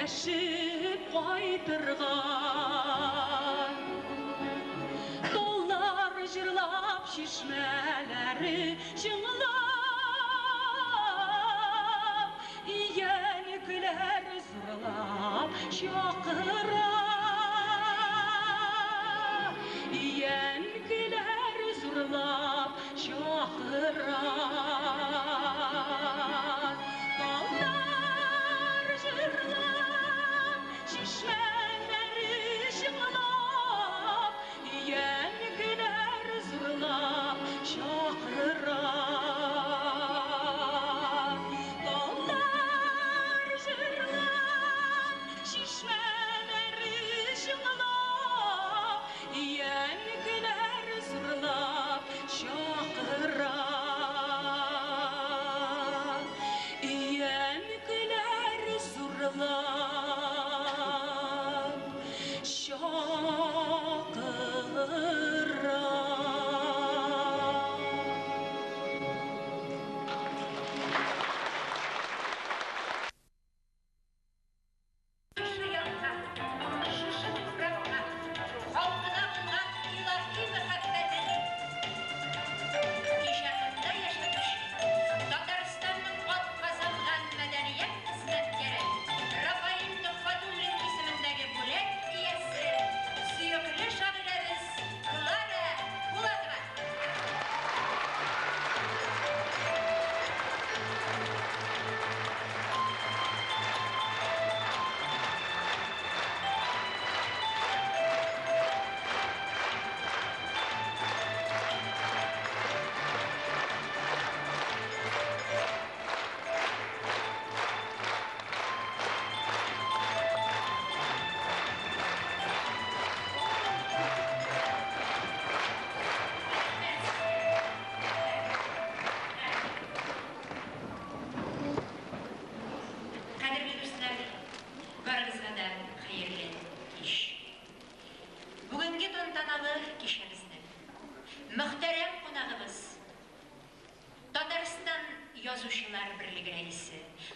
әшіп қайтырған доллар жырлап шешмәләрі шыңылап иелікілер зырлап шақыра иелікілер зырлап шақыра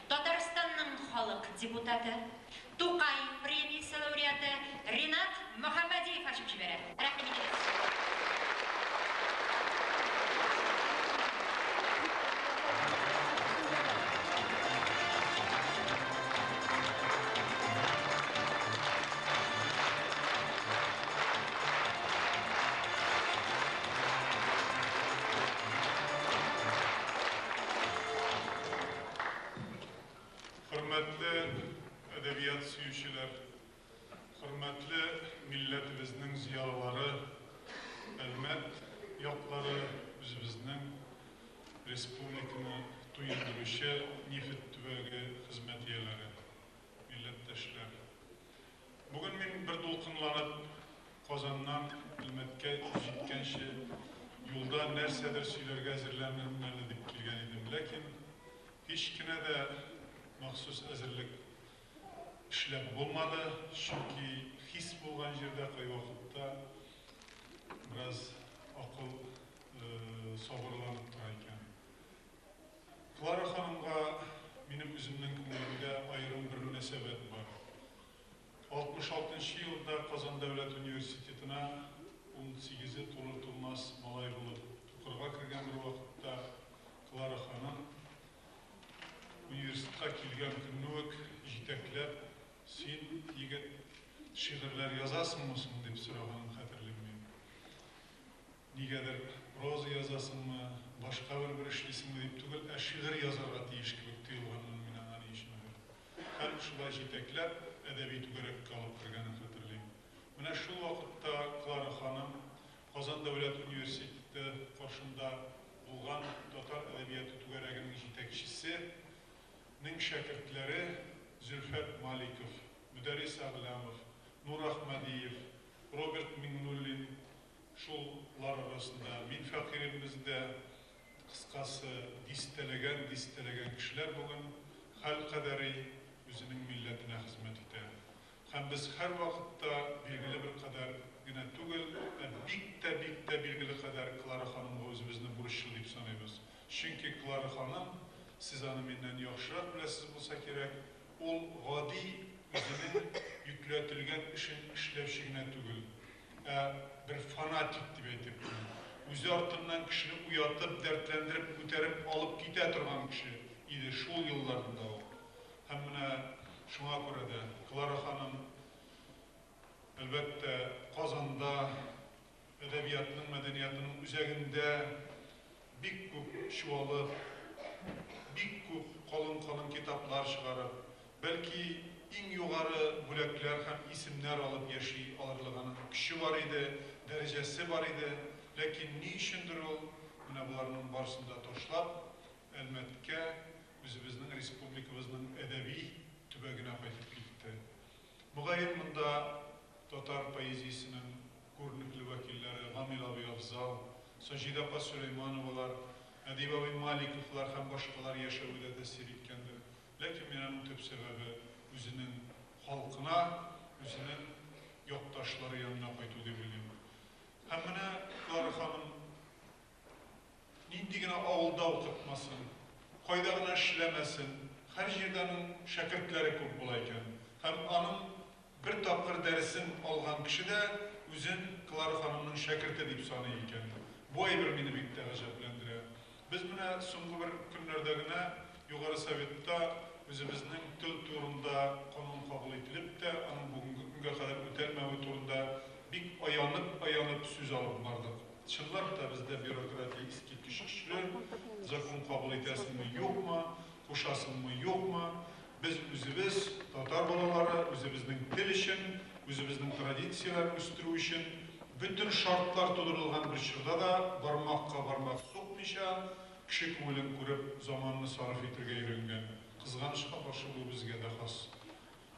Татарстанның халық депутаты, Тукай премиясы лауреаты Ринат Мухаммадиев ашып жібереді. Рахмет. Hürmetli edebiyat suyuşiler, hürmetli milletimizin ziyalıları, elmet yokları bizning respublikani tuyunduruşu nefit tüvegi hizmetiyeleri, milletteşler. Bugün men bir dolqinlanıp Qozondan ilmetke jitkenşi yolda nersedir suylarga hazırlanırım deb kelgan edim, lekin hech kine de maxsus hazırlık işlep bulmadı. Çünkü his bulgan yerde kay vakitte biraz akıl sabırlanıp durarken. Clara Hanım'a benim üzümden kümlerinde ayrım bir münasebet var. 66. yılda Kazan Devlet Üniversitesi'ne 18'i tulur-tulmaz malay bulup tukurga kirgen bir vakitte Clara Hanım üniversiteye kelgen günlük jiteklep, sen yigit şiirler yazasın mısın deb so'raganini hatırlayman. Nigedir proza yazasın mı, başka bir işlisin mi deb tugul, şiir yazarga teyish kebek tuyulganini men ana ishimdir. Har shulay jiteklep edebi tugarak kalıp kirganini hatırlayman. Mana shu vaqtda Clara Hanım Qozon Davlat Üniversitesi qarshida bo'lgan Tatar edebiyoti tugaragining yetakchisi ning şakirtleri Zülfet Malikov, Müderris Ağlamov, Nur Ahmadiyev, Robert Minnullin şullar arasında min fakirimizde kıskası distelegen kişiler bugün hal kaderi özünün milletine hizmet eder. Hem biz her vakitte bilgili bir kadar yine tugul, bik de bilgili kadar Clara Hanım'a özümüzün buruşu deyip sanıyoruz. Çünkü Clara Hanım siz anı menden yaxşırak biləsiz bulsa gerek, ol gadi özünün yükletilgen işin işlevşigine tügül. Bir fanatik diye aytıp. Özü artından kişini uyatıp, dertlendirip, üterip, alıp gite turgan kişi idi şu yıllarında o. Hem şuna göre de Clara Hanım elbette Kazan'da edebiyatının, medeniyatının üzerinde bir küp şualı, bir küp kalın kitaplar çıkarıp, belki en yukarı bülekler hem isimler alıp yaşayı alırlığının kişi var idi, derecesi var idi. Lakin ne işindir o? Bunların barısında toşlap, elbette bizning respublikamızın edebi tübegine qaytib gitti. Mugayim bunda Tatar poeziyasının görünükli vakilleri Gamil abi Afzal, Sajida Apa Süleymanovalar, Edip abi Malikovlar hem başkalar yaşadığı tesir etkendir. Lakin benim tüp sebebi özünün halkına, özünün yoktaşları yanına qaytı diyebilirim. Hem Clara Hanım nindigine avulda okutmasın, koydağına işlemesin, her yerden şakirtleri көп bulayken, hem anın bir tapkır dersin algan kişi de özün Clara Hanım'ın şakirti deyip sanıyken. Bu ay bir beni bitti acablendirə. Biz buna soňky bir günlerdegine Yugarı Sovet'ta özümüzün tül turunda kanun kabul edilip de anın bugünkü kadar ötelmevi turunda bir ayanıp söz alıp vardık. Çınlar da bizde bürokrati eski kişiler, zakon kabul edesin mi yok mu, koşasın mı yok mu? Biz özümüz Tatar balaları, özümüzün dil için, özümüzün tradisiyalar üstürü için bütün şartlar tutulgan bir şırda da barmak sokmayışa, kişi köngülün görüp zamanını sarf etirge öğrengen. Kızganışka başı bu bizge de has.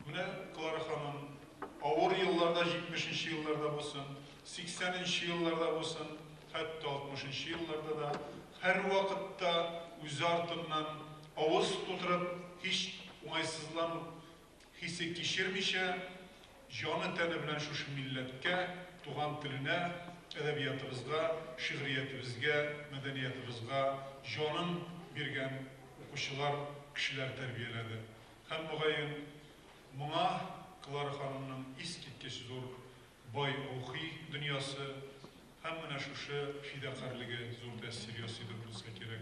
Mine Clara Hanım ağır yıllarda, 70. yıllarda olsun, 80. yıllarda olsun, hatta 60. yıllarda da her vakitte özü артından ağız tutup, hiç umaysızlanıp, hissi kişirmişe, canı teni bilen şu milletke, tuğan tiline, edebiyatımızga, şiiriyetimizge, medeniyetimizga, canın birgen okuşular, kişiler terbiyeledi. Hem mugayın buna Clara Hanım'ın iskitkeşi zor bay ohi dünyası, hem mına şuşu fidakarlığı zor tesir yasıdır bizge gerek.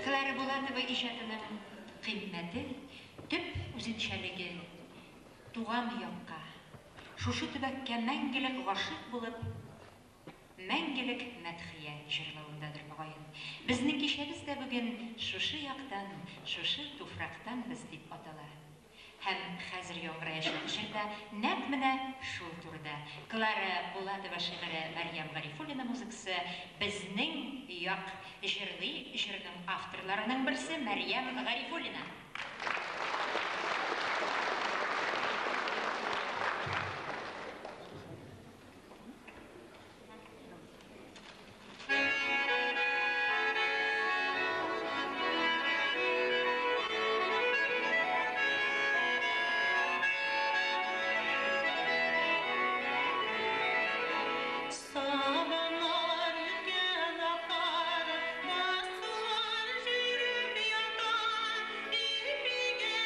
Clara Bulanova ijadının kıymeti, tüp üzünçəligi, tuğan yokka, şuşu tübәккә мәңгелек гашык булып, мәңгелек мәдхия җырлавындаdır мөгайын. Безнең кичәбез дә бүген шушы яктан, шушы туфрактан без дип атала. Һәм хәзер яңгыраячак җырда нәкъ менә шул турыда. Clara Bulanова шигыре, Мәрьям Гарифуллина музыкасы, безнең як җырлый, җырның авторларының берсе Мәрьям Гарифуллина. Sabalar gel akar, basar jürüm yatar, irpige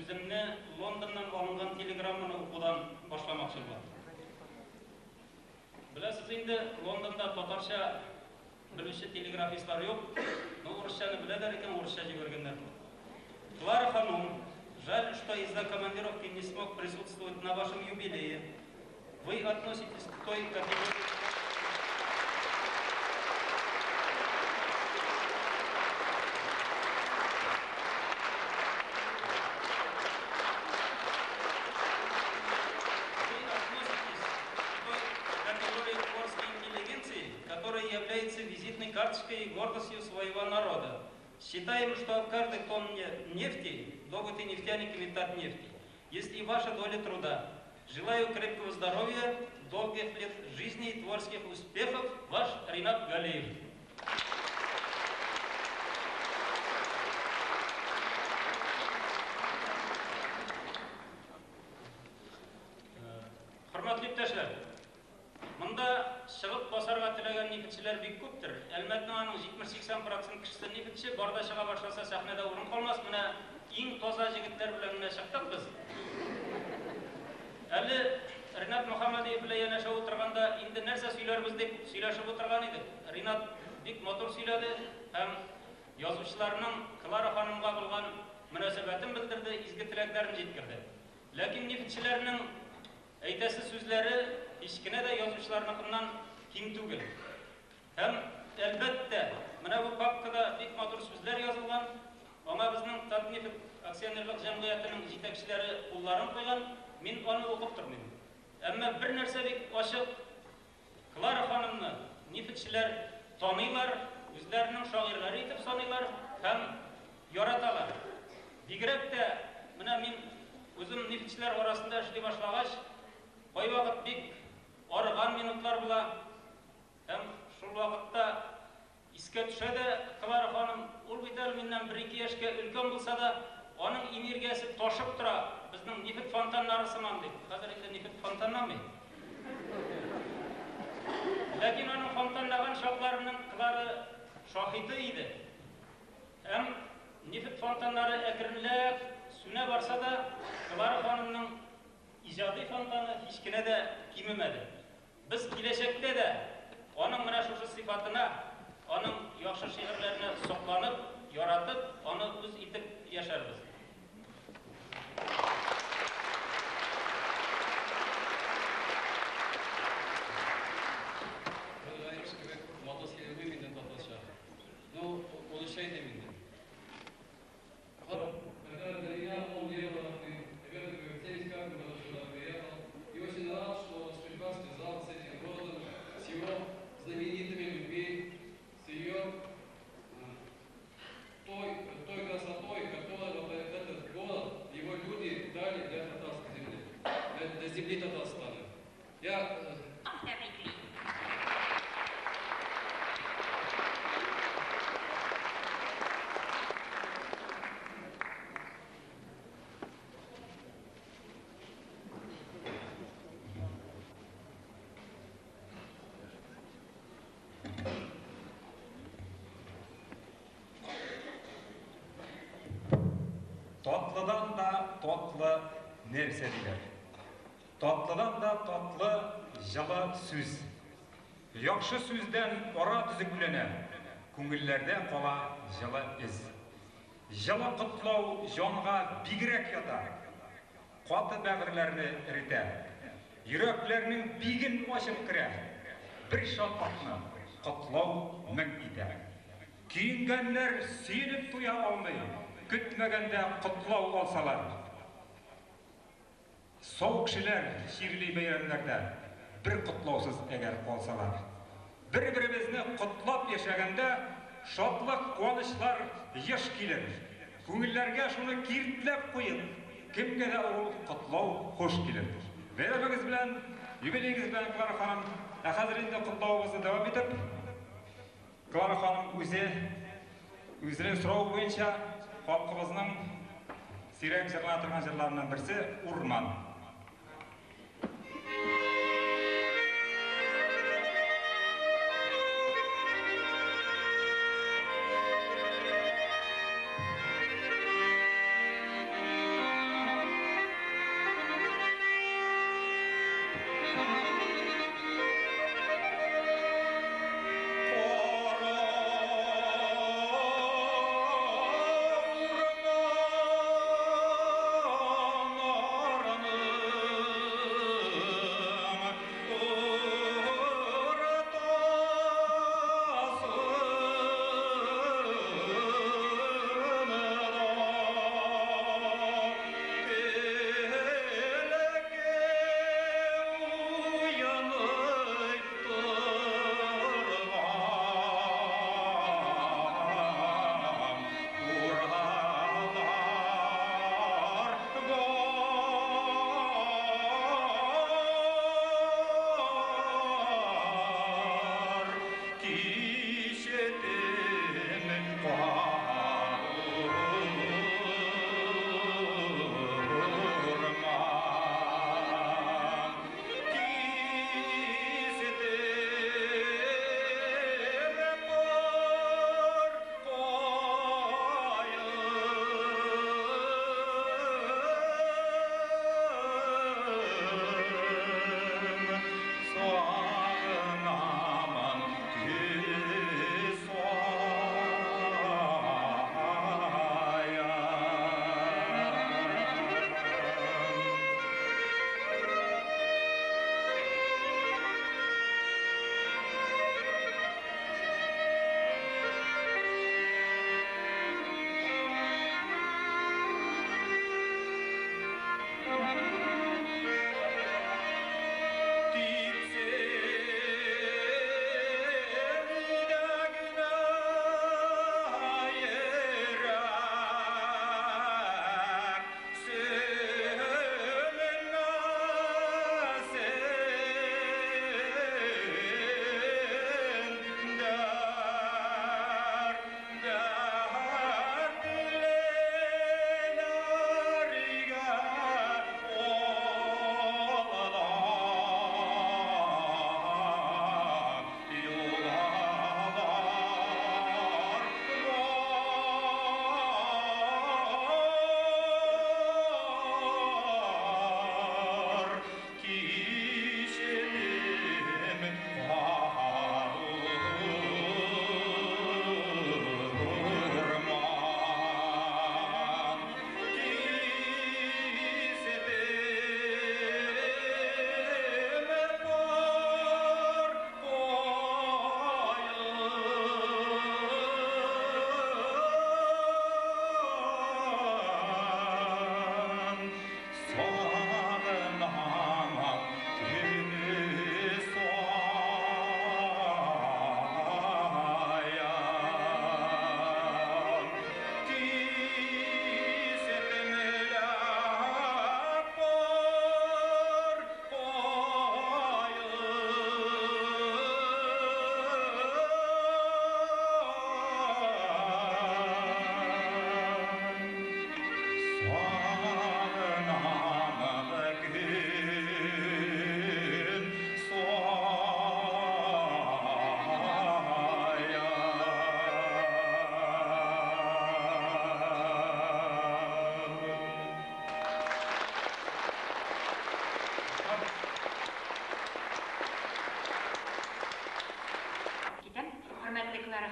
өзімні Лондоннан алынған телеграмманы оқудан башламақшы болам. Білесіз, енді Лондонда татарша білуші телеграфистлар жоқ, но орысшаны біледер екен, орысша жібергендер. Клара Ханум, жаль, что из-за командировки не смог присутствовать на вашем юбилее. Вы относитесь к той категории... карточкой и гордостью своего народа. Считаем, что каждый тонн нефти, добыт и нефтяниками тат нефти, есть и ваша доля труда. Желаю крепкого здоровья, долгих лет жизни и творческих успехов. Ваш Ринат Галиев. Hürmetli iптешләр, мұнда шығып басарға тілеген нефтшілер бек көптір. Әлмәтнің аның 70-80% кішісі нефтші, барда шыға башласа сәхнеде орын қалмас. Міне ең тоза жігіттер білен міне шықтық біз. Әлі Ринат Мұхаммадиев біле яна шау отырғанда енді нәрсе сөйлербіз деп сөйлешіп отырған еді. Ринат бек мотор сөйледі, һәм язучыларының Клара ханымға болған мөнәсәбәтен білдірді, изге тіләкләрен жеткірді. Ләкин нефтшілерінің әйтәсе сүзләре ешкіне де язучыларыныкынан ким түгел. Һәм әлбәттә, менә бу папкада бик матур сүзләр язылган. Аңа безнең Татнефть акционерлык җәмгыятенең җитәкчеләре кулларын куйган. Мин аны укып тормыйм. Әмма бер нәрсә бик ачык. Клара ханымны нефтьчеләр таныйлар, үзләренең шагыйрьләре итеп саныйлар һәм яраталар. Бигрәк тә менә мин үзем нефтьчеләр арасында эшли башлагач, кай вакыт бик арыган минутлар була. Һәм шул вакытта искә төшә дә Клара ханым, ул бит әле миннән 1-2 яшькә өлкән булса да, аның энергиясе ташып тора. Безнең нефть фонтаннары сыман дип. Хәзер инде нефть фонтаннамый. Ләкин аның фонтанлаган шакларының Клара шаһиды иде. Һәм нефть фонтаннары әкренләп сүнә барса да, Клара ханымның иҗади фонтаны һич кенә дә кимемәде. Без киләчәктә дә аның менә шушы сыйфатына, аның яхшы шигырьләренә сокланып, яратып, аны үз итеп яшәрбез. Татлыдан да татлы нәрсе диләр. Татлыдан да татлы жылы сүз. Яхшы сүздән ара төзекләнә, күңелләрдә кала жылы из. Жылы котлау җанга бигрәк ята. Каты бәгырьләрне эритә. Йөрәкләрнең биген ачып керә. Бер шатлыкны котлау мең итә. Киенгәннәр сөенеп туя алмый. Көтмәгәндә котлау алсалар. Сау кешеләр ширли бәйрәмнәрдә бер котлаусыз әгәр калсалар. Бер-беребезне котлап яшәгәндә шатлык, куанычлар еш килер. Күңелләргә шуны киртләп куеп, кемгә дә ул котлау хош килер. Бәйрәмегез белән, юбилейгез белән, Клара ханым, хәзер инде котлавыбызны дәвам итеп, Клара ханым үзенең сорау буенча халкыбызның сирәк җырлана торган җырларыннан берсе Урман.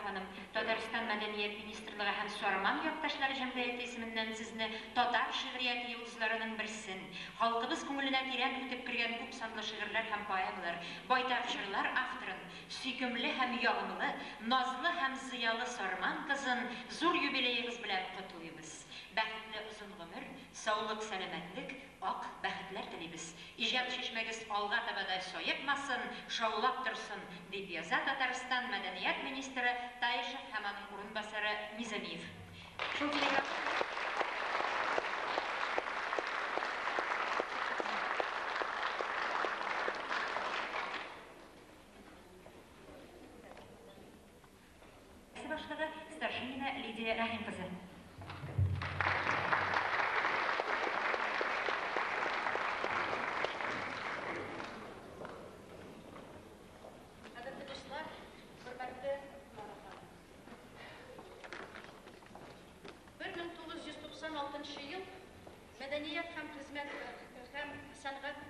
ханым, Татарстан Мәдәният министрлыгы һәм Сарман якташлары җәмгыяте исеменнән сезне татар шигърият йолдызларының берсен, халкыбыз күңеленә тирән үтеп кергән күп санлы шигырьләр һәм поэмалар, байтак җырлар авторын, сөйкемле һәм ягымлы, назлы һәм зыялы Сарман кызын зур юбилеегыз белән котлыйбыз. Бәхетле озын гомер, саулык, сәламәтлек, ак бәхетләр телибез. Иҗат чишмәгез алга табада соекмасын, шаулап торсын, дип яза Татарстан Мәдәният министры Таишев һәм аның урынбасары Мизамиев. Шул башлыгы старшина Лидия Рахим кызы. Ел мәдәният һәм хезмәт һәм сәнгать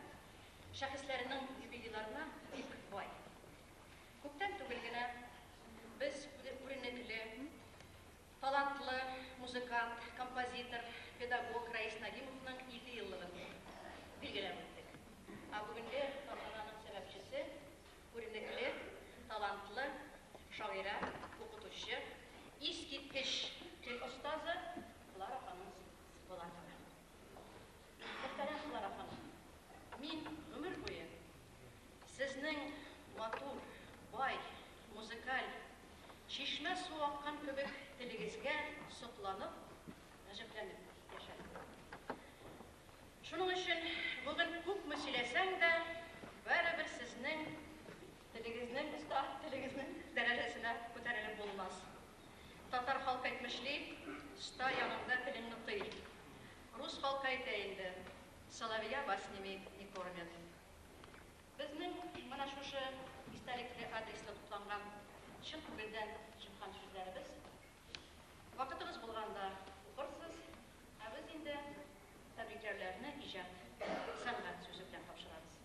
шәхесләренең юбилейларына бик бай. Күптән түгел генә без күренекле, талантлы музыкант, композитор, педагог Раис Нагимовның 50 еллыгын билгеләп үттек. Бүгенге тантананың сәбәпчесе күренекле, талантлы шагыйрә, укытучы, искиткеч тел остазы Клара ханым Булатова. Мөхтәрәм Клара ханым, мин гомер буе сезнең матур, бай, музыкаль, чишмә су аккан кебек телегезгә сокланып, гаҗәпләнеп яшәдем. Шуның өчен бүген күпме сөйләсәң дә, барыбер сезнең телегезнең дәрәҗәсенә күтәрелеп булмас. Татар халкы әйтмешли, ста янында телеңне тый. Рус халкы әйтә инде, соловья баснями не кормят. Безнең менә шушы истәлекле адреслы тупланган чын күңелдән чыккан сүзләребез вакытыгыз булганда укырсыз, ә без инде тәбрикләүләрне иҗат, сәнгать сүзе белән тапшырабыз.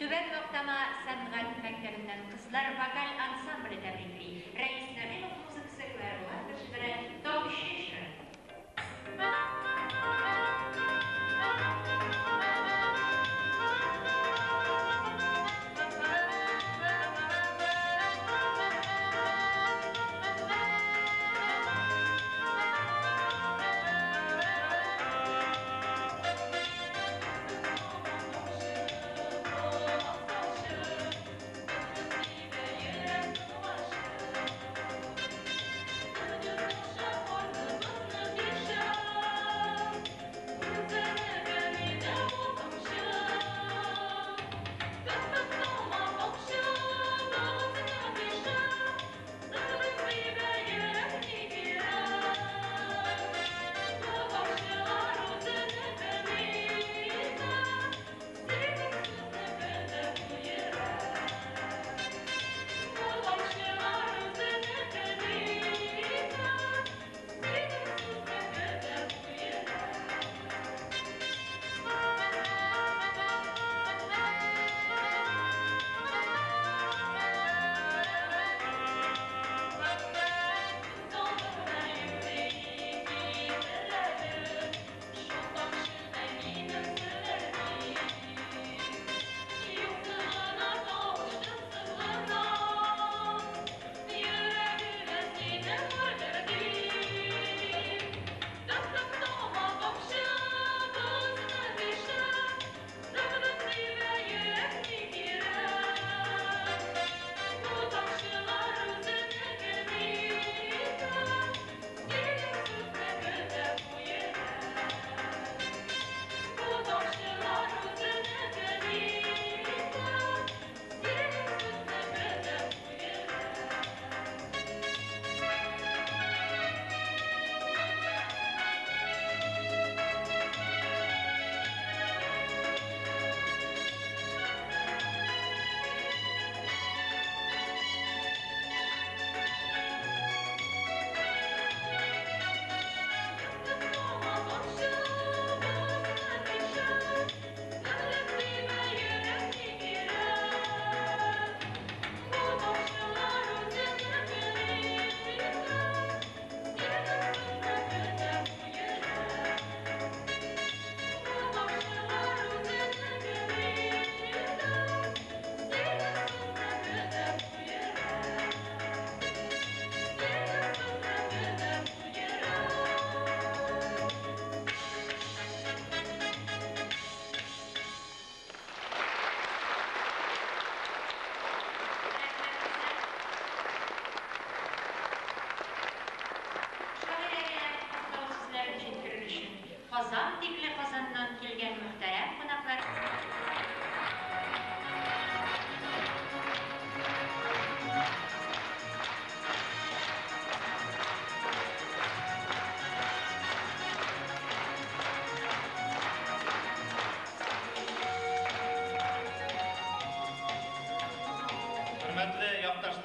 Түбән Ноктама сәнгать мәктәбеннән кызлар вокаль ансамбле тәбрикли. Раис Нәгыймов музыкасы куәрлар төштерә Тау Шишер.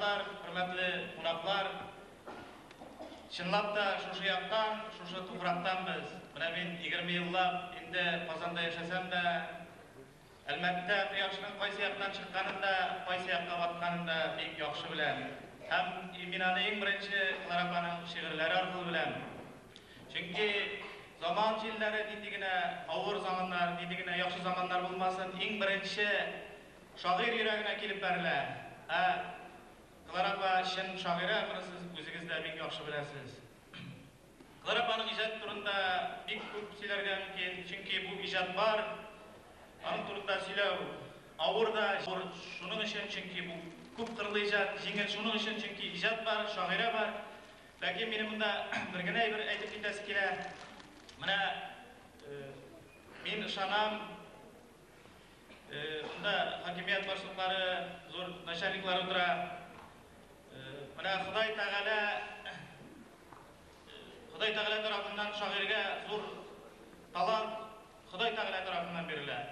dostlar, hürmetli konaklar, çınlap da şuşu yaktан, şuşu tuğraqtan biz. Mine men 20 yıllap indi Kazanda yaşasam da, elbette Quyoshning qaysi yoqdan chiqqanini, qaysi yoqqa botganini bek yaxshi bilaman. Ham meni eng birinchi Qilarapaning she'rlari orqali bilaman. Chunki zaman yillari deydigina, og'ir zamonlar deydigina, yaxshi zamonlar bo'lmasin, eng birinchi shoir yuragine kelib berilar. Qilarapa shin shoira, buni siz o'zingizda bek yaxshi bilasiz. Qilarapaning ijod turida bek ko'p so'zlarga mumkin, chunki bu ijod bor. Onun turida so'zlaw og'irda, shuning uchun chunki bu ko'p qirli ijod, yengil shuning uchun chunki ijod bor, shoira bor. Lekin meni bunda birgina bir aytib ketasi kelar. Mana men ishonam, bunda hokimiyat boshliqlari, zo'r nasharliklar o'tira. Mana Xudoy Taala tarafından shoirga zo'r talant Xudoy Taala tarafından beriladi.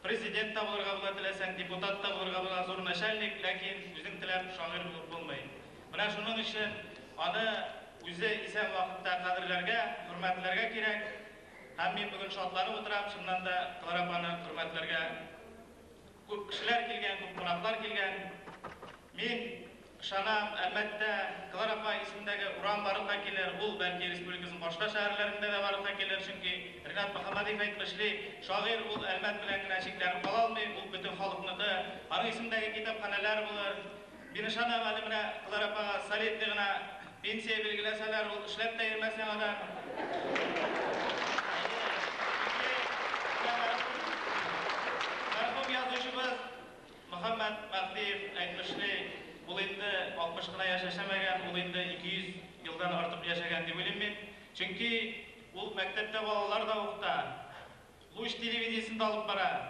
Prezident da bo'lirga bo'ladi, tilasan deputat da bo'lirga bo'ladi, zo'r nasharlik, lekin o'zing tilab shoir bo'lib bo'lmaydi. Mana shuning uchun ona o'zi esa vaqtda qadrlarga, hurmatlarga kerak. Ham men bugun shodlanib o'tirам, shundan da Qilarapani hurmatlarga ko'p kishilar kelgan, ko'p qo'noqlar kelgan. Men ishonam, albatta Qilarapa ismidagi Uran barliqqa kelar, bu balki respublikamizning boshqa shaharlarida da barliqqa kelar, chunki Rinat Muhammadiyev aytmishli, shoir bu albat bilan cheklanib qola olmaydi, bu butun xalqniki. Ana ismdagi kitobxonalar bo'lar. Men ishonam, mana Qilarapaga solidligina pensiya belgilasalar, u ishlab tayyorlasan odam. Marhum yozuvchimiz Muhammad Mahdiyev aytmishli, bu endi 60 qina yashashamagan, bu endi 200 yildan ortiq yashagan deb o'ylayman. Chunki u maktabda bolalar da o'qita, Lush televideniyasinda olib boradi.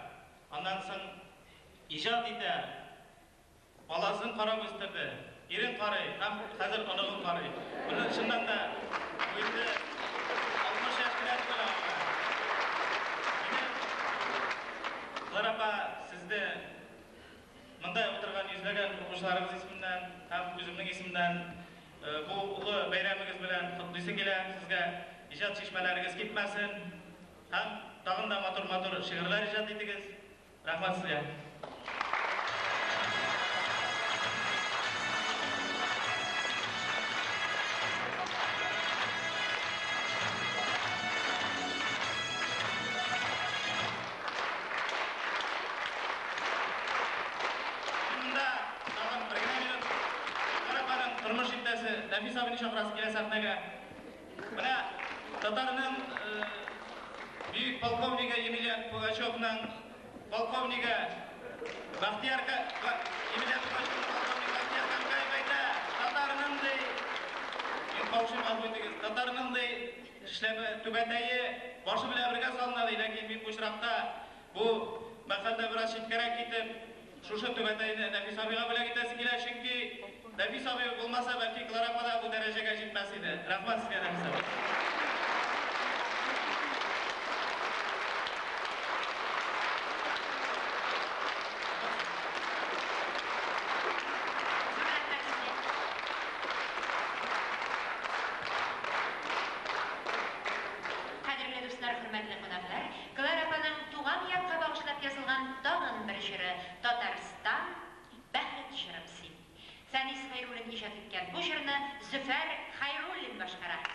Ondan so'ng ijod etadi. Bolasin qarab o'stirdi. Erin qaray, ham hozir onig'im qaray. Buni shundan da endi 60 yoshga bo'ladi. Qilarapa sizda bunday o'tirgan yuzlagan o'quvchilarimiz ismidan, ham o'zimning ismimdan bu ulug' bayramingiz bilan qutlisi kelar. Sizga ijod chishmalaringiz ketmasin. Ham tag'inda motor she'rlar ijod etdingiz. Rahmat sizga. Nafis abinin şahrası kele sahnaga. Mana Tatarning büyük polkovniga Emilian Pugachovning polkovniga Baxtiyor Emilian Pugachovning polkovniga Baxtiyor Kankayev Tatarning ishlab tugatayi boshi bilan birga solinadi, lekin men bu ishroqda bu maqalda biroz chetkaroq ketib, shu tugatayni Nafis abiga bilan ketasi kelar, chunki Nafis abi bo'lmasa balki Qilarapada bu darajaga yetmas edi. Rahmat sizga Nafis abi. Qadrli do'stlar, hurmatli qonaqlar, Qilarapaning tug'an yoqqa bag'ishlab yozilgan tag'in bir she'ri Tatariston Bahrit Shirimsi. Sanis Xayrullin ijod etgan bu she'rni Zufar Xayrullin boshqaradi.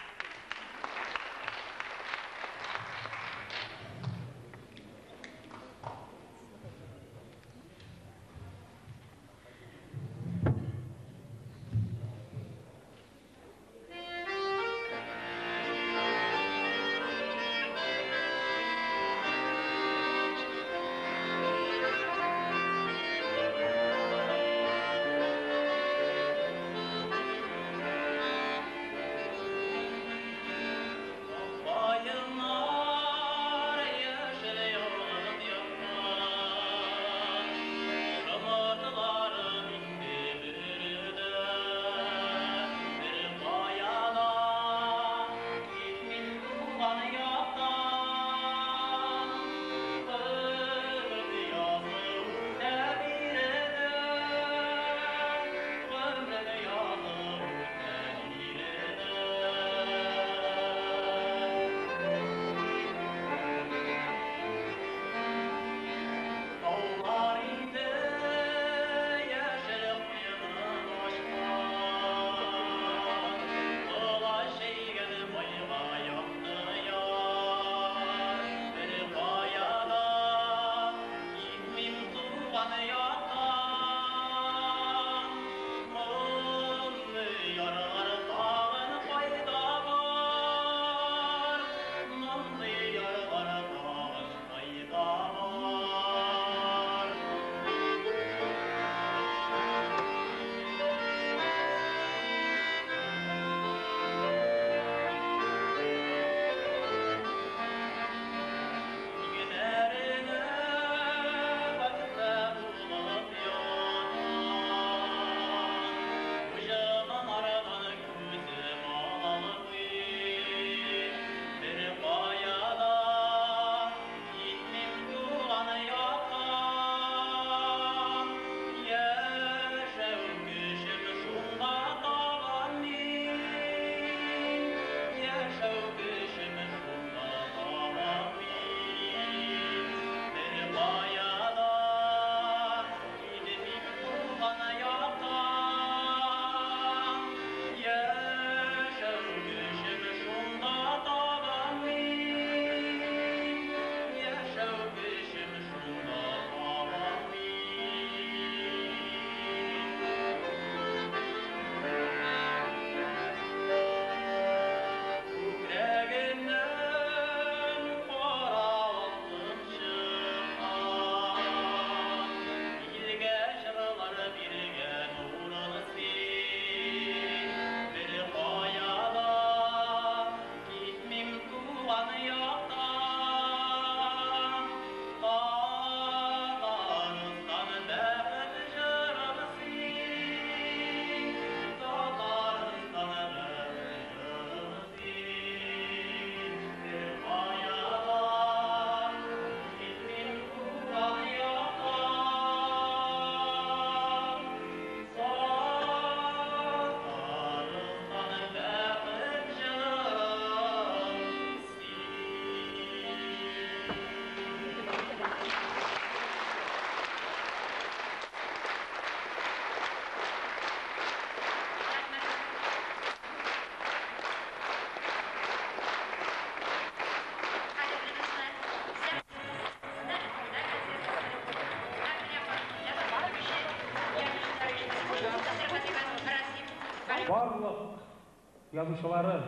язучылары,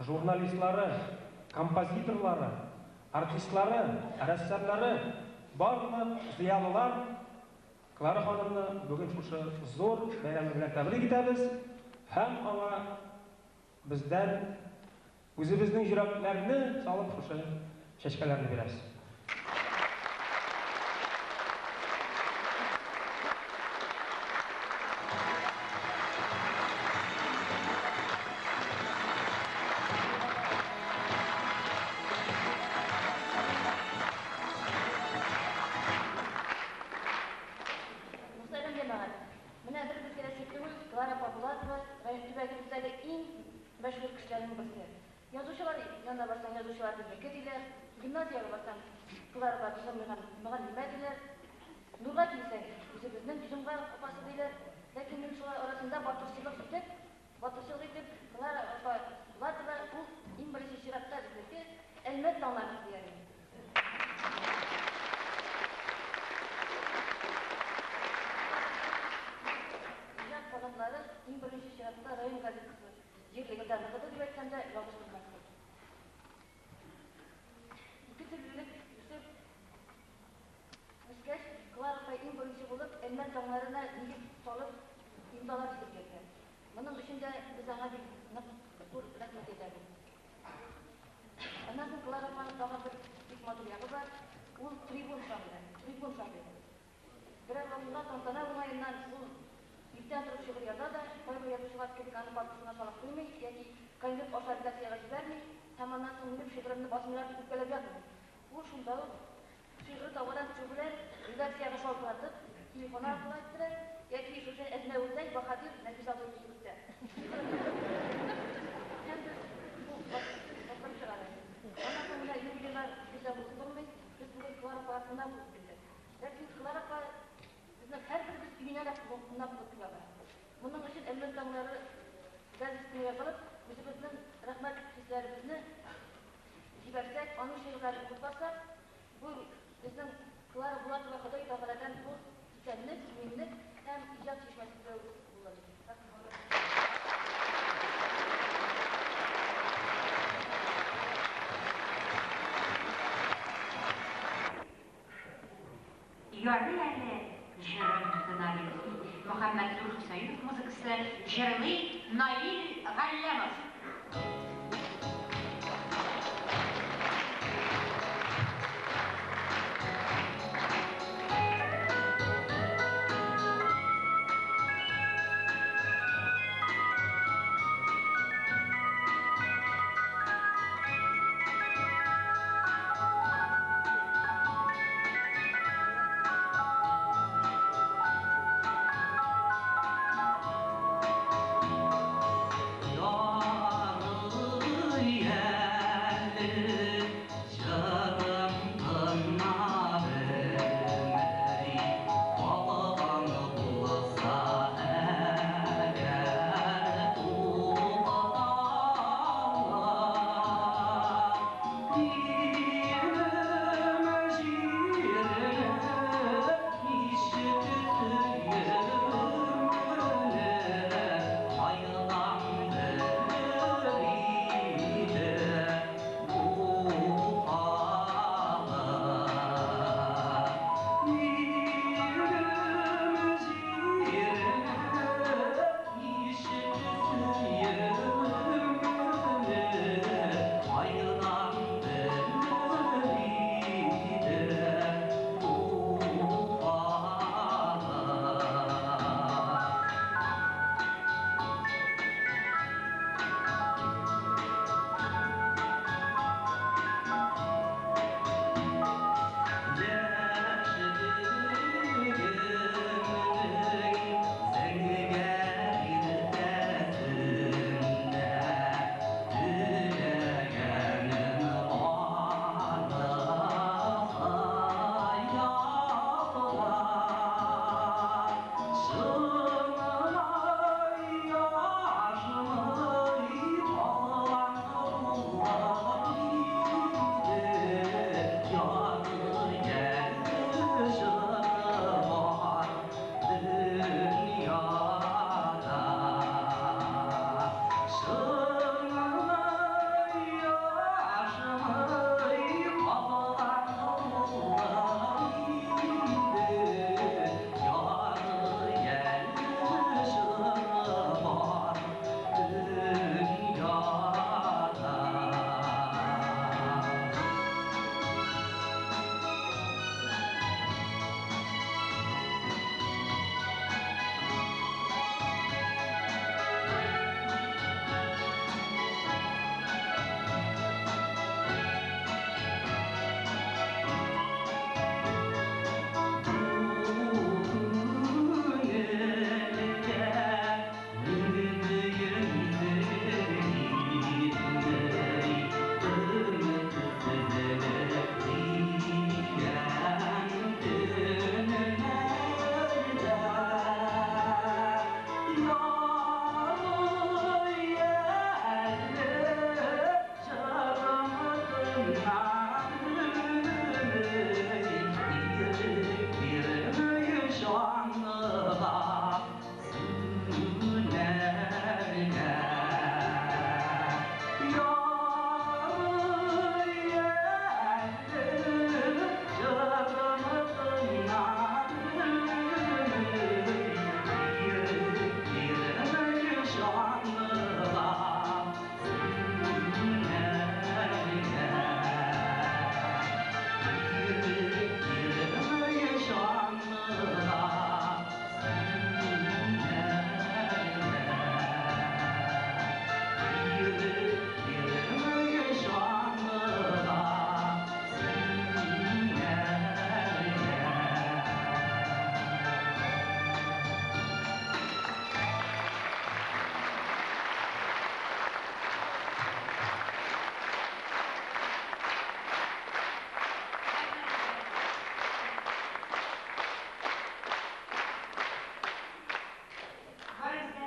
журналистлары, композиторлары, артистлары, рәссамнары, барлық зиялылар Клара ханымны бүген шушы зур бәйрәме белән тәбрик итәбез һәм аңа бездән үзебезнең йөрәкләрне салып шушы чәчкәләрне бирәбез. Язучылар янына барсаң, язучылар безнеке диләр, гимназияга барсаң, кыларга мөгаллимә диләр, нурга килсәң, үзебезнең җомга апасы диләр. Ләкин мин шулар арасында батырчылык итеп, кылар апа Латва ул иң беренче чиратта безнеке Әлмәт таңлары дияр. Җан фондлары иң беренче чиратта район газетасы җирлеге дарбы дип әйткәндә язылган. Ике төрлелек үсеп үскәч, Клара иң беренче булып Әлмәт таңларына нигез салып имзалар итеп бирде. Моның өчен дә без аңа нык рәхмәт әйтәбез. Аннан соң Клара тагын бик матур ягы бар, ул трибун шагыйре. Берәр вакытта тантана уңаеннан ул иртән торып шигырь яза да, кайбер язучылар кебек аны папкасына салып куймый, яки конверт аша редакциягә җибәрми, һәм аннан соң минем шигыремне басмыйлар дип үпкәләп ятмый. Ул шунда ук шигырь табудан төшү белән редакциягә шалтыратып, телефон аркылы әйттеләр, яки шушы Әзмәүлдәй Баһадир Нәфис абзый килде. Һәм бу чыгара. Аннан соң менә юбилейлар бизә булмый, без бүген Клара парасында булып килдек. Ләкин Клара безнең һәрберебез өенә дә кунак булып. Моның өчен Әлмәт таңлары газетасына язылып, үзебезнең рәхмәт хисләребезне җибәрсәк, аның шигырьләрен укытсак, бу безнең Клара Булатова Ходай Тәгаләдән бу исәнлек, минлек һәм иҗат чишмәсе булыр. Ярый әле җырын тыңлый. Мөхәммәд Хусаинов музыкасы җырлый Наил Галләмов. Yarın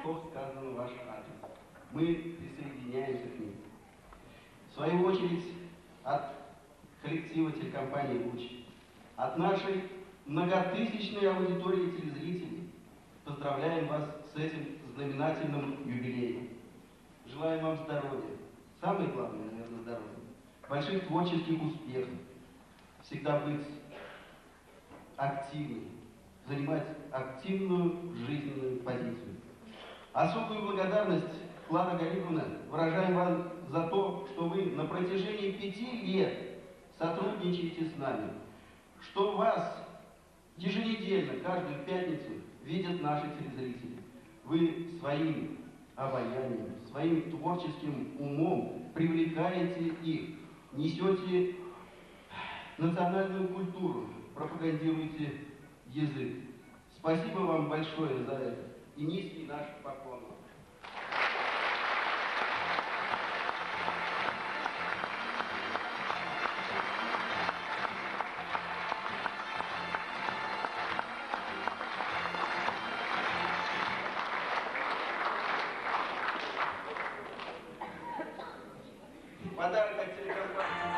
слов, сказанных в ваш адрес. Мы присоединяемся к ним. В свою очередь, от коллектива телекомпании «Луч», от нашей многотысячной аудитории телезрителей поздравляем вас с этим знаменательным юбилеем. Желаем вам здоровья. Самое главное, наверное, здоровья. Больших творческих успехов. Всегда быть активным, занимать активную жизненную позицию. Особую благодарность, Клара Гариповна, выражаем вам за то, что вы на протяжении 5 лет сотрудничаете с нами, что вас еженедельно, каждую пятницу видят наши телезрители. Вы своим обаянием, своим творческим умом привлекаете их, несете национальную культуру, пропагандируете язык. Спасибо вам большое за это и низкий наш поклон. Подарок от телекомпании.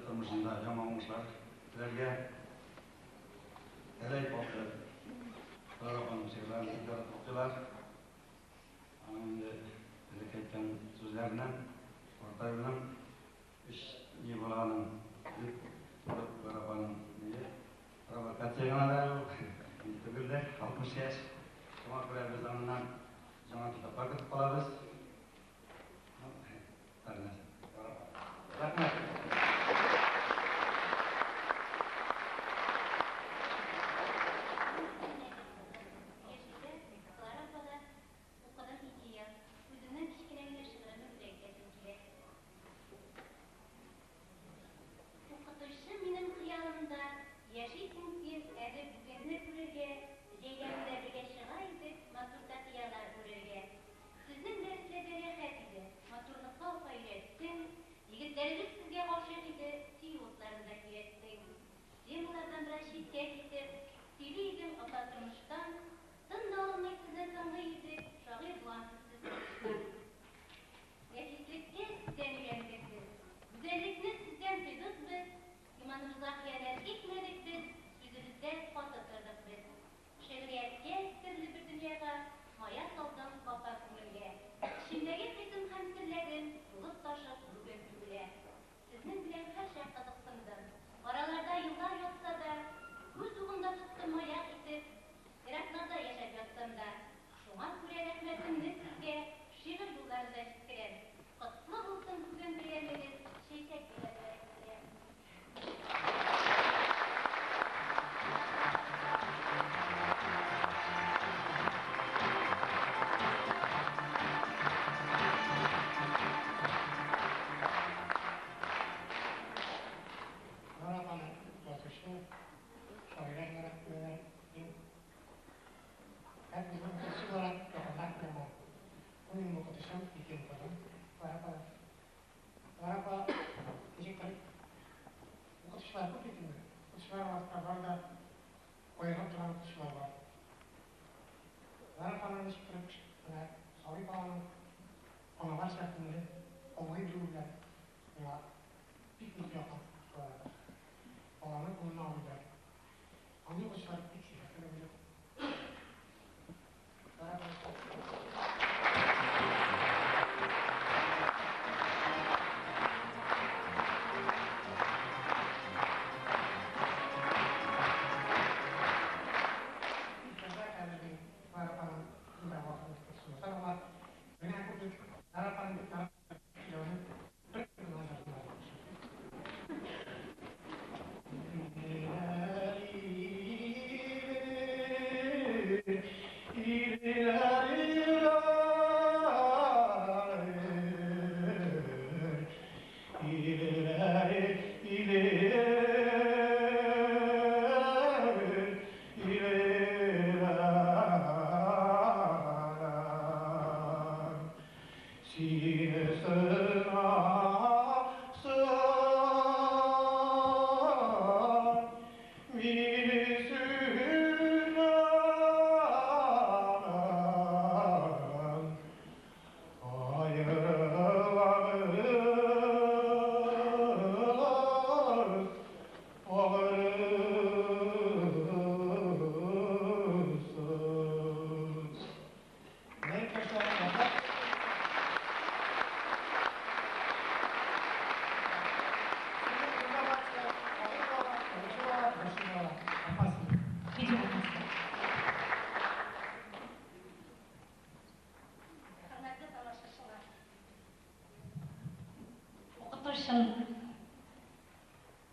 тормышында жаман уңышлар тілерге әлей болсын. Қалағаным шегаларын тоқтылар. Енді айтқан сөздерінен, ортайынан үш не болғанын Қарапаның провокацияға да түгілді, 60 яш. Соңа көре біз аңынан жаңа кітапқа күтіп қалабыз. Рахмет.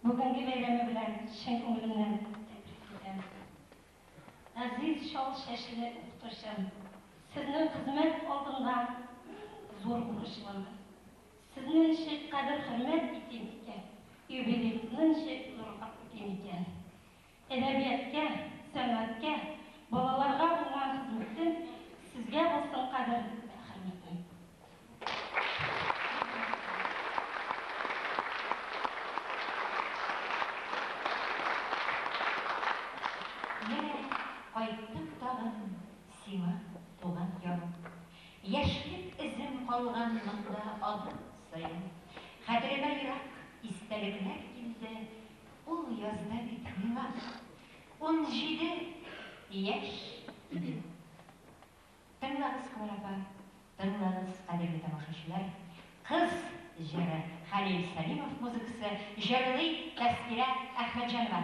Бүгінгі бәйрәме белән шын күңелемнән тәбрик итәм. Азиз шал шәшле укытучым, сезнең хезмәт алдында зур бурычлымын. Сезнең өчен кадер-хөрмәт итим икән, юбилееңнең өчен зурлык итим икән. Әдәбиятка, сәнгатькә, балаларга булган хезмәтем сезгә булсын кадер һәм хөрмәтем. Кайттым тагын сиңа туган ярым. Яшьлек эзем калган монда аdım сайын. Хәтеремә ерак истәлекләр килде, ул язда бит миңа 17 яшь иде. Тыңлагыз, Клара апа, тыңлагыз, кадерле тамашачылар. Кыз җыры Хәлил Сәлимов музыкасы җырлый Тәскирә Әхмәтҗанова.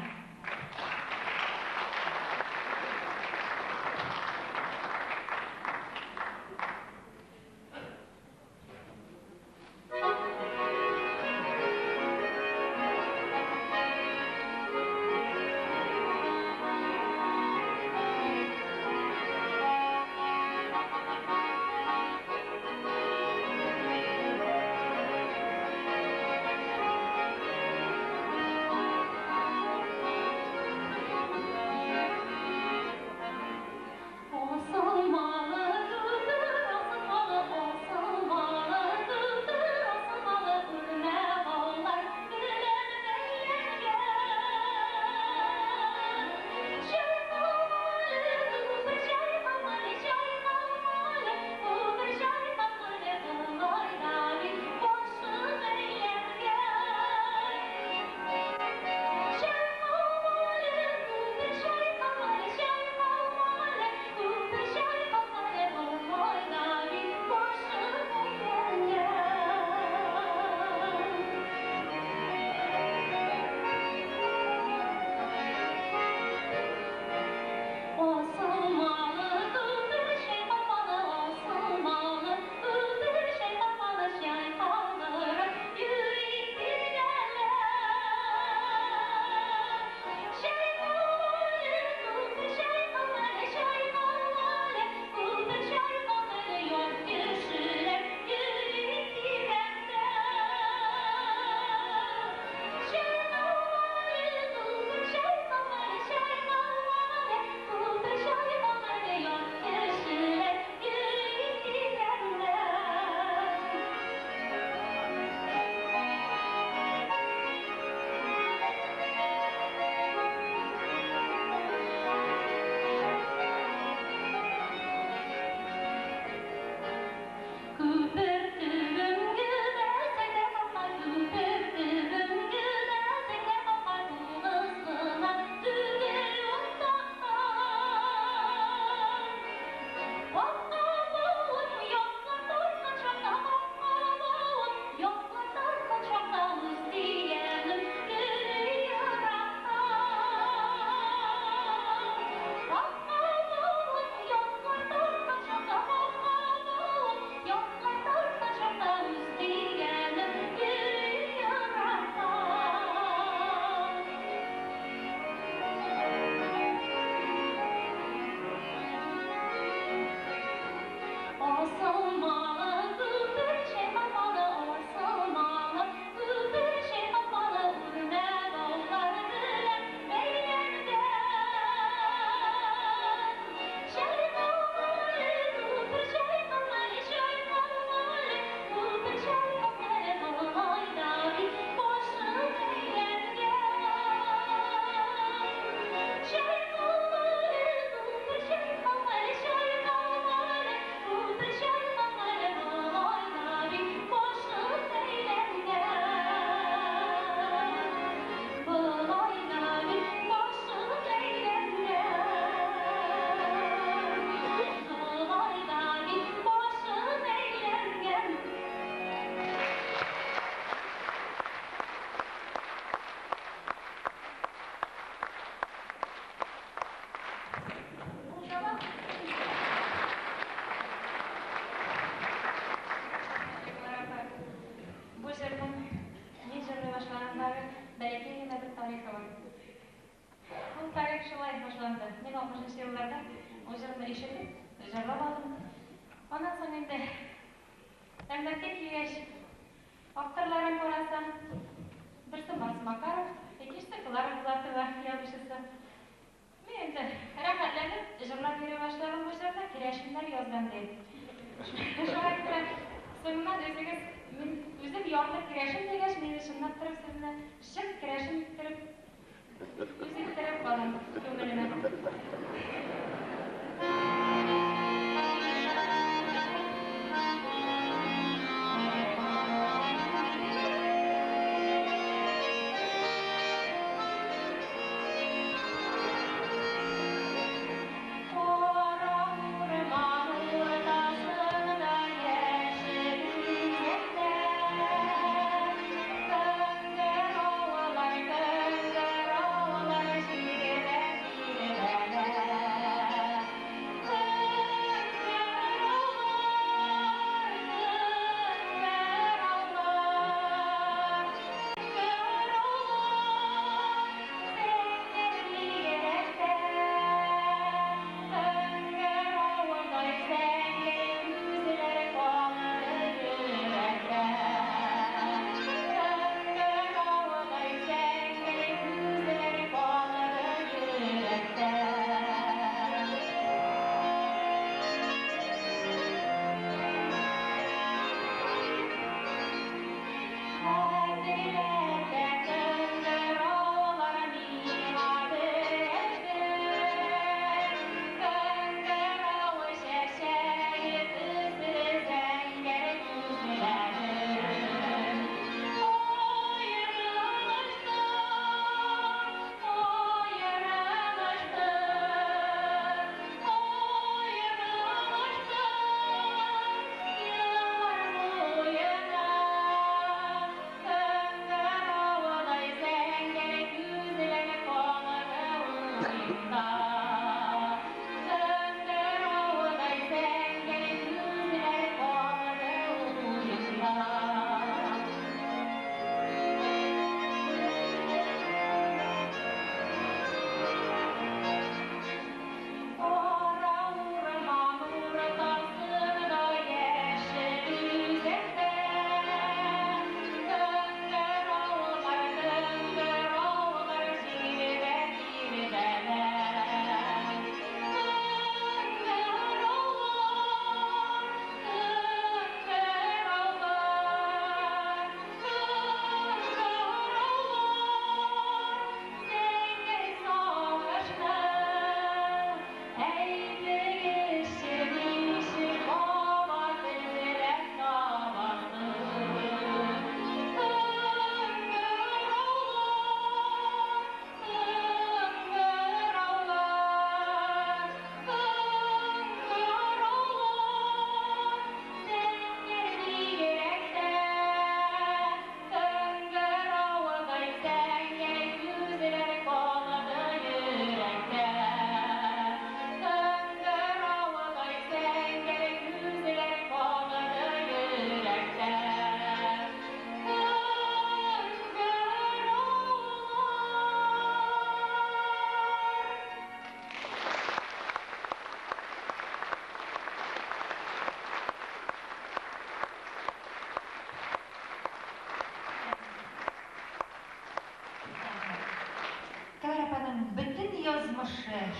Мен 60 yıllarda o jırını işitip, jırlap aldım. Ondan sonra indi, Emlak'ta kiyeş, aktarlarım orası, birisi Mars Makarov, ikisi Klara Bulatova yazmışısı. Men indi, rahmetlenip, jırlap vere başladım bu jırda, kireşimler yazdım deydi. Şoğa kira, sonundan özünüz, men özüm yorda kireşim degeç, meni şundan turib sizni, şık kireşim bitirib, özü bitirib qaldim, kömülüme.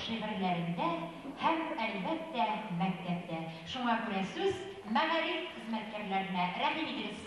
шигырьләрендә һәм әлбәттә мәктәптә. Шуңа күрә сүз мәгариф хезмәткәрләренә рәхим итегез.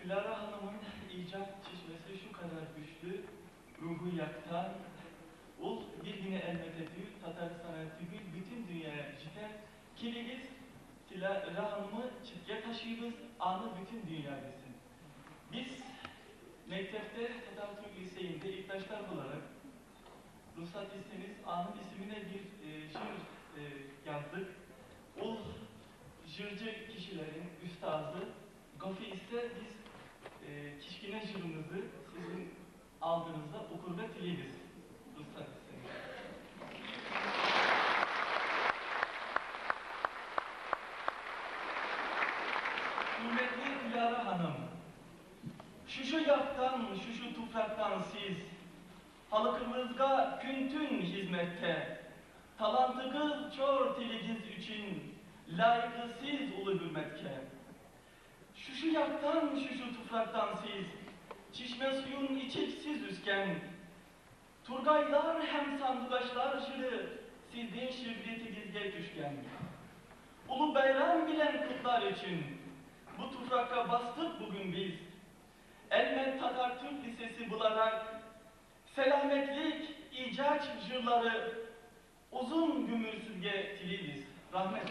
Clara Hanım'ın icat çeşmesi şu kadar güçlü, ruhu yaktan, ul bir güne elbette Tatar sanatı bütün dünyaya cidden kilimiz Clara Hanım'ı çiftke taşıyız, anı bütün dünya bilsin. Biz mektepte Tatar Türk Liseyi'nde ilktaşlar olarak ruhsat isteniz anın ismine bir şiir yazdık. Ul jırcı kişilerin üstazı, Gofi ise biz kişkine jırımızı sizin aldığınızda okur ve tileriz. Ruhsat isteniz. Kıymetli Clara Hanım, şu yaktan, şu topraktan siz, halkımızga küntün hizmette, talantıgız çor tiligiz için, layıkı siz ulu hürmetke. Şu yaktan, şu topraktan siz, çişme suyun içiksiz üsken, turgaylar hem sandıgaçlar jırı, sizin şirretigizge düşken. Ulu bayram bilen kutlar için, bu toprakka bastık bugün biz. Elmet Tatar Türk Lisesi bularak, selametlik, icat jırları, uzun gümürsüzge tiliriz. Rahmet.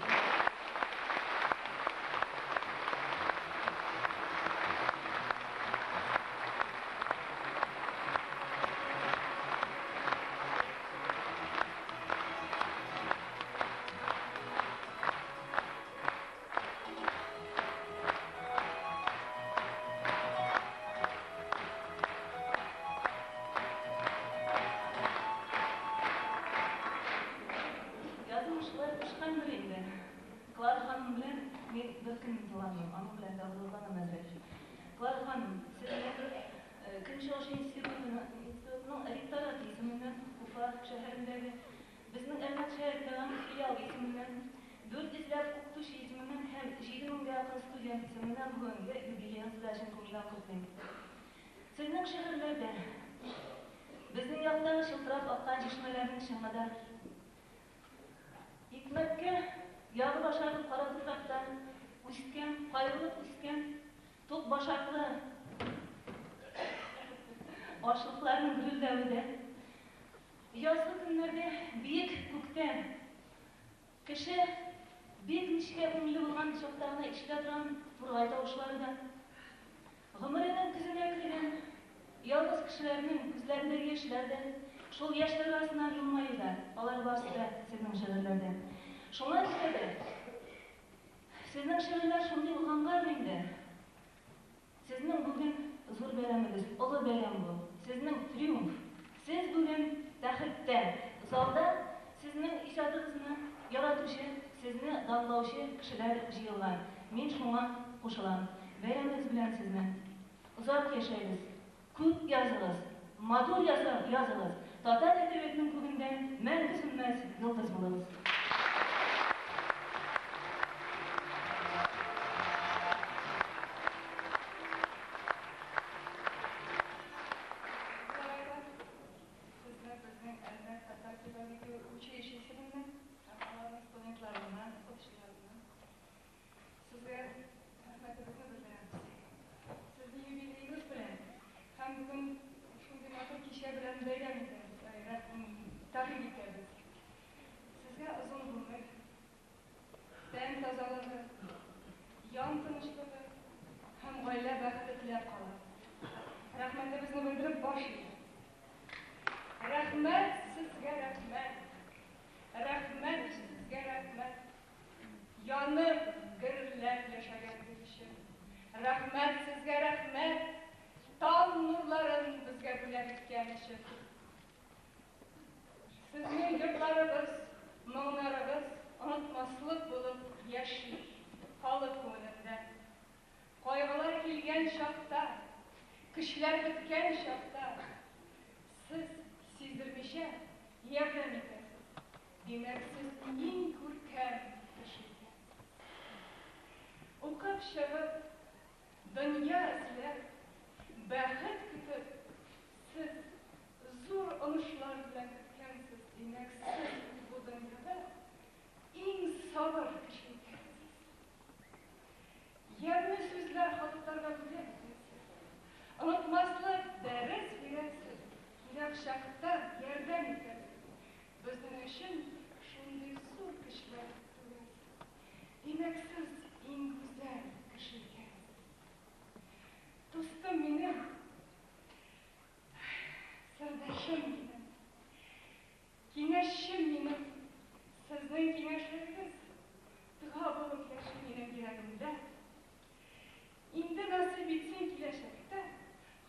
көн туганмын, аның белән дә олуган мәзрәч. Клара ханым, сезнең Көнчыгыш институтының ректорат исеменнән Уфа шәһәрендәге безнең Әлмәт шәһәрендәге филиал исеменнән 400 укытучы исеменнән һәм 7000 якын студент исеменнән бүгенге юбилеяңыз белән күңелдән котлыйм. Сезнең шәһәрләрдә безнең яктагы шылтырап аккан чишмәләрнең чыңында икмәккә ягы башарып кара туфрактан үскән, кайрылып үскән, тук башаклы ашлыкларның гүрелдәвендә, язгы көннәрдә биек күктән кеше бик нечкә күңелле булган чакта гына ишетә торган бургай тавышлары да, гомеренең күзенә кергән ялгыз кешеләрнең күзләрендәге яшьләр дә, шул яшьләр арасыннан елмаю да, алар барысы да сезнең шигырьләрдә. Шуңа күрә дә сезнең шигырьләр шундый илһамгар инде. Сезнең бүген зур бәйрәмегез, олы бәйрәм бу. Сезнең триумф. Сез бүген тәхеттә, залда сезнең иҗатыгызны яратучы, сезне данлаучы кешеләр җыелган. Мин шуңа кушылам. Бәйрәмегез белән сезне. Озак яшәгез, күп языгыз, матур языгыз. Татар әдәбиятының күгендә мәңге сүнмәс йолдыз булыгыз. Sizning yurtlarimiz, моңнарыбыз онытмаслык булып яши, халык күңелендә. Кайгылар килгән чакта, көчләр беткән чакта, сез сиздермичә ярдәм итәсез. Димәк, сез иң күркәм кешесез. Укып чыгып, дөнья эзләп, бәхет көтеп, сез зур онышлар белән көткәнсез. Димәк, сез бу дөньяда иң сабыр кеше икәнсез. Ямьле сүзләр халыкларга бүләксез. Онытмаслык дәрес бирәсез. Кирәк чакта ярдәм итәсез. Безнең өчен шундый зур кешеләр түгелсез. Димәк, сез иң гүзәл кеше икәнсез. Дустым минем, сырдашым минем, киңәшчем минем, сезнең киңәшләрегез дога булып яши минем йөрәгемдә. Инде насыйп итсен киләчәктә,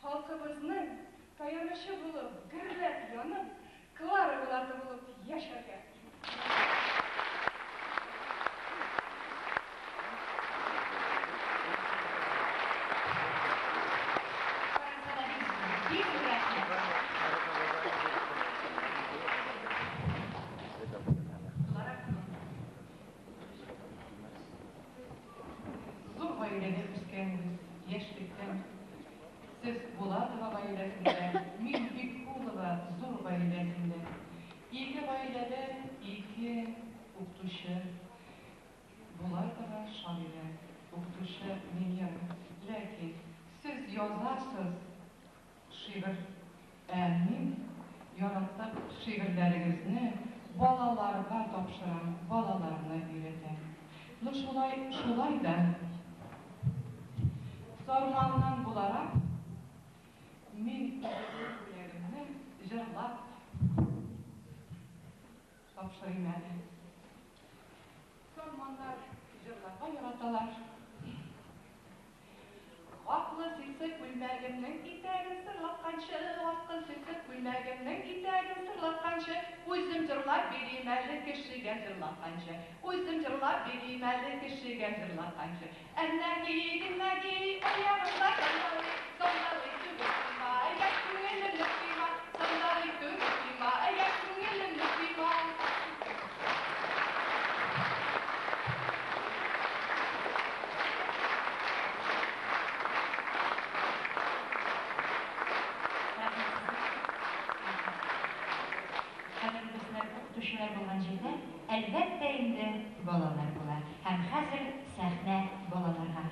халкыбызның таянычы булып, гөрләп янып, Клара Булаты булып яшәргә. Siz Bulatova гаиләсендә, мин Бикулова зур гаиләсендә. Ике гаиләдә ике укытучы. Булатова шагыйрә, укытучы мин. Ләкин сез язасыз шигырь, мин яратып шигырьләрегезне балаларга тапшырам, балаларны өйрәтәм. Ну шулай да Сарманнан буларак, мин бүләгемне җырлап тапшырыйм әле. Сарманнар җырларга яраталар. Аклы сисек күлмәгемнең итәген сырлатканчы, аклы сисек күлмәгемнең итәген сырлатканчы. жырлатканчы, өзім жырлап берейім әлі кішіге жырлатқанчы, өзім жырлап берейім әлі кішіге жырлатқанчы. Әннәги, аяғында қандай, сондалы түгіма, аяқ көңілім нүкпима, сондалы түгіма, аяқ көңілім нүкпима. Оқытушылар болған жерде, әлбәттә инде балалар була. Һәм хәзер сәхнә балаларга.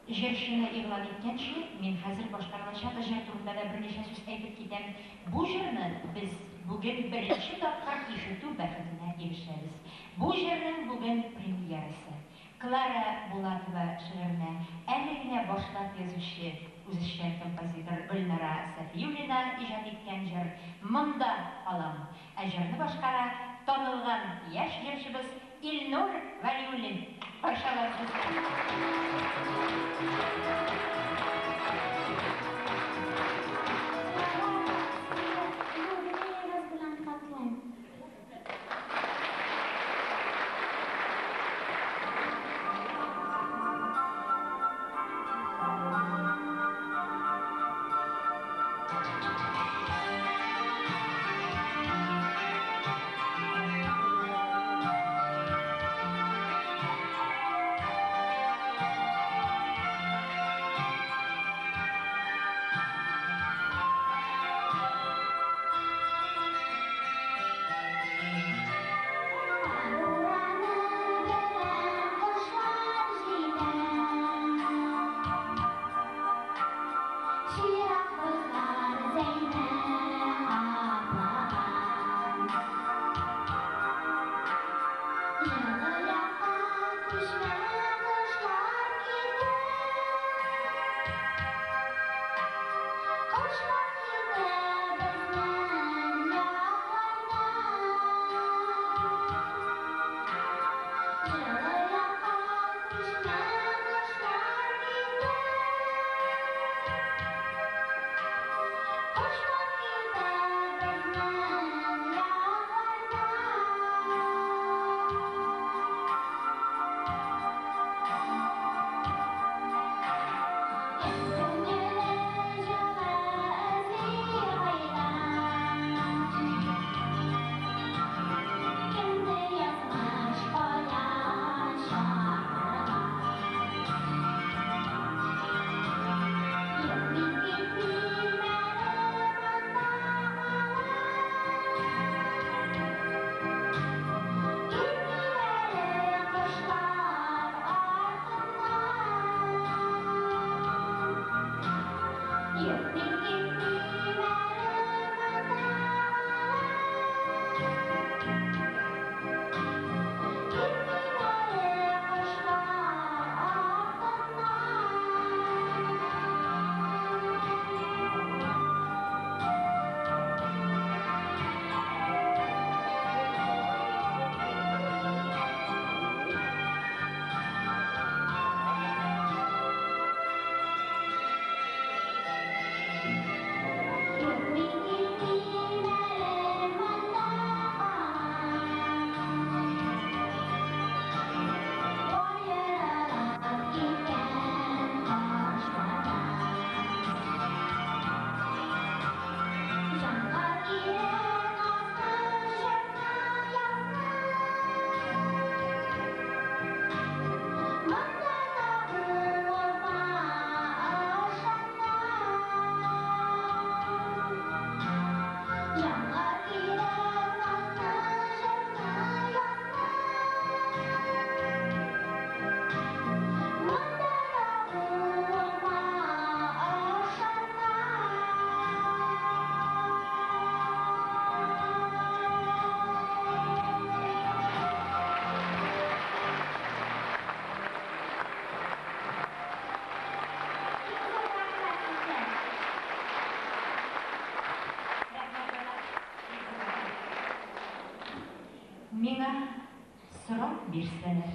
Җырчыны игълан иткәнче, мин хәзер башкарылачак җыр турында да берничә сүз әйтеп китәм. Бу җырны без бүген беренче тапкыр ишетү бәхетенә ирешәбез. Бу җырның бүген премьерасы. Клара Булатова шигыренә әле генә башлап язучы үзешчән композитор Гөлнара Сафиуллина иҗат иткән җыр «Монда алам». Ә җырны башкара танылган яшь җырчыбыз Илнур Вәлиуллин. Каршыларсыз. Миңа сорап бирсәләр,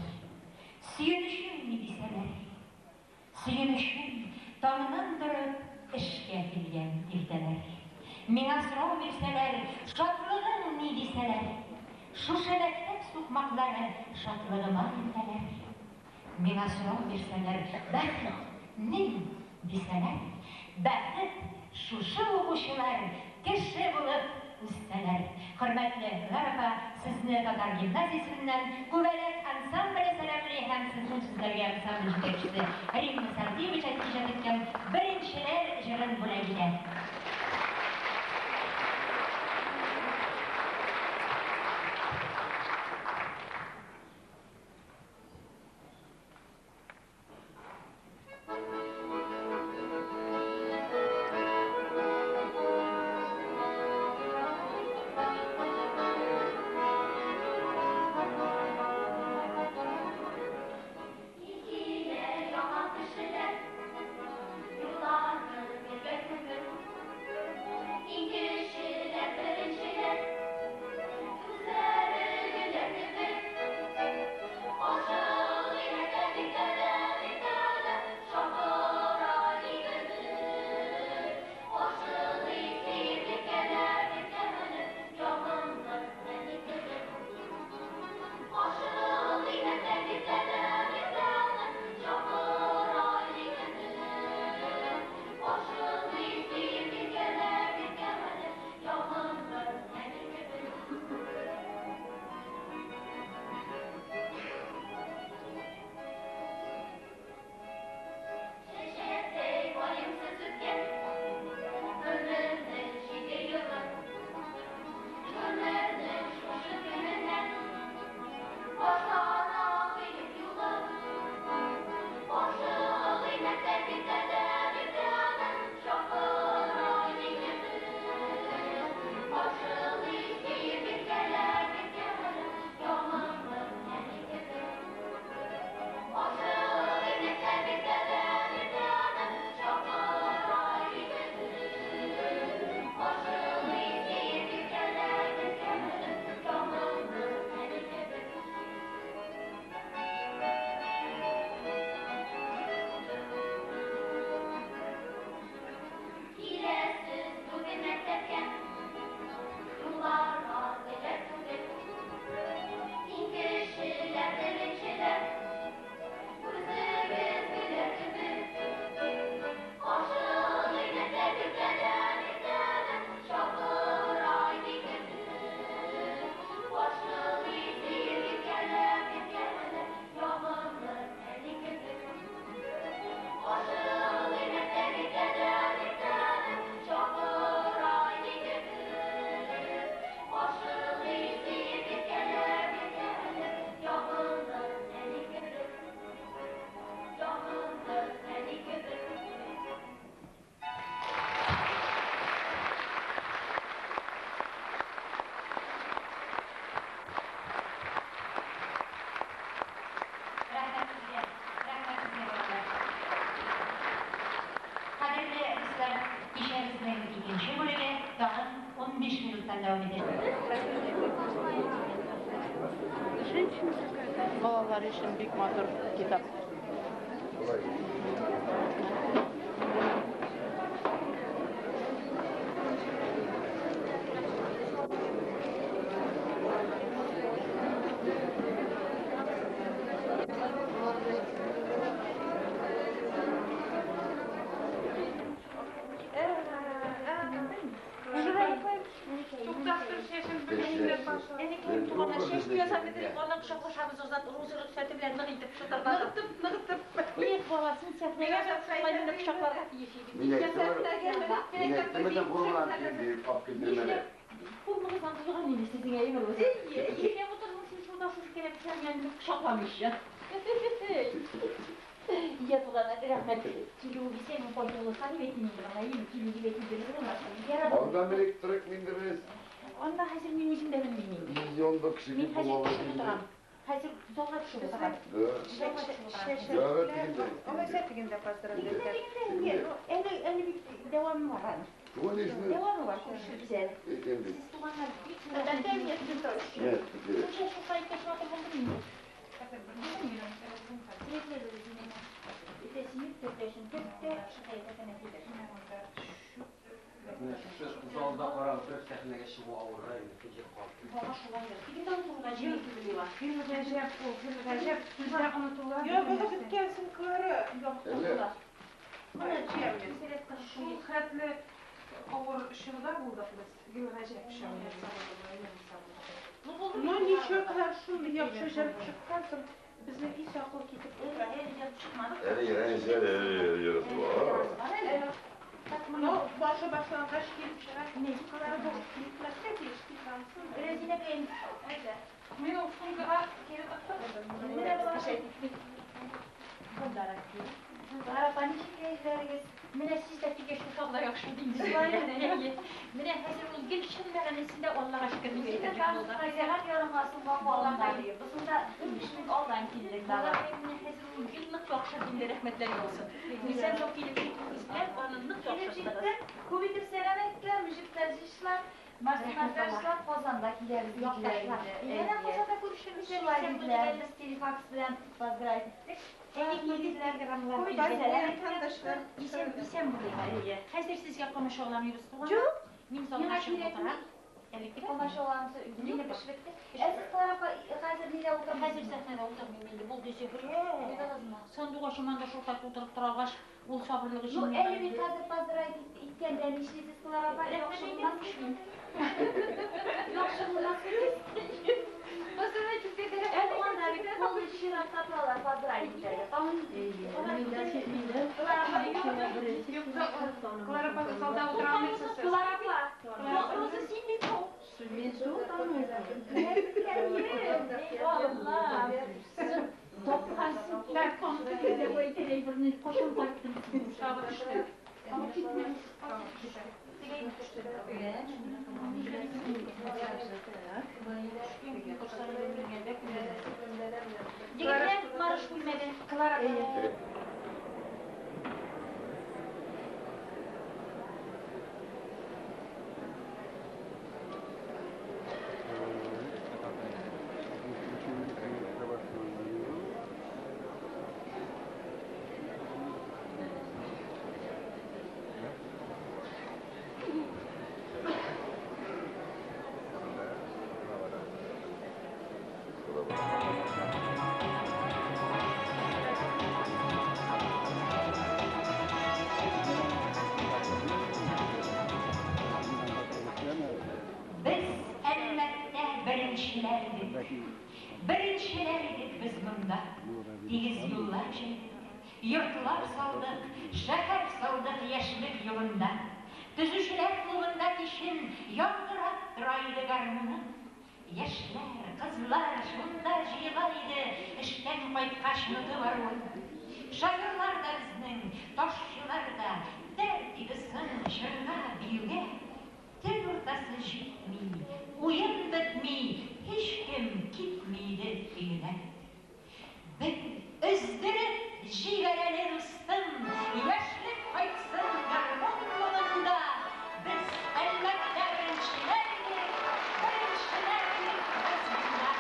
сөенешем ни дисәләр, сөенешем таңнан торып эшкә килгән иртәләр. Миңа сорау бирсәләр, шатлыгың ни дисәләр, шушы мәктәп сукмаклары шатлыгыма итәләр. Миңа сорау бирсәләр, бәхет ни дисәләр, бәхет шушы укучылар кеше булып үссәләр. Хөрмәтле Гларова, сезне Татар гимназиясеннән күбәләк ансамбле сәламлый һәм сезнең сүзләргә ансамбль җитәкчесе Римма Сардиевич иҗат иткән беренчеләр җырын бүләк итә. Балалар үшін бик матур китап. Ondan elektrik mindiriz. Onda hazır men özüm de bilmeyeyim. Milyonda kişi bu olabilir. Hazır zorla düşüp otaram. Evet, bildim. Ama septiginde pastırıldı. Eli bir devamı var hani. Devamı var. Güzel. Etemdi. Siz tumanlar bir ben de yedim de. Evet. Bu şey şu kayıtta şu anda buldum mu? Vitesi 144'ün 44 şu kayıtta kanetidir. Yolda karanlık sahneye çıkma avurayım. Gidecek kalktı. Bana şulan gel. Bir de oturma cihaz gibi var. Bir gecep, bir gecep. Bizde unutular. Yok, bu bitkensin kırı. Yok, unutular. Bana cihaz. Şu xatli ağır şırda bulduk biz. Bir gecep şöyle. No nechio qarshim, yaxshi jarib chiqqansan. Bizni ish aql ketib No, boshi boshlang'ich kelib Men o'qishimga Mene siz de fikir şu tabla yakışır değiliz. Mene hazır ol gel şun meğanesinde Allah'a şükür bir şey oldu. Haziran yorulmasın bak Allah'tan diyor. Bizim de işimiz Allah'tan kildik daha. Mene hazır ol gel nık yakışır dinle rahmetler olsun. Sen çok iyi bir ister onun nık yakışır. Gelecekte Kuvvetli Seramikler, müziklerciler, Marsimatrajlar Kozan'dakiler, yoktaşlar. Neden Kozan'da görüşürüz? Şulaydiler, Stilfax bilen bazıları gittik. İngilizler de kanılar. İsem buraya. Hazır siz yapmamış olamıyoruz. Yok. Min zonlaşım oturan. Yapmamış olansı yine pişirdi. Siz tarafa hazır nile oturun. Hazır sahnede oturmayayım. Bu düzü bir. Sondu koşuman da şurada oturup duralgaç. Ol sabırlığı için. Bu 50 bin hazır bazıları itkenden işiniz tarafa yokşulmaz. Yokşulmaz. Mesela çok ederim. Onlar bir kolu şirat satıyorlar bazıları giderler. Tamam. Klara pası salda oturan mısın? Klara pası şimdi çok. Allah. Toplansın. Ben komple bu telefonunu koşun taktım. Şahı düştü. Ama gitmemiş. Yine marş bilmedi. Klara Birinçilerdik biz bunda, digiz yollar çektik, yurtlar saldık, şehir saldık yaşlık yolunda. Düzüşler klubunda kişin yangırattıraydı garmını. Yaşlar, kızlar şunda jıyılaydı, işten kayıtkaşlığı var o. Şairlar da bizning, toshchilar da, derdibizsin şırna büyüge. Til o'rtasi jitmiy, o'yin bitmiy, hech kim ketmaydi uyine. Bir o'zdirib jigarani rustim, yoshlik qaytsin garmon yo'lida. Biz albatta birinchilardik biz bunda.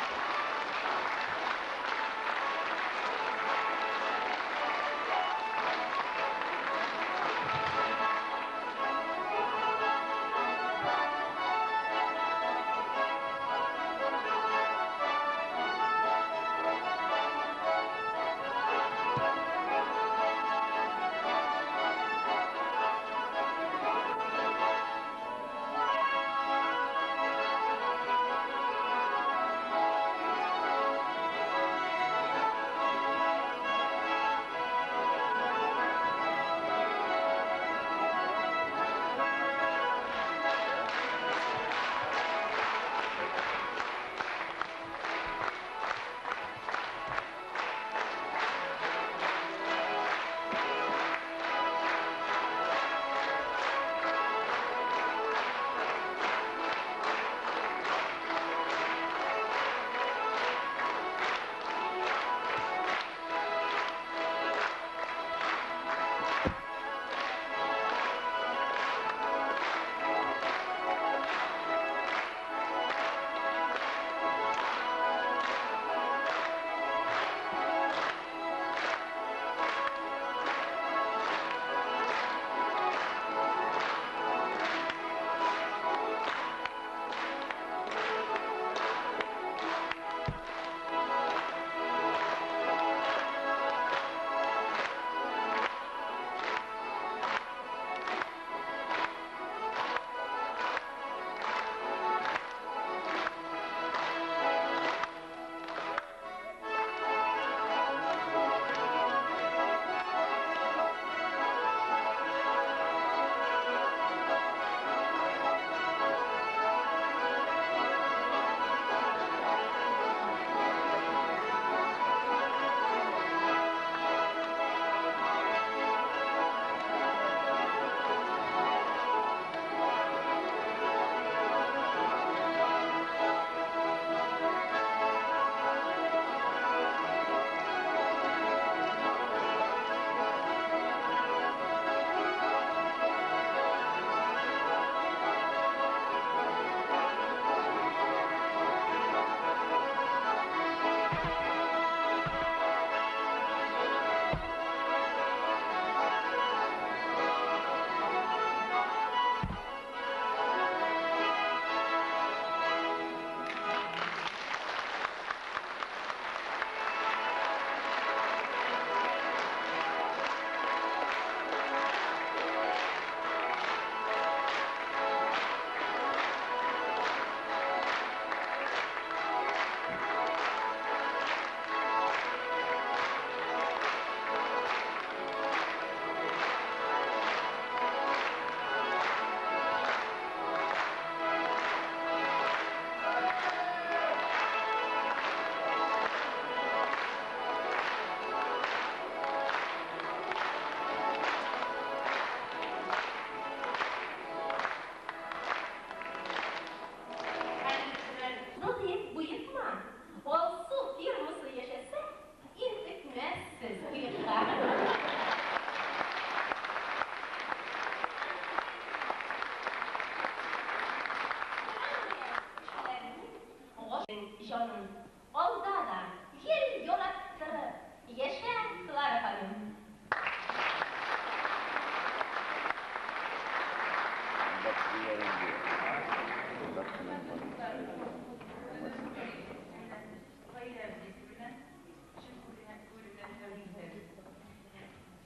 Жаным, алда да, ел яраттырып, яшә, Клара ханым.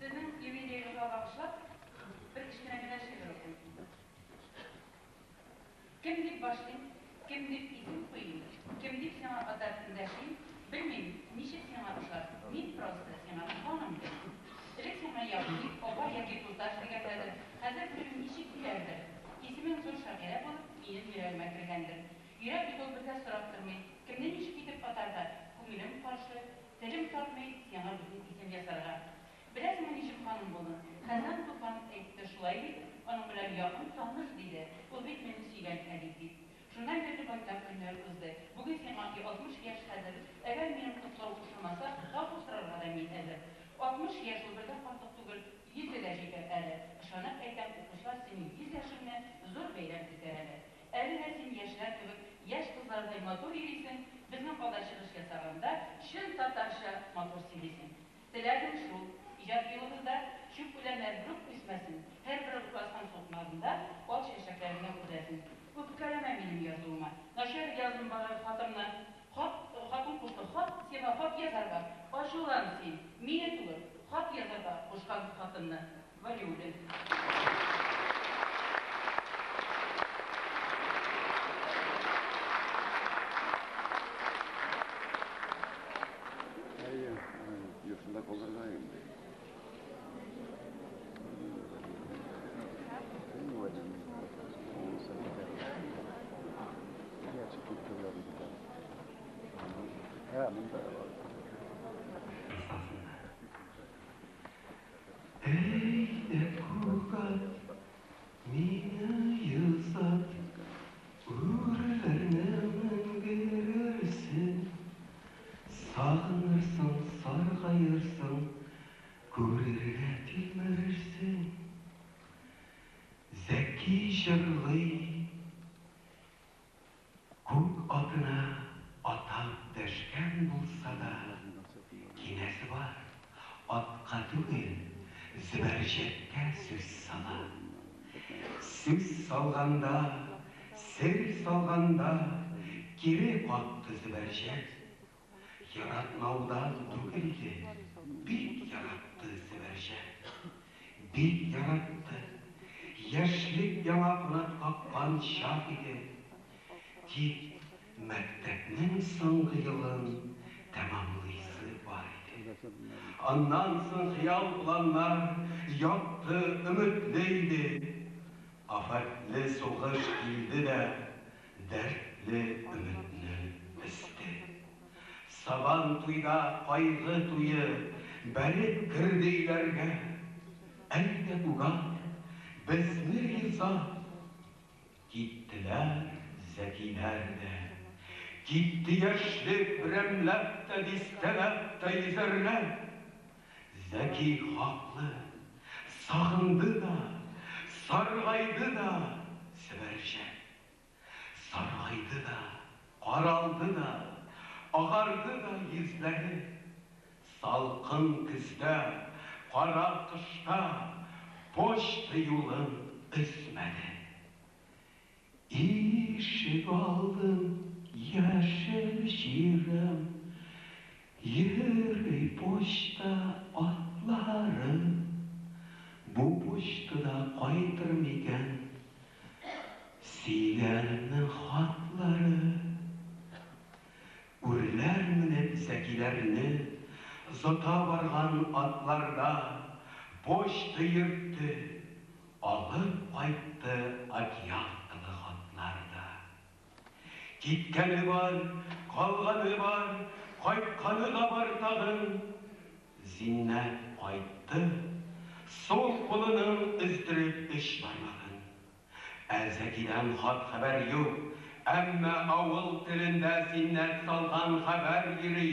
Sizin юбилейгә багышлап бер кечкенә генә шигырь укыйм. Кем дип башлыйм, кем дип исем куйым, кем дип сиңа атап эндәшим, белмим, ничек сиңа ошар. Мин просто сиңа ханым дим. Элек сиңа яки оба яки туташ дигәннәр, хәзер белмим ничек диләрдер. Исемең зур шагыйрә булып, минем йөрәгемә кергәндер. Йөрәк бит ул безгә сорап тормый, кемне ничек итеп атарга, күңелем каршы, телем тартмый сиңа бүген исем ясарга. Беләсеңме ничек ханым булдың? Хәзер Туфан әйтте шулай бит, аның белән якын таныш диде. Ул бит мине сөйгән әдип бит. Шуннан бирле байтак көннәр узды. Бүген сиңа 60 яшь хәзер. Әгәр минем котлау кушылмаса, гап усрарга да мин әзер. 60 яшь ул бер картык түгел, 100 дә җитәр әле. Ышанып әйтәм, укучылар синең 100 яшеңне зур бәйрәм итәр әле. Әле дә син яшьләр кебек, яшь кызлардай матур йөрисең, безнең алда чыгыш ясаганда, чын татарча матур сөйлисең. Теләгем шул. İcat yılımızda şu kuleler grup üsmesin, her bir ırklastan sokmadığında ol çeşeklerine kulesin. Öpkeleme benim yazılma. Naşer yazdım bana hatımla, hatım kuştu, hat sema hat yazar var. Aşılan sen, miyet olur, hat yazar var, kuşkan hatımla. Vali ulen. Yurtunda kollardayım. Eyde kukat, mini yılsat, uğurlarına mıngırırsın, sağınırsın, sargayırsın, görürge tilmerirsin. Zeki şırlı, kuk adına atak deşken bulsa da, kinesi var, atka tügül, zübercekte süs sala. Süs salganda, ser salganda, kiri attı zübercek. Yaratmaudan tügüldi, bit yarattı zübercek. Bit yarattı, yaşlık yanakına kakkan şak idi. Тик мәктәпнең соңгы йылын тәмамлыйсы бар иде. Аннан соң хыял планнар якты, өметле иде. Афәтле сугыш килде дә, дәртле өметне өсте. Сабан туйда кайгы туйы, бәреп керде өйләргә. Әйдә туган, безне риза, киттеләр Зәкиләрдә, китті яшьлек берәмләп тә, дистәләп тә йөзәрләр. Зәки хаклы, сагынды да, саргайды да Себерҗәк. Саргайды да, каралды да, агарды да йөзләре. Салкын көздә, кара кышта, почта юлын өсмәде. İşik aldım yaşıl şiirem, yürü poçta atlarım, bu poçtada kaytırmıken, Silen'in hatları, Ürler minip zəkilərini, zota vargan atlarda, poçta yırttı, alıp kayttı akyan. Gitkəni var, qalğanı var, qaytqanı da var tağın. Zinnət qaytdı, sol qolunun üzdürüb iş barmağın. Əzəkidən xat xəbər yox, əmmə avul tilində zinnət salğan xəbər yeri,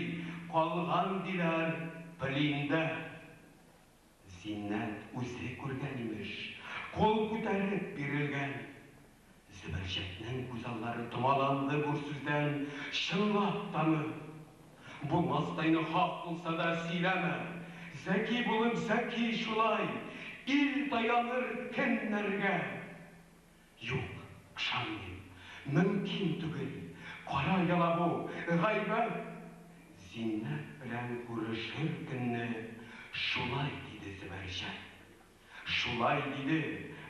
qalğan dilər bilində. Zinnət üzü görgən imiş, qol kütərib birilgən. Zübərcəkni Зәкинең күзаллары томаланды бүрсүздән, шынлап таны. Булмастайны хак булса да сөйләмә. Зәки булып зәки шулай, ил таяныр кемнәргә. Юк, ышанмыйм, мөмкин түгел, кара ялабу, гайбәт. Зиннәт белән күрешер көнне, шулай диде Зөбәрҗәт. Шулай диде,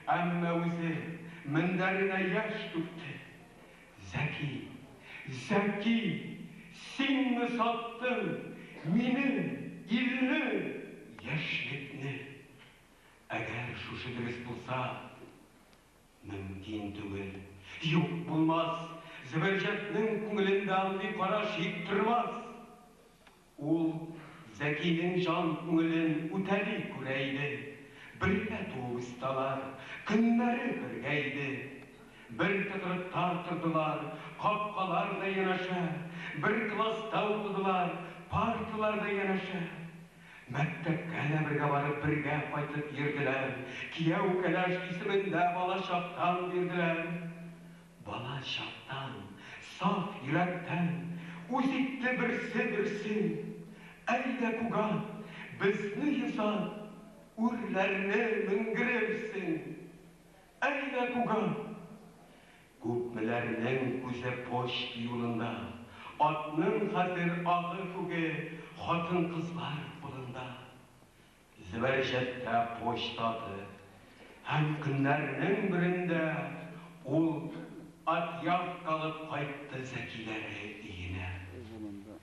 әмма үзе мендәренә яшь түкте. Зәки, Зәки, синме саттың, мине, илне, яшьлекне. Әгәр шушы дөрес булса, мөмкин түгел. Юк, булмас, Зөбәрҗәтнең күңелендә андый караш ит тормас. Ул Зәкинең жан күңелен үтәли күрә иде. Бергә туысталар, көннәре бергә иде. Бер тыгырыктар тордылар, капкалар да янәшә. Бер класста укыдылар, парталар да янәшә. Мәктәпкә дә бергә барып, бергә кайтып йөрделәр. Кияү кәләш исемендә бала чактан бирделәр. Бала чактан, саф йөрәктән, үз итте берсе-берсен. Әйдә күган, безне йозат, үрләрне менгерерсең. Әйдә күган. Күпмеләрнең күзе почта юлында, атның хәзер ағы күге, хатын кызлар кулында. Зөбәрҗәткә почтаты, һәм көннәрнең берендә ул отъявка алып кайтты Зәкиләре өенә.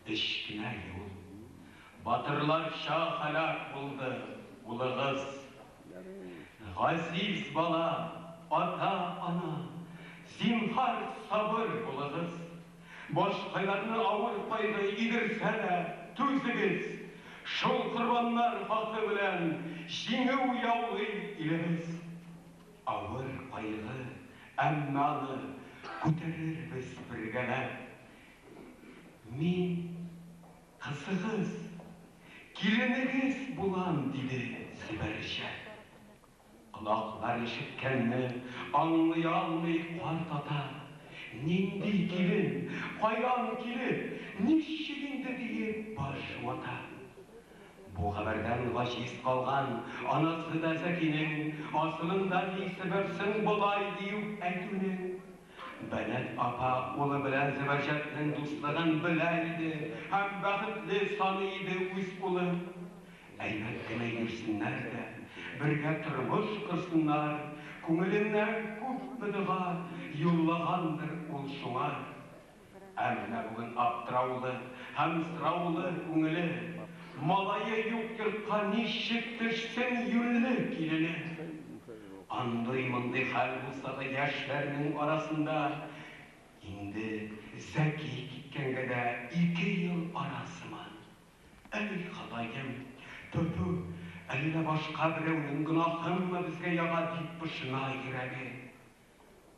Кечкенә юл. Батырларча һәлак булды улыгыз. Газиз бала, ата-ана, зинһар сабыр булыгыз. Башкаларны авыр кайгы идерсә дә түзегез. Шул корбаннар хакы белән җиңү яулый илебез. Авыр кайгы, әмма аны күтәрербез бергәләп. Мин кызыгыз, киленегез булам, диде Зөбәрҗәт. Колаклар ишеткәнне аңлый алмый карт ата. Нинди килен, каян килеп, ничек инде диеп баш вата. Бу хәбәрдән гаҗиз калган анасы да Зәкинең асылында ни сәбәпсең болай дип әйтүнең. Бәнәт апа улы белән Зөбәрҗәтнең дуслыгын белә иде, һәм бәхетле саны иде үз улы. Әйбәт кенә йөрсеннәр дә, бергә тормыш корсыннар, күңеленнән күпме дога юллагандыр ул шуңа. Әмма бүген аптыраулы һәм сораулы күңеле, малае юк йортка ничек төшсен юлле килене. Андый-мондый хәл булса да яшьләрнең арасында, инде Зәки киткәнгә дә 2 ел арасыман. Әй Ходаем, төтү, әллә башка берәүнең гөнаһымы безгә яга дип пышына йөрәге.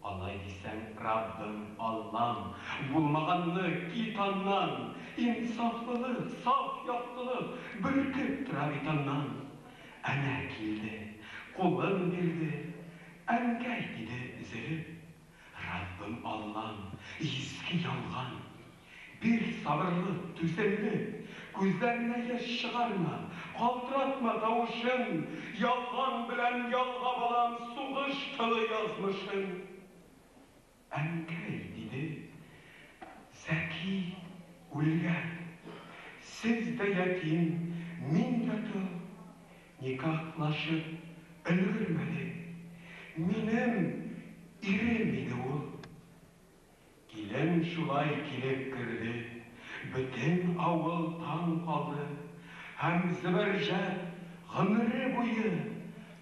Алай дисәң, Раббым, Аллам, булмаганны китаннан, инсафлылык, саф яктылык бөркеп тора бит аннан. Әнә килде, кулын бирде, әнкәй диде өзелеп. Раббым, Аллам, изге ялган, бир сабырлык, түземлек, күзләренә яшь чыгарма, калтыратма тавышын, ялган белән ялга балам сугыш тылы язмышын. Әнкәй диде, Зәки үлгән, сез дә ятим, мин дә тол, никахлашып өлгермәдек. Минем ирем иде ул. Килен шулай килеп керде, бөтен авыл таң калды, һәм Зөбәрҗәт гомере буе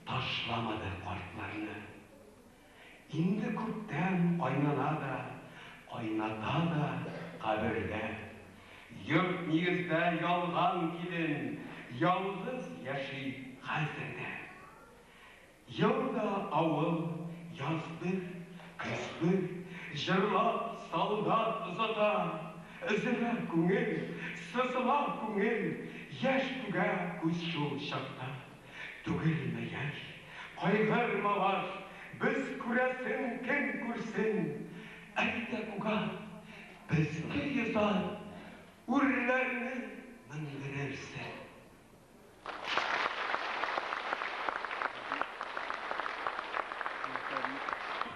ташламады картларны. Инде күптән кайнана да, кайната да кабердә. Йорт нигездә ялган килен, ялгыз яши хәзердә. Елда авыл, яз бер, көз бер, җырлап солдат озата. Өзелә күңел, сызыла күңел, яшь түгә күз шул чакта. Түгелме яшь, кайгырма баш, без күрәсен, кем күрсен. әйтә куга, безге язар, үрләрне мендерерсе.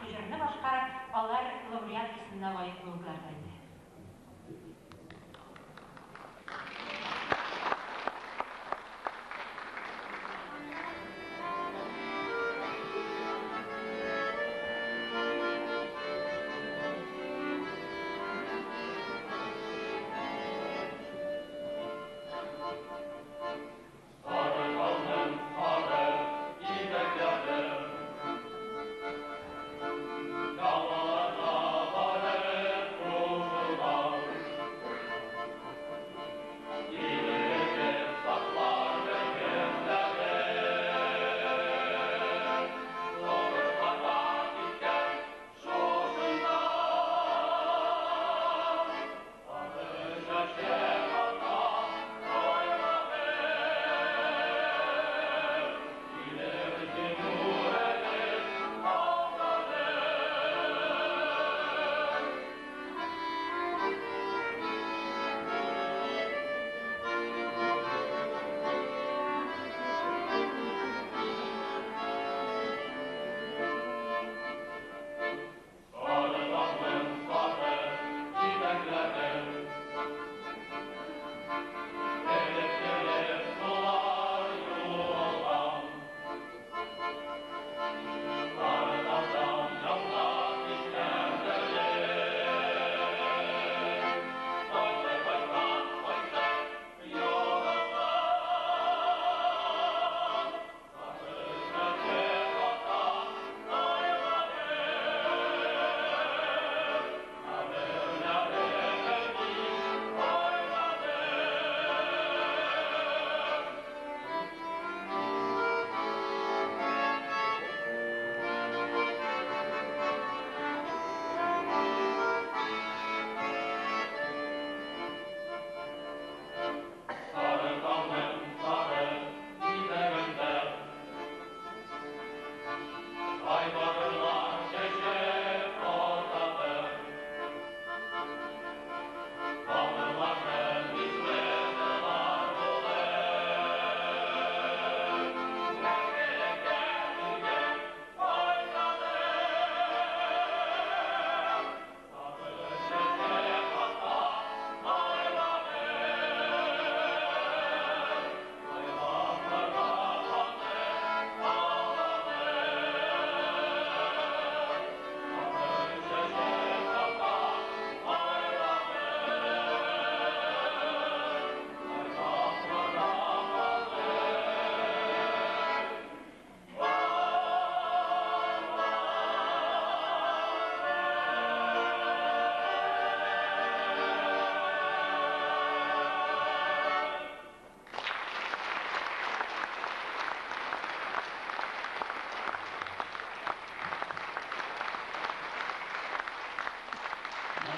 Җырны башкарып, алар лауреат исеменә лаек булдылар инде.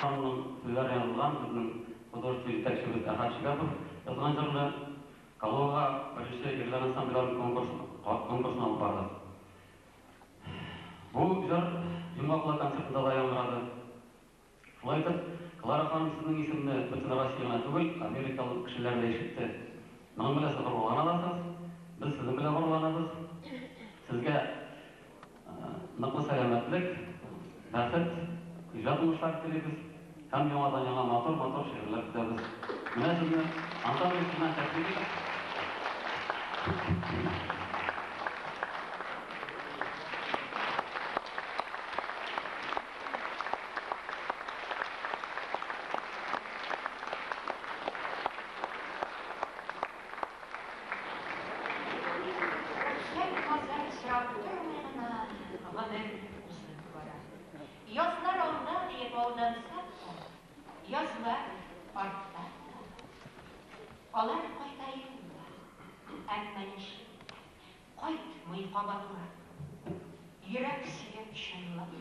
Сөйлер янылған біздің художественный жетекшіміз Ахан Шигапов жазған жырлы Калуға бірінші ерлер ансамблерінің конкурсына алып барды. Бұл жыр Жұмбақұла концертінде да яңғырады. Шулай етіп, Клара ханым сіздің есімді бүтін Россияға түгіл, америкалық кішілер де ешітті. Мұның білесі ғұрлана аласыз, біз сіздің біле ғұрланамыз. Сізге нұқлы сәлеметтілік, бәхет, ижад жұмыстар тілейміз. Һәм яңадан яңа матур шиғырлар күтәбез. Менә сезне ансамбль исеменнән тәбрик итәм. Yazlar artda, alar kaytayında, әммәнеш, кайтмый кабатура, йөрәк сөеп чынлап,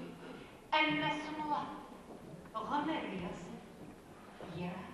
әммә сымлап, гомер язып, ерак.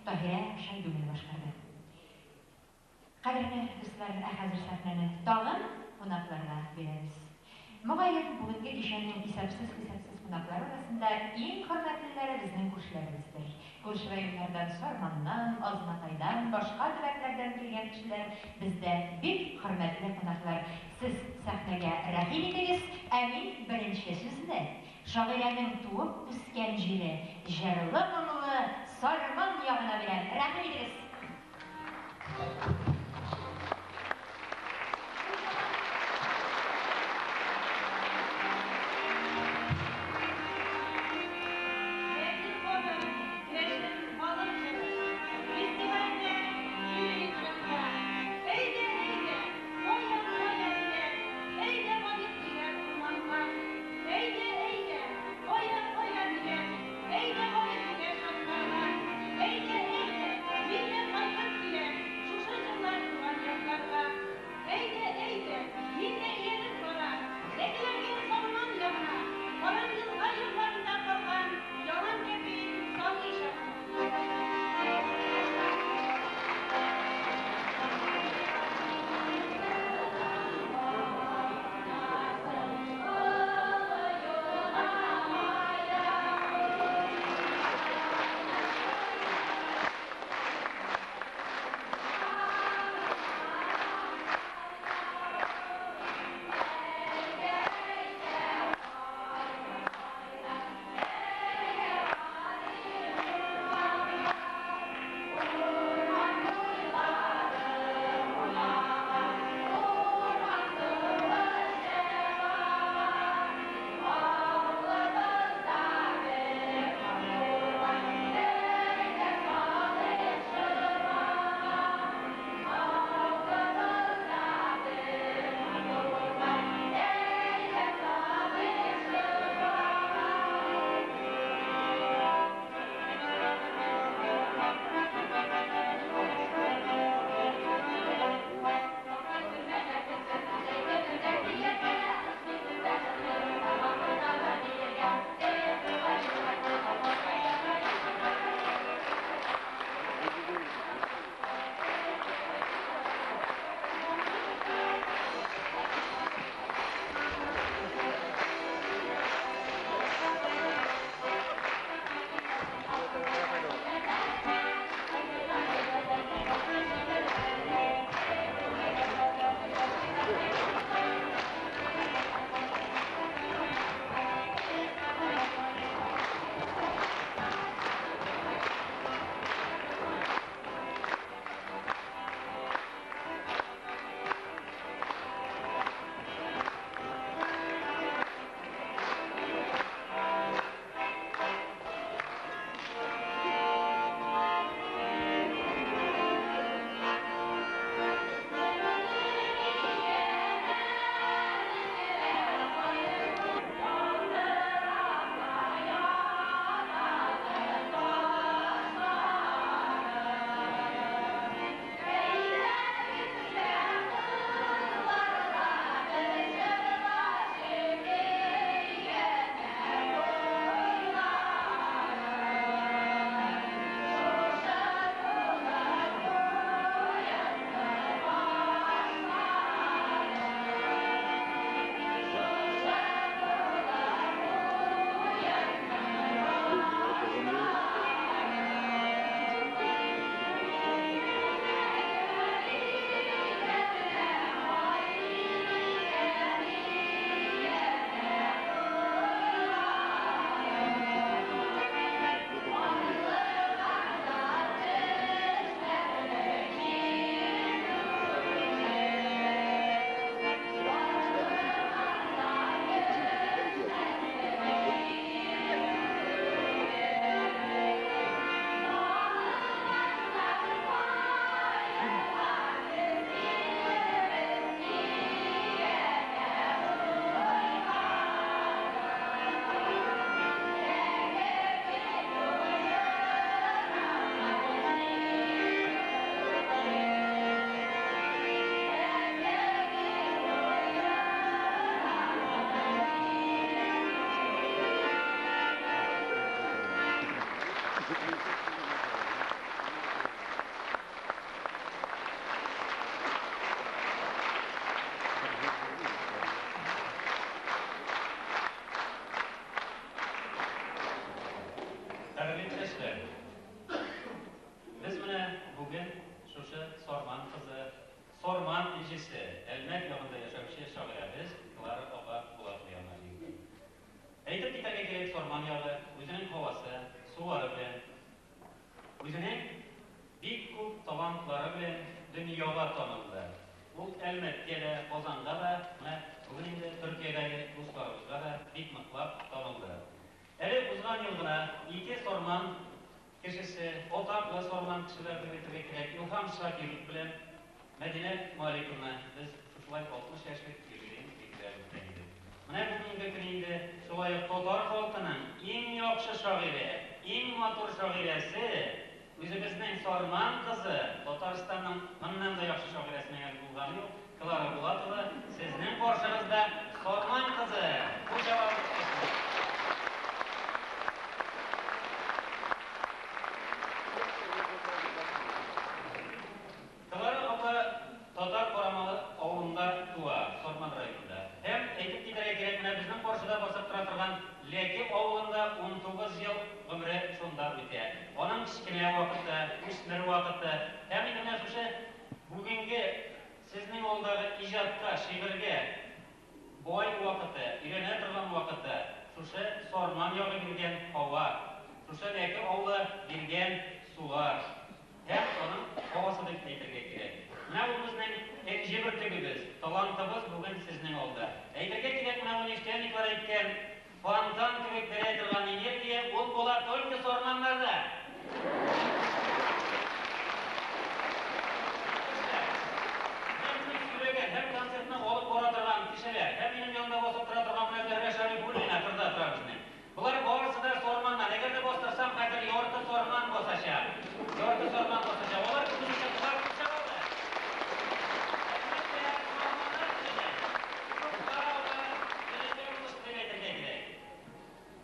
Таһира Шайдуллина башкарды. Кадерле дуслар, хәзер сәхнәне тагын кунакларга бирәбез. Мөгаен бүгенге кичәнең исәпсез кунаклар арасында иң хөрмәтлеләре безнең күршеләребездер. Күрше районнардан, Сарманнан, Азматайдан, башка төбәкләрдән килгән кешеләр бездә бик хөрмәтле кунаклар. Сез сәхнәгә рәхим итегез, ә мин беренче сүзне шагыйрәнең туып үскән җире, җырлы-моңлы Сарман ягына бирәм. Рәхим итегез. Eyde, eyde, millet haykırt bile, şuşacık талантлары белән дөньяга танылды. Ул Әлмәттәдә, Казанда да, бүген инде Төркиядәге дусларыбызга да бик ныклап танылды. Әле узган ел гына ике Сорман кешесе, атаклы Сорман кешеләрне әйтергә кирәк, Илһам Шакиров белән Мәдинә Маликовна без шулай 60 яшьлек юбилейны билгеләп үтәбез. Менә бүгенге көн инде шулай татар халкының иң яхшы шагыйре, иң матур шагыйрәсе үзебезнең Сорман кызы, Татарстанның моннан да яхшы шагыйрәсенә булган юк, Клара Булатова, сезнең каршыгызда Сорман кызы. Бу җавабы Татар Карамалы авылында туа, Сорман районында. Һәм әйтеп китәргә кирәк, менә безнең каршыда басып тора торган Ләки авылында 19 ел гомере шунда үтә. Аның кичкенә вакыты, үсмер вакыты, һәм инде менә шушы бүгенге сезнең алдагы иҗатка, шигырьгә бай вакыты, өйрәнә торган вакыты, шушы Сорман ягы биргән һава, шушы Ләки авылы биргән сулар. Һәм аның һавасы дип әйтергә кирәк. Менә ул безнең җибертегебез, талантыбыз бүген сезнең алда. Әйтергә кирәк, менә ул нефтяниклар әйткән фонтан кебек бәрә торган энергия ул була только Сорманнарда. Һәм концертны алып бара торган кешеләр, һәм минем янымда басып тора торган Мәзәһрә Шәрифуллина кырда тора безнең. Булар барысы да Сорманнар. Әгәр дә бастырсам, хәзер ярты Сорман басачак. Ярты Сорман басачак. Алар күбесе кызар кичә алды.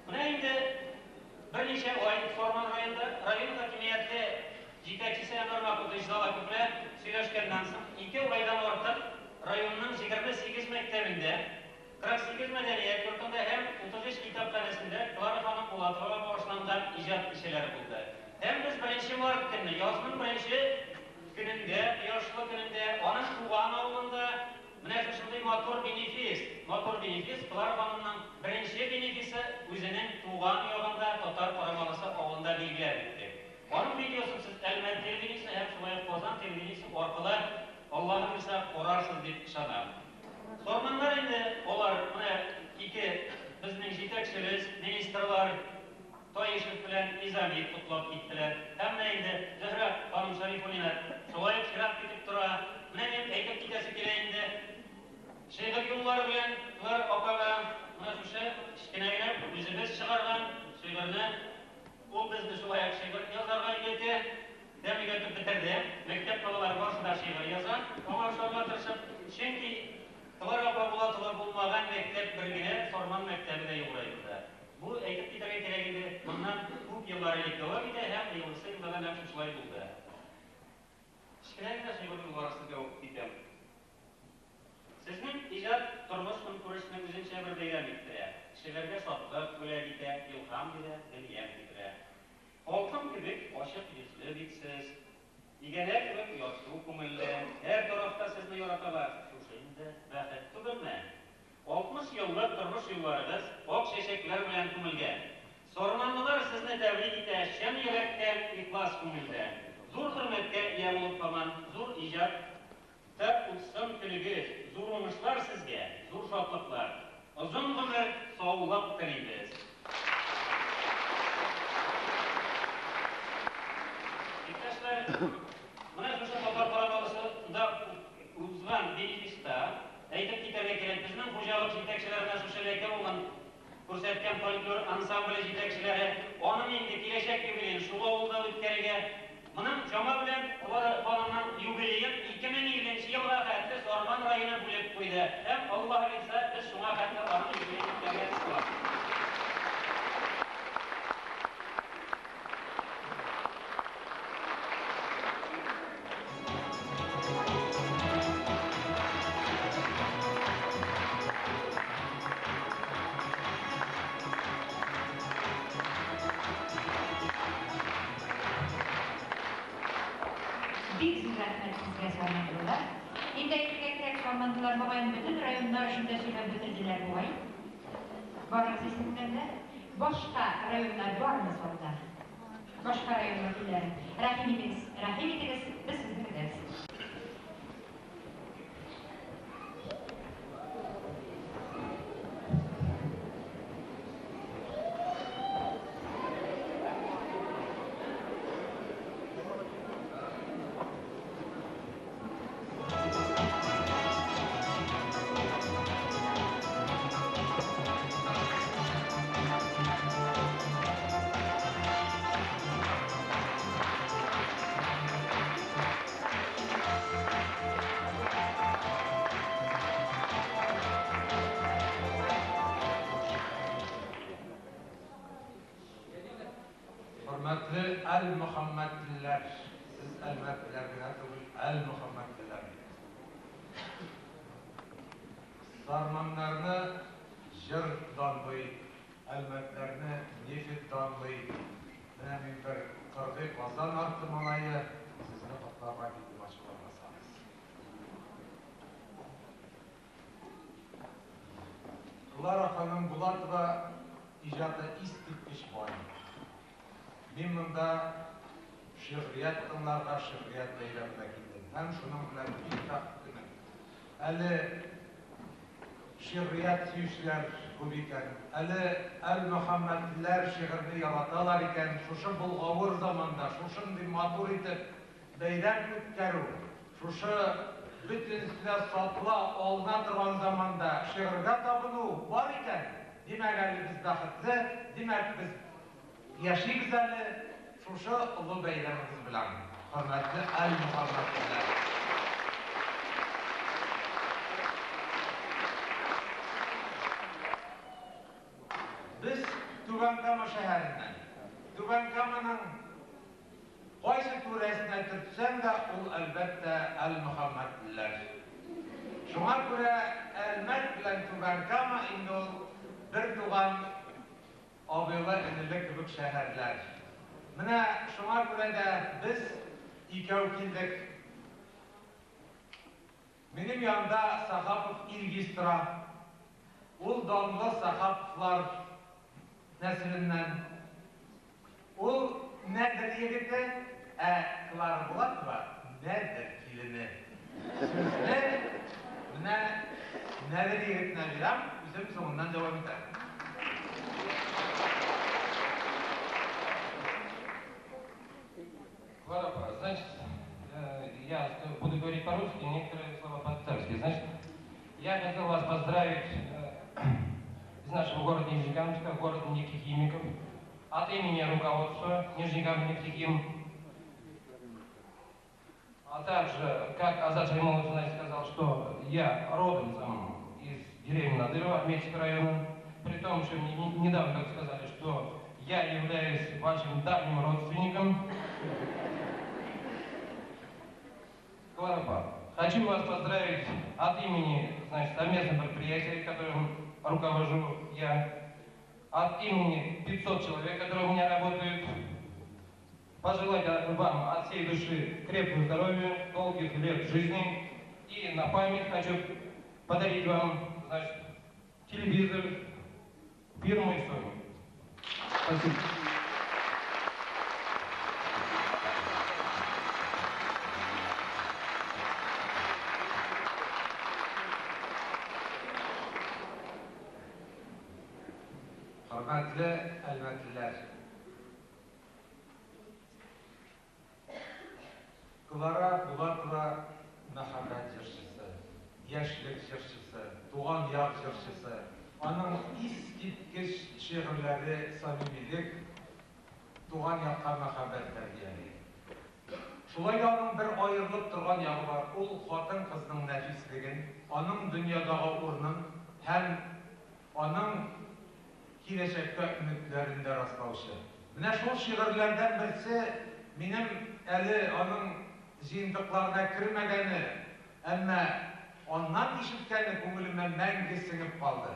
Менә инде берничә ай Сорман районында район хакимияте җитәкчесе Әнвәр Макутович Залаков белән сөйләшкәннән соң 2 айдан артык районның 28 мәктәбендә 48 мәдәният йортында һәм 33 китапханәсендә Клара ханым Булатовага багышланган иҗат кичәләре булды. Һәм без 1 март көнне, язның 1 көнендә, яшлы көнендә, аның туган авылында менә шушындай матур бенефис, Клара ханымның 1 бенефисы үзенең туган ягында Татар Карамалысы авылында билгеләп үтте. Аның видеосын сез Әлмәт телевидениесе һәм шулай Казан телевидениесе аркылы Аллаһым исә карарсыз дип ышанам. Сорманнар инде алар менә ике безнең җитәкчебез, министрлар Таишев белән Изами котлап киттеләр. Һәм менә инде Зөһрә ханым Шәрифуллина шулай чират китеп тора. Менә мин әйтеп китәсе килә инде. Шигырь юллары белән Клара апага менә шушы кечкенәгенә үзебез чыгарган шигырьне ул безне шулай шигырь язарга өйрәтә. Һәм өйрәтеп бетерде. Мәктәп балалары барысында шигырь яза. Аңлашырга тырышып, чөнки Клара апа Булатова булмаган мәктәп бер генә Сорман мәктәбе дә юк районда. Бу әйтеп китәргә кирәк инде. Моннан күп еллар элек дәвам итә һәм елсы елдан шулай булды. Кечкенә шигырь юлларында ук китәм. Сезнең иҗат тормыш-көнкүрешне үзенчә бер бәйрәм иттерә. Кешеләргә шатлык бүләк итә, илһам бирә, дөнья китерә. Халкым кебек ачык йөзле битсез, игәләр кебек ясу күңелле, һәр тарафта сезне яраталар. Шушы инде бәхет түгелме? 60 еллык тормыш юлларыгыз ак чәчәкләр белән күмелгән. Сорманлылар сезне тәбрик итә, чын йөрәктән, ихлас күңелдән. Зур хөрмәткә ия булып калган зур иҗат Тәп утсын көлегез, зур уңышлар сезгә, зур шатлыклар. Озын гомер, саулык телибез. Иптәшләр, менә шушы Татар Карамалысында узган бенефиста әйтеп китәргә кирәк, безнең хуҗалык җитәкчеләренә шушы Ләки авылын күрсәткән фольклор ансамбле җитәкчеләре аның инде киләчәк юбилеен шул авылда үткәрергә моның Җама белән Клара юбилеен 2020 елга хәтле Сорман районы бүлеп куйды. Һәм Аллаһ риза, без шуңа хәтле аның юбилеен үткәргә тиеш. Сорманлылар бугай бөтен районда шунда сөйләп бетерделәр бугай. Барысы исемләрдә башка районнар бармы сонда? Башка районнар киләр. Рәхим итегез, без сезне Әл-Мөхәммәдләр. Сіз әлмәтләр генә түгел, Әл-Мөхәммәдләр. Сарманнарны жыр данлый, әлмәтләрне нефет данлый. Менә мин бер кыргый Казан арты малайы сезне котларга килдем, ачыкланмасагыз. Клара ханым Булатова иҗаты искиткеч бай. Мин монда шигърият тыңларга, шигърият бәйрәменә килдем. Һәм шуның белән бик тәкъдим. Әле шигърият сөючеләр күп икән. Әле Әл-Мөхәммәдләр шигырьне яраталар икән. Шушы булгавыр заманда, шушындый матур итеп бәйрәм үткәрү, шушы бөтенсенә сатыла алына торган заманда шигырьгә табыну бар икән. Димәк, әле без бәхетле, димәк, без яшибез әле шушы олы бәйрәмебез белән. Хөрмәтле Әл-Мөхәммәдләр. Biz Түбән Кама шәһәреннән, Түбән Каманың кайсы түрәсенә төртсәң дә, ул әлбәттә Әл-Мөхәммәдләр. Шуңа күрә Әлмәт белән Түбән Кама инде ул бер туган абыйлы энеле кебек шәһәрләр. Менә шуңа күрә дә без икәү килдек. Минем янда Сахапов Илгиз тора. Ул данлы Сахаповлар нәселеннән. Ул нәдер егете, Клара Булатова нәдер килене. Сүзне менә нәдер егетенә бирәм, үзем соңыннан дәвам итәм. Клара, значит, я буду говорить по-русски, некоторые слова по-татарски. Значит, я хотел вас поздравить из нашего города Нижнекамска, города нефтехимиков, от имени руководства Нижнекамска-Нефтехим, а также, как Азат Шаймолович сказал, что я родом сам из деревни Надырова, Армейского района, при том, что мне недавно как сказали, что я являюсь вашим давним родственником. Клара, хочу вас поздравить от имени, значит, совместного предприятия, которым руковожу я, от имени 500 человек, которые у меня работают, пожелать вам от всей души крепкого здоровья, долгих лет жизни, и на память хочу подарить вам, значит, телевизор фирмы Sony. Спасибо. Hürmetli Elmetliler. Klara Bulatova мәхәббәт җырчысы, яшьлек җырчысы, туган як җырчысы. Аның искиткеч шигырьләре самимилек, туган якка мәхәббәт тәрбияли. Шулай да аның бер аерылып торган ягы бар. Ул хатын-кызның нәфислеген, аның дөньядагы урынын һәм аның киләчәккә өметләрен дә раслаучы. Менә шул шигырьләрдән берсе минем әле аның җыентыкларына кермәгәне, әмма аннан ишеткәне күңелемә мәңге сеңеп калды.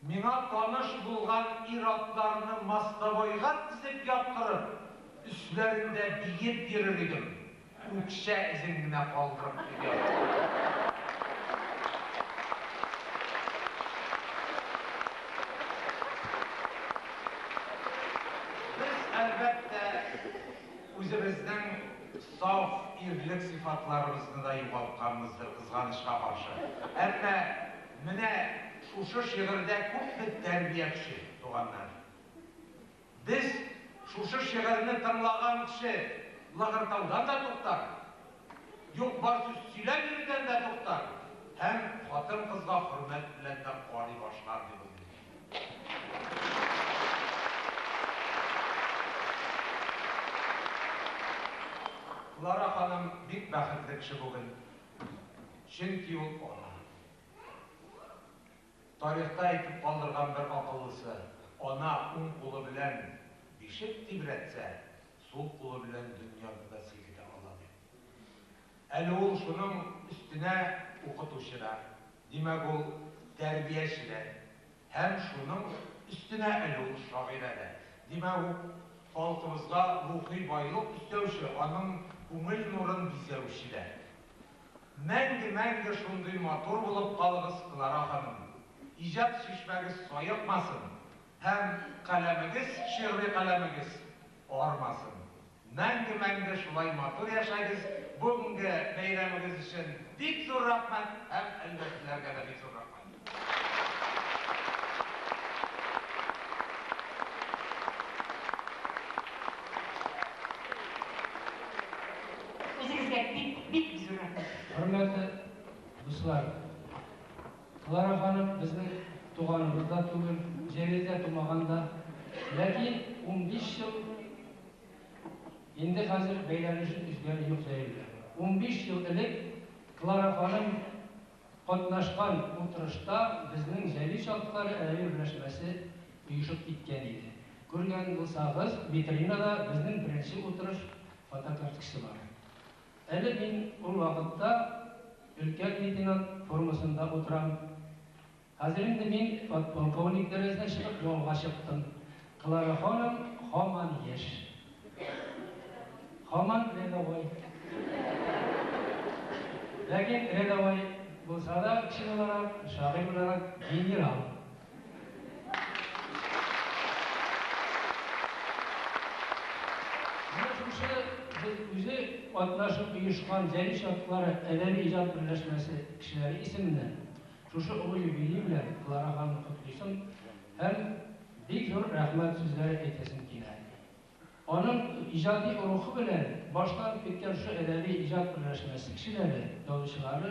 Миңа таныш булган ир-атларны мостовойга тезеп яткырып, үсләрендә биеп йөрер идем. Үкчә эзен генә калдырып килгән. Әлбәттә, үзебезнең саф ирлек сыйфатларыбызны да югалтканбыздыр, кызганычка каршы. Әмма менә шушы шигырьдә күпме тәрбия кеше, туганнар. Без шушы шигырьне тыңлаган кеше лыгыртаудан да туктар. Юк бар сүз сөйләп йөрүдән дә туктар. Һәм хатын-кызга хөрмәт белән дә карый башлар дип уйлыйм. Клара ханым бик бәхетле кеше бүген. Чөнки ул ана. Тарихта әйтеп калдырган бер акыллысы, ана уң кулы белән бишек тибрәтсә, сол қолы белән дөньяны да сигетә ала. Әле ул шуның өстенә укытучылар, димәк ул тәрбиячеләр, һәм шуның өстенә әле ул шагыйрәдә. Димәк ул халкыбызга рухи байлык өстәүче, аның күңел нурын бизәүчеләр. Мәңге шундый матур булып калыгыз, Клара ханым. Иҗат чишмәгез саекмасын, һәм каләмегез, шигъри каләмегез армасын. Мәңге шулай матур яшәгез. Бүгенге бәйрәмегез өчен бик зур рәхмәт, һәм әлбәттеләргә дә бик зур рәхмәт. Үзегезгә бик зур рәхмәт. Хөрмәтле дуслар, Клара ханым безнең туганыбызда түгел, җирдә тумаганда, ләкин 15 ел инде хәзер бәйләнешен үзгәрү юк җәйле. 15 ел элек Клара ханым катнашкан утырышта безнең җәли шартлары әле берләшмәсе оешып киткән иде. Күргән булсагыз, витринада безнең беренче утырыш фотокартасы бар. Әле мин ул вакытта өлкән лейтенант формасында утырам. Хәзер инде мин подполковник дәрәҗәсенә чыгып юлга чыктым. Клара ханым һаман яшь. Һаман рядовой. Ләкин рядовой булса да кеше буларак, шагыйрь буларак генерал. Үзе катнашып оешкан җәли шартлары әдәби иҗат берләшмәсе кешеләре исеменнән шушы олы юбилей белән Клара ханым котлыйсым һәм бик зур рәхмәт сүзләре әйтәсем килә. Аның иҗади рухы белән баштан киткән шу әдәби иҗат берләшмәсе кешеләре, язучылары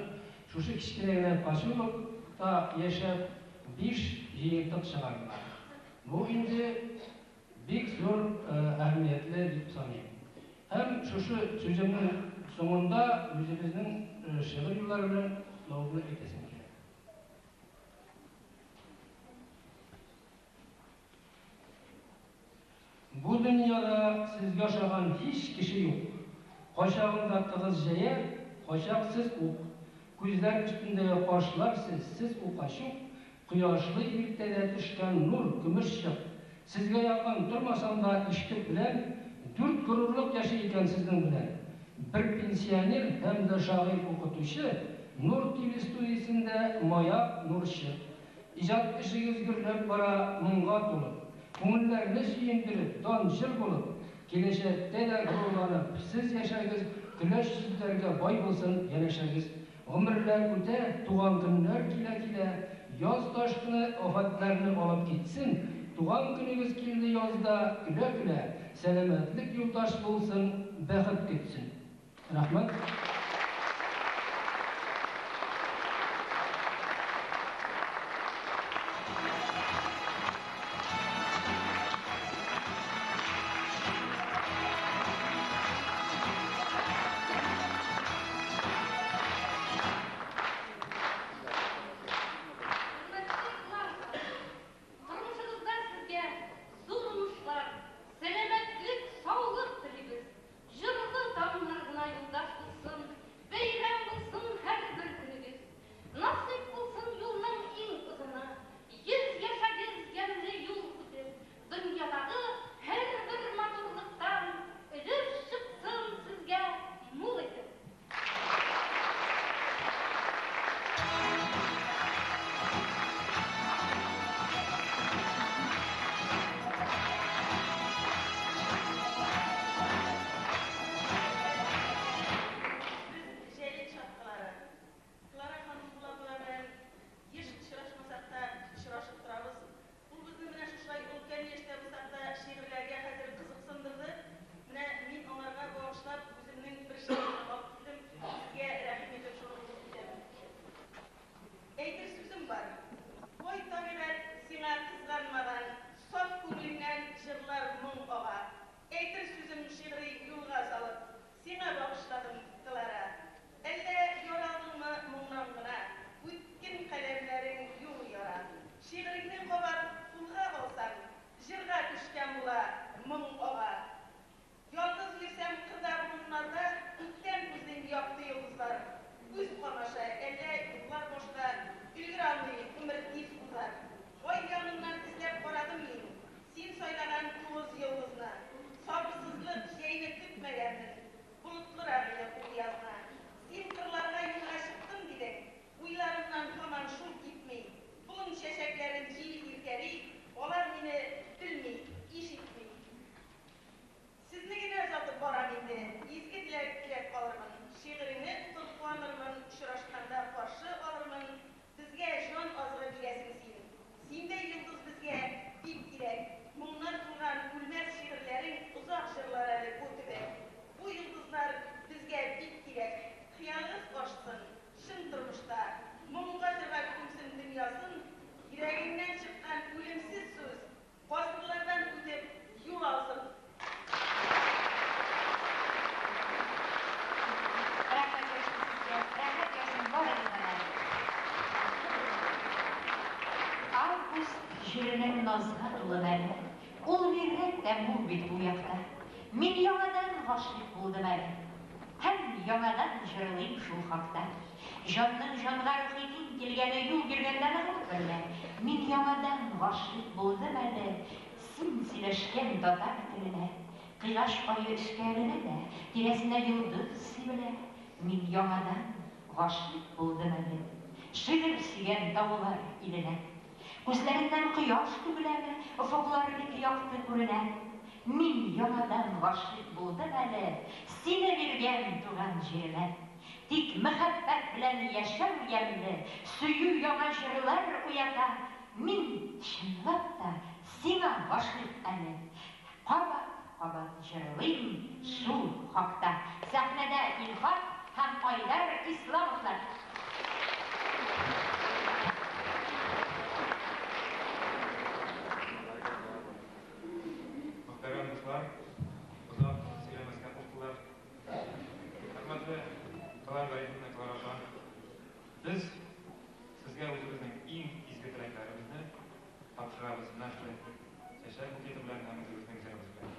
шушы кичкенә поселокта яшәп 5 җыентык чыгардылар. Бу инде бик зур әһәмиятле дип саныйм. Һәм шушы сүземнең соңында үзебезнең шигырь юллары белән лаулы әйтәсем килә. Бу дөньяда сезгә ошаган һич кеше юк. Качагында тыгыз җәя, качаксыз ук. Күзләр өстендә кашлар сез укачук. Кояшлы иртәдә төшкән нур көмешчек. Сезгә якын тормасам да ишетеп беләм. 4 крорлык яши икән сезнең белән. Бер пенсионер һәм дә шагыйрь укытучы, Нур ТВ студиясендә маяк нурчы. Иҗат эшегез гөрләп бара моңга тулып. Күңелләрне сөендереп, дан җыр булып, киләчәктә дә горурланып, сез яшәгез, көләч сүзләргә бай булсын янәшәгез. Гомерләр үтә, туган көннәр килә, яз ташкыны афатларны алып китсен. Туган көнегез килде язда, көлә-көлә, сәламәтлек юлдаш булсын, бәхет көтсен. Рәхмәт. Сәламәтлек, саулык телибез. Җырлы тамнарына юлдаш булсын. ул бит бу якта. Мин яңадан гашыйк булдым әле. Һәм яңадан җырлыйм шул хакта. Җанның җанга рухитин килгәне юл биргәндән ул белә. Мин яңадан гашыйк булдым әле. Син сөйләшкән татар теленә. Кыяш ае эшкәренә дә, тирәсенә йолдыз сибелә. Мин яңадан гашыйк булдым әле. Шигырь сөйгән таулар иленә. Күзләреннән кояш түгеләме, офыклар бик якты күренә. Мин яңадан гашыйк булдым әле, сине биргән туган җиренә. Тик мәхәббәт белән яшәү ямьле, сөю яңа җырлар уята. Мин чынлап та сиңа гашыйк әле. Кабат җырлыйм шул хакта. Сәхнәдә Илфат һәм Айдар Исламовлар. Muhterem dostlar, uzak söylemezken okular. Hürmetli Kılar Gaydın'la Kılar biz sizge özümüzün en izgi dileklerimizni topshiramiz. Yaşar bu keti bilan hammamizning izimiz bilan.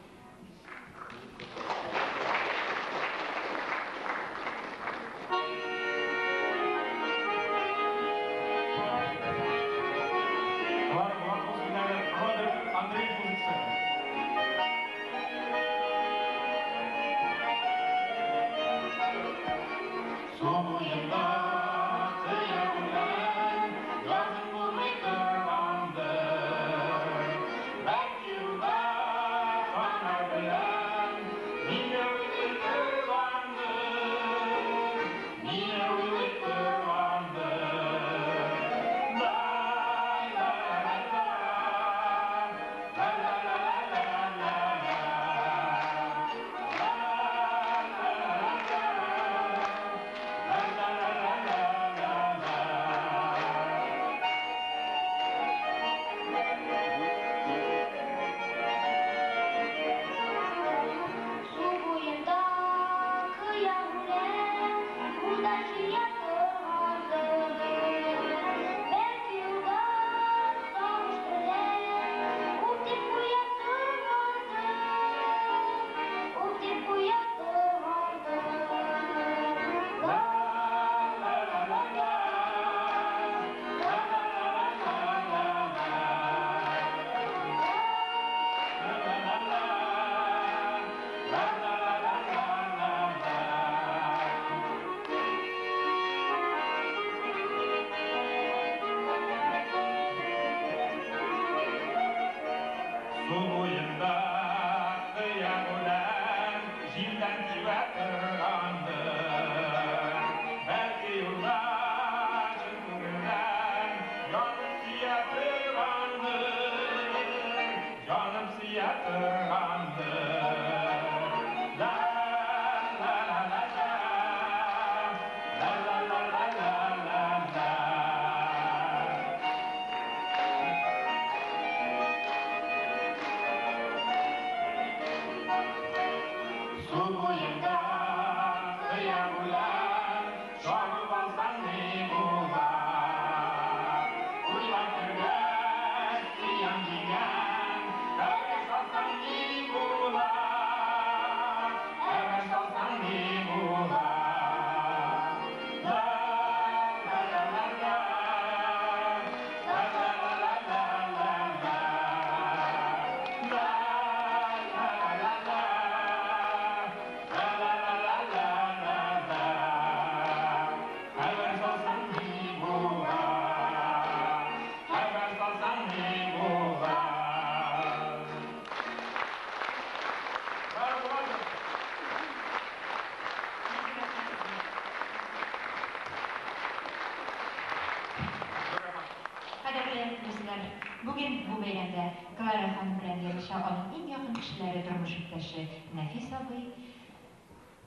Бүген бу бәйрәмдә Клара ханым белән ярыша аның иң якын кешеләре тормыш иптәше Нәфис абый,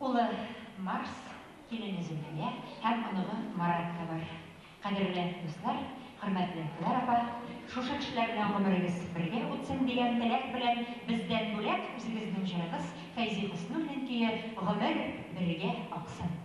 улы Марс, килене Зөлфия һәм оныгы Марат та бар. Кадерле дуслар, хөрмәтле Клара апа, шушы кешеләр белән гомерегез бергә үтсен дигән теләк белән бездән бүләк үзегезнең җырыгыз Фәйзи Хөснүллин көе гомер бергә аксын.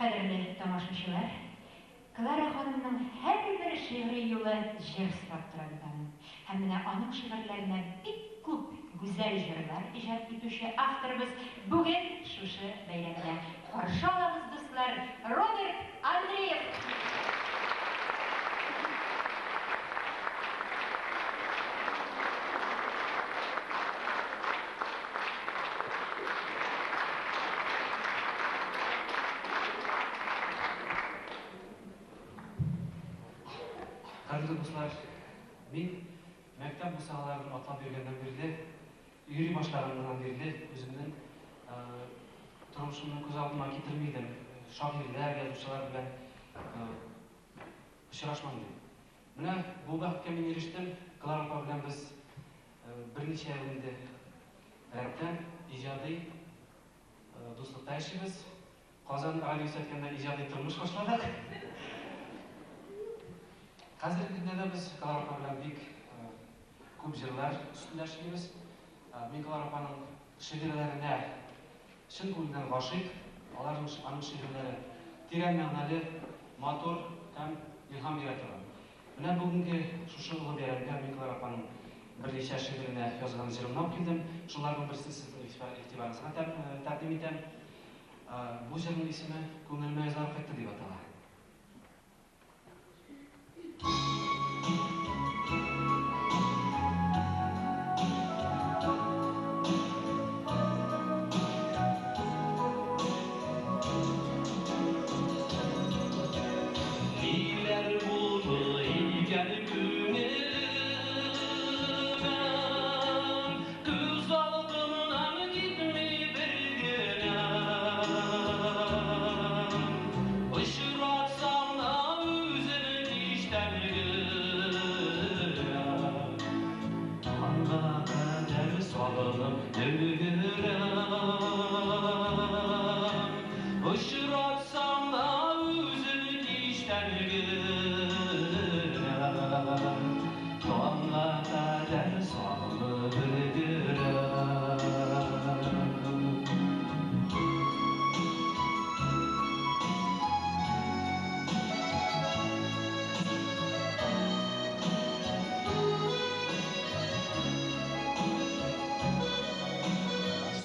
Кадерле тамашачылар, Клара ханымның һәр бер шигъри юлы җыр сырап тора бит аның. Һәм менә аның шигырьләренә бик күп гүзәл җырлар иҗат итүче авторыбыз бүген шушы бәйрәмдә. Каршы алабыз, дуслар, Роберт Андреев. Кадерле дуслар, мин мәктәп бусагаларын атлап йөргәннән бирле, йөри башлаганнан бирле үземнең тормышымны күз алдыма китерми идем. Шагыйрьләр, язучылар белән очрашмадым. Менә бу бәхеткә мин ирештем. Клара апа белән без берничә ел инде рәттән иҗади дуслыкта яшибез. Казан радиосәткәндә иҗади тормыш башладык. Хәзерге көндә без Клара апа белән бик күп җырлар өстендә эшлибез. Мин Клара апаның шигырьләренә чын күңелдән гашыйк. Аның шигырьләре тирән мәгънәле, матур һәм илһам бирә торган. Менә бүгенге шушы улы бәйрәмгә мин Клара апаның берничә шигыренә язган җырымны алып килдем. Шуларның берсен сезнең игътибарыгызга тәкъдим итәм. Бу җырның исеме «Күңелемә язлар кайтты» дип атала. Neler buldu Tonga kadar sağlık bildirem.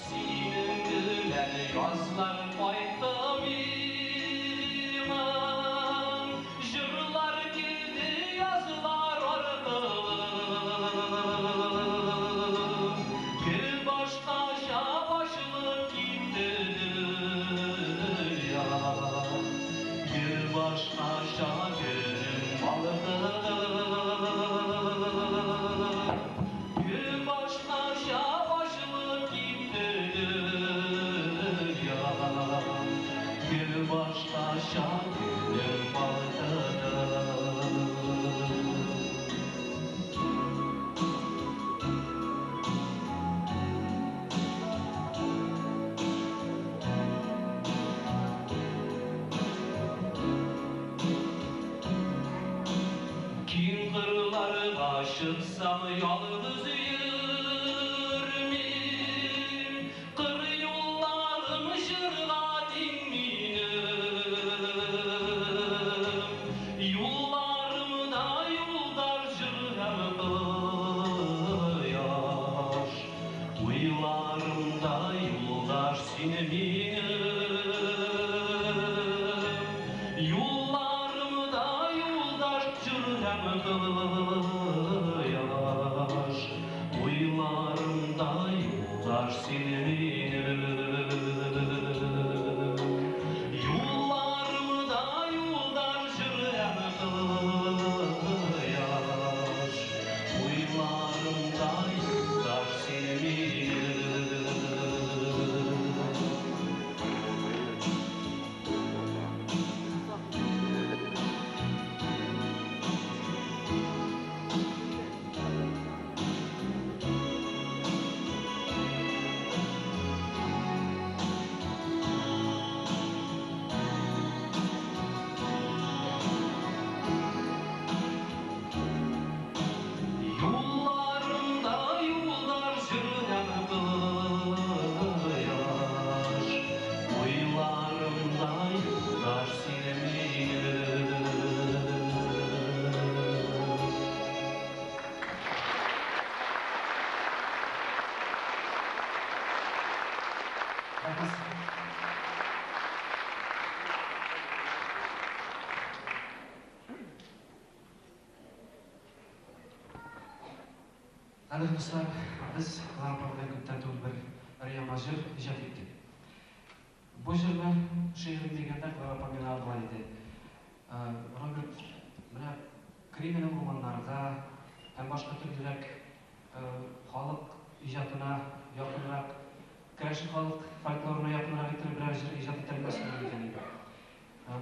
Senin gülen yazlar koydu miyman, jırlar girdi yazlar ortağım. Gül başka başlık gitti dünya, gül başka gülüm balığım. Gül başka başlık gitti dünya, gül başka gülüm balığım. Kim kırlarına çıksam yalnız yürümeyim, kır yollarım jırga dinmeyim. Yollarımda yollar jırgam kıyaş, uylarımda yollar sinmeyim. Yollarımda yoldaş jırgam kıyaş, uylarımda yoldaş sinmeyim. Yollarımda yoldaş jırgam kıyaş, uylarımda yoldaş sinmeyim. Yollarımda yollar jırgam kıyaş, uylarımda yoldaş sinmeyim. Qadrli do'stlar, biz Lampa bilan ko'pdan to'g'ri bir Riyama jir ijod etdik. Bu jirni she'rim deganda Lampa meni avval edi. Robert mana kriminal romanlarida ham boshqa turlirak xalq ijodini yaqinroq, kirashi xalq folkloruna yaqinroq etib biror jir ijod etilmasligini bilgan edim.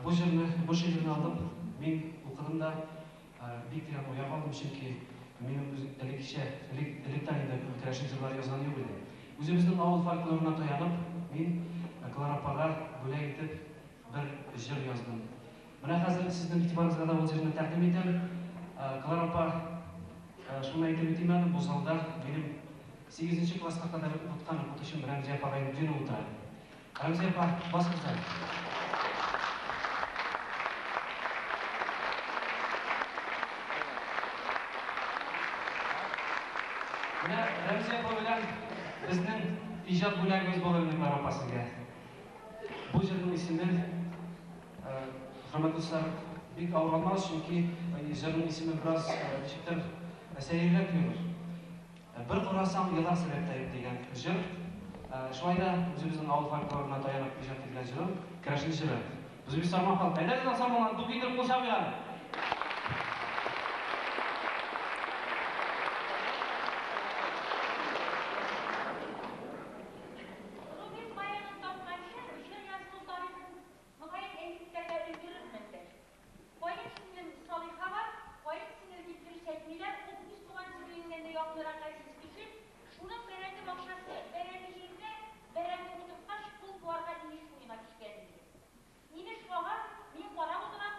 Bu jirni, bu she'rni olib men o'qidimda bek o'yga qoldim, chunki mening elektronida kirashni jillar yozgani yo'q edi. O'zimizning avul folkloruna tayanib, men Klarapaga bo'lak etib bir jir yozdim. Mana hozir sizning e'tiboringizga bu jirni taqdim etaman. Klarapa shuni aytib o'tayman, bu zalda mening 8-klassga qadar o'tgan o'qitishim bilan Ramziyapaga jini o'tiradi. Ramziyapa, bosqizlar. Mana Ramziyapa bilan bizning ijod bo'lagimiz bo'lgan Klarapasiga. Bu jirning ismi hurmatli do'stlar, bek avvalmas, chunki jirning ismi biroz chiqtir sayirlab yurur. Bir qarasam yillar sababdayib degan jir. Shunday o'zimizning avval folkloruna tayanib ijod etilgan jir, kirashli jir. O'zbekiston xalq qaydadir samolan bu bitirib qo'shaveradi. Yine şu an, benim param olarak,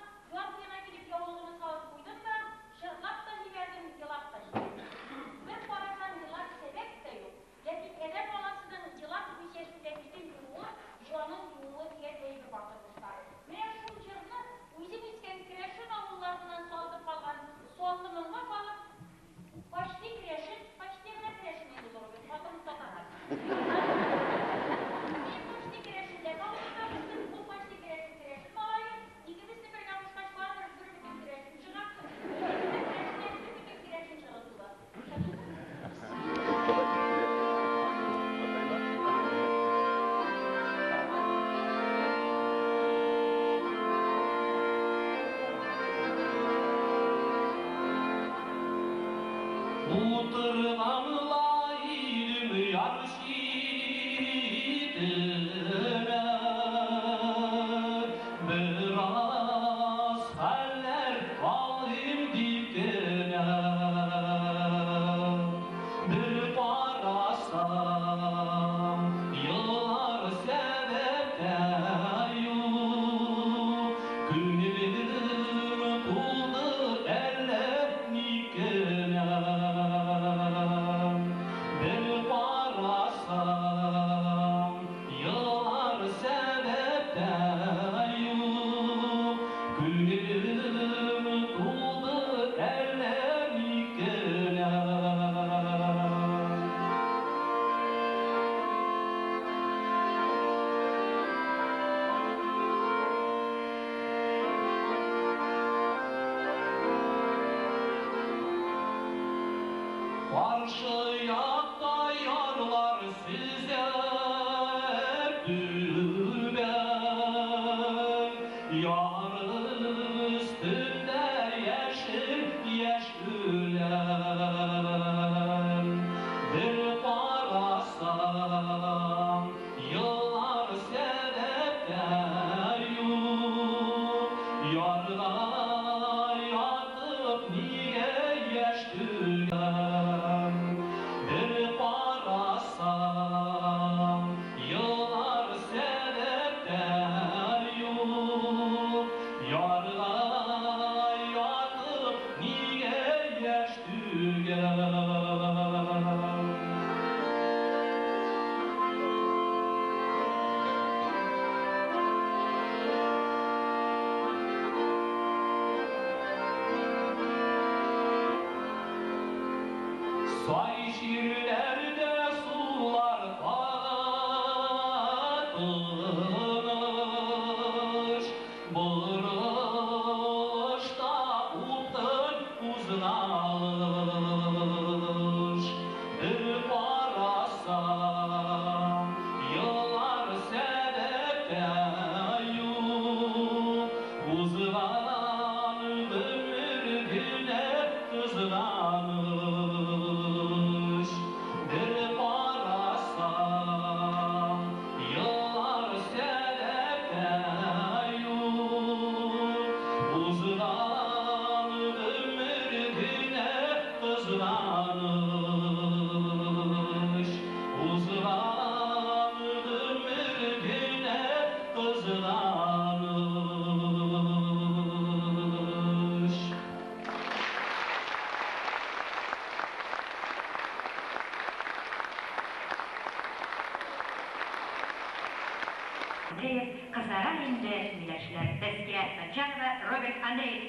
Kızlara ince mileşler. Tezkire Sacanova, Robert Andreev.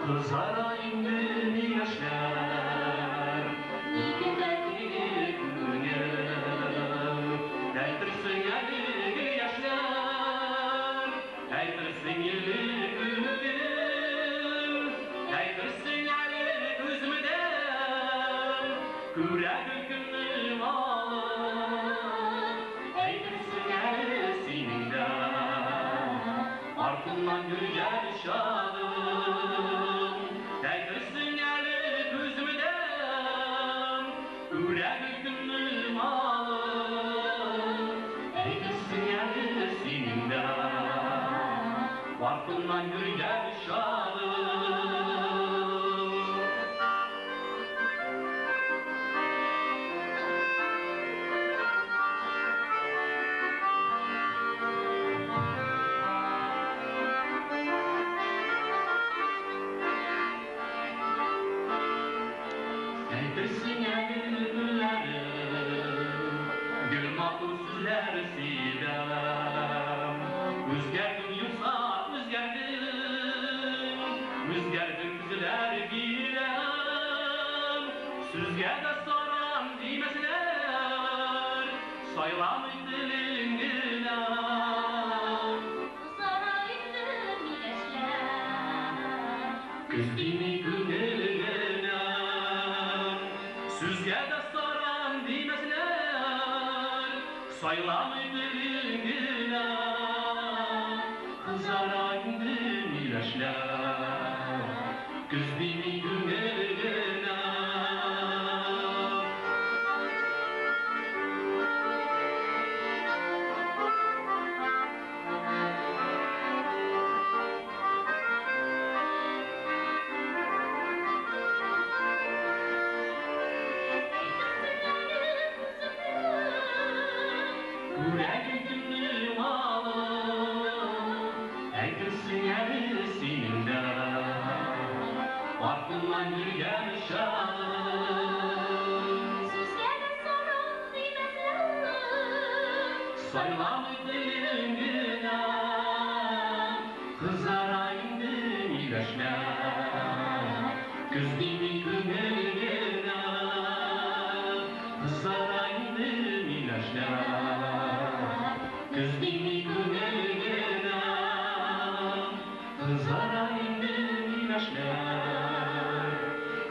Kızlara indi yaşlar, ikideki günüm. Aytırsın yedi yaşlar, aytırsın yedi günüm. Aytırsın yedi gözümden, kürek günüm alır. Aytırsın yedi seninden, ardından gülger şadır. Aytırsın eli gözümden, ürek günüm alır. Aytırsın eli seninden, ardından gülger şadır. Әйтерсің әңгімелерім, гүл матур сүзләр сөйләм. Үзгәрдең юкса үзгәрдең күзләр бирәм. Сүзгә дә саран димәсләр, сайламый телең генә. Күз димей күңелгенә. Сүзгә дә саран димәсләр, сайламый телең генә. Кызара инде миләшләр, күз димей күңелгенә. Күрәгем көннең алып, әйтерсең әле синең дә, артыңнан йөргән чагым. Сүзгә дә саран димәсләр, сайламый телең генә. Кызара инде миләшләр, күз димей күңелгенә. Кызара инде миләшләр, күз димей күңелгенә. Кызара инде миләшләр,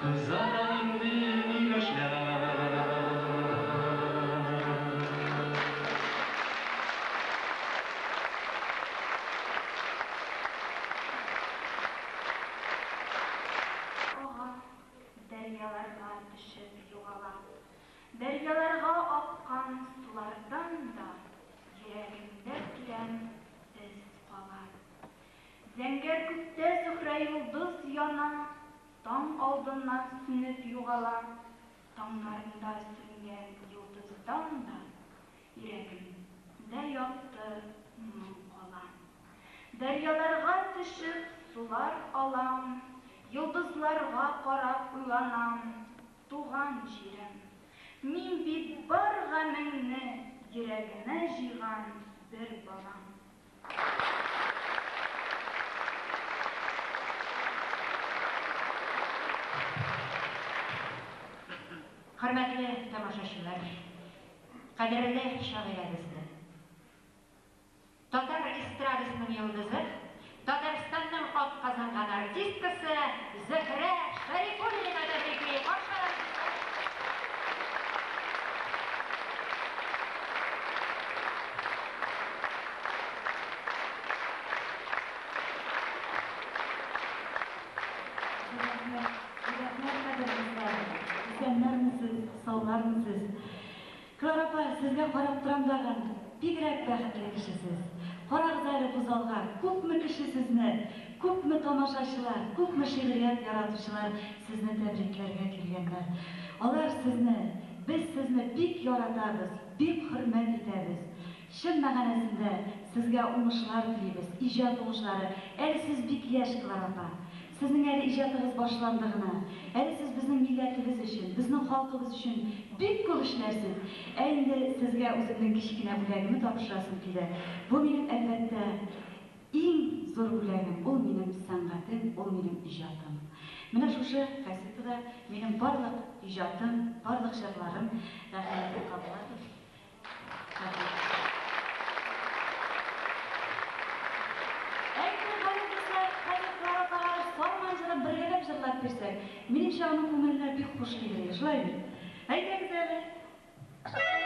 кызара инде миләшләр. Дәрьяларга төшеп югала, дәрьяларга аккан сулардан да йөрәгемдә тирән эз кала. Зәңгәр күктә зөһрә йолдыз яна, таң алдыннан сүнеп югала. Таңнарында сүнгән йолдыздан да йөрәгемдә якты моң кала. Дәрьяларга төшеп сулар алам, йолдызларга карап уйланам. Туган җирем, мин бит бар гамеңне йөрәгенә җыйган бер балам. Хөрмәтле тамашачылар, кадерле шагыйрәбезне, татар эстрадасының йолдызы, Татарстанның атказанган артисткасы Зөһрә Шәрифуллина тәбрикли. Саулармысыз. Клара апа, сезгә карап торам дагы, бигрәк бәхетле кешесез. Карагыз әле бу залга, күпме кеше сезне, күпме тамашачылар, күпме шигърият яратучылар сезне тәбрикләргә килгәннәр. Алар сезне, без сезне бик яратабыз, бик хөрмәт итәбез. Чын мәгънәсендә сезгә уңышлар телибез, иҗат уңышлары. Әле сез бик яшь, Клара апа. Сезнең әле иҗатыгыз башланды гына. Әле сез безнең милләтебез өчен, безнең халкыбыз өчен бик күп эшләрсез. Ә инде сезгә үземнең кичкенә бүләгемне тапшырасым килә. Бу минем әлбәттә иң зур бүләгем. Ул минем сәнгатем, ул минем иҗатым. Менә шушы кассетада минем барлык иҗатым, барлык җырларым рәхмәтле кабул. Бергәләп җырлап бирсәк, минемчә аның күңеленә бик хуш килер, шулаймы? Әйтегез әле. Aylar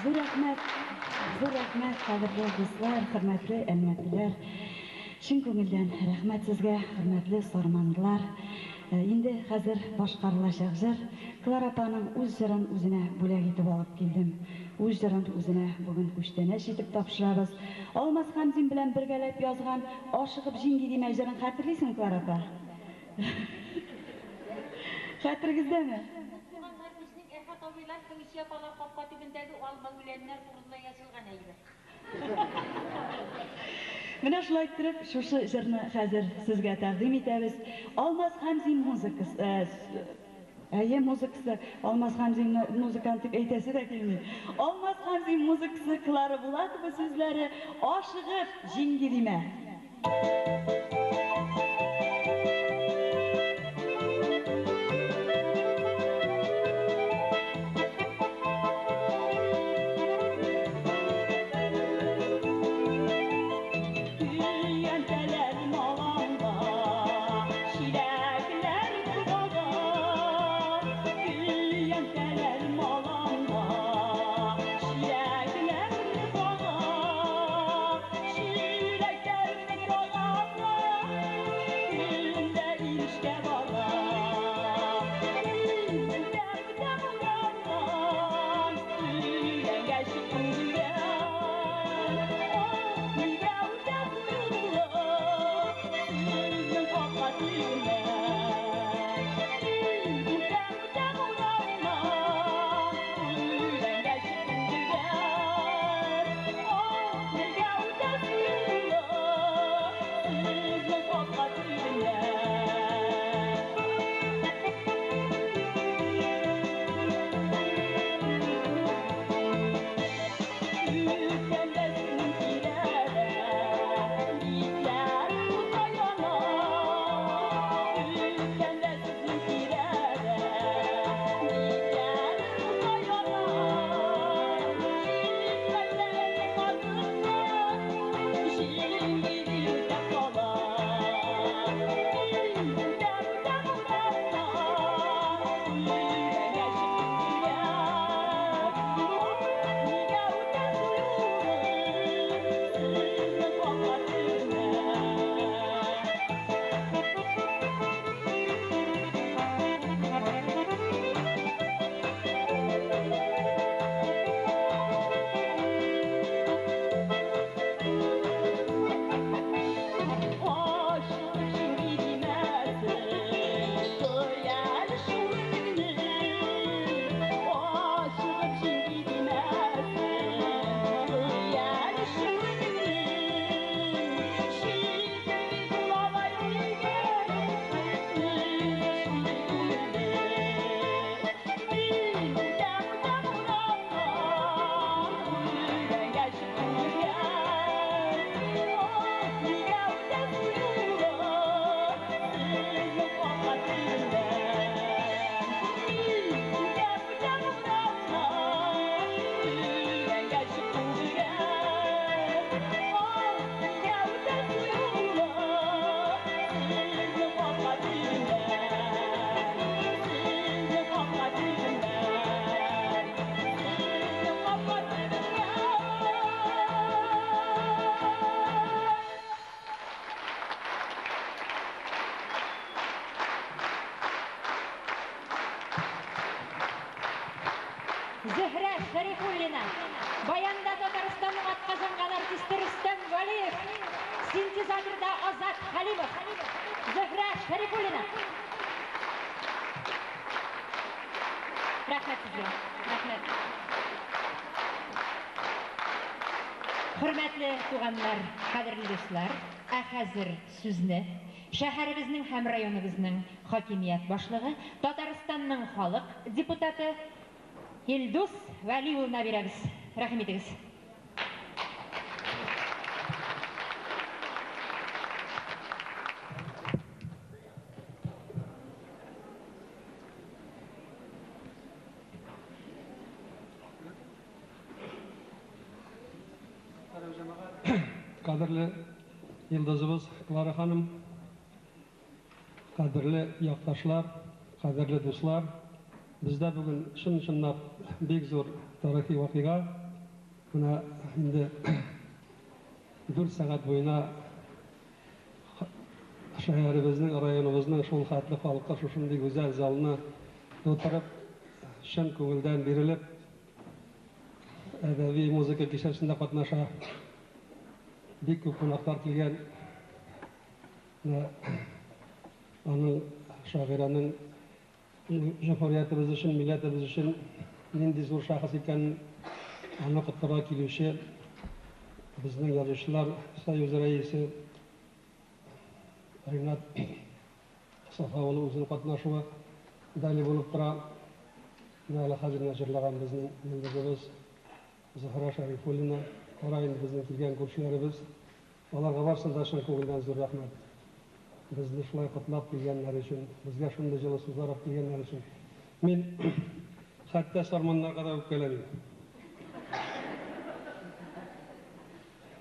Зур рәхмәт, кадерле дуслар, хөрмәтле әммәтләр. Чын күңелдән рәхмәт сезгә, хөрмәтле сарманлар. Инде хәзер башкарылачак җыр. Клара апаның үз җырын үзенә бүләк итеп алып килдем. Үз җырын үзенә бүген күчтәнәч итеп тапшырабыз. Алмаз Хәмзин белән бергәләп язган Ашыгып җиңги димә җырын хәтерлисең, Клара апа? Хәтергездәме? Менә шулай итеп, шушы җырны хәзер сезгә тәкъдим итәбез. Алмаз Хәмзин музыкасы, Алмаз Хәмзин музыкант дип әйтәсе дә килми. Алмаз Хәмзин музыкасы Клара Булатова сүзләре Ашыгып җиңги димә. Синтезаторда Азат Халимов, Зөһрә Шәрифуллина. Рәхмәт сезгә. Рәхмәт. Хөрмәтле туганнар, кадерле дуслар, ә хәзер сүзне шәһәребезнең һәм районыбызның хакимият башлыгы, Татарстанның халык депутаты Илдус Вәли улына бирәбез. Рәхим итегез. Кадерле Йылдызыбыз Клара ханым, кадерле якташлар, кадерле дуслар, бездә бүген чын-чынлап бик зур тарихи вакыйга. Менә инде 4 сәгать буена шәһәребезнең, районыбызның шул хәтле халыкка шушындый гүзәл залына утырып, чын күңелдән бирелеп, әдәби музыка кичәсендә катнаша. Бик күп кунаклар килгән. Аның шагыйрәнең җәмгыятебез өчен, милләтебез өчен нинди зур шәхес икәнен аны котларга килүче безнең язучылар союзы рәисе Ринат Сафаулы үзенең катнашуы дәлил булып тора. Әле хәзер җырлаган безнең Йылдызыбыз Зөһрә Шәрифуллина, карайын безнең килгән күршеләребез. Аларга барсын да чын күңелдән зур рәхмәт. Безне шулай котлап килгәннәр өчен, безгә шундый җылы сүзләр килгәннәр өчен. Мин хәтта сарманнарга да үпкәләмим.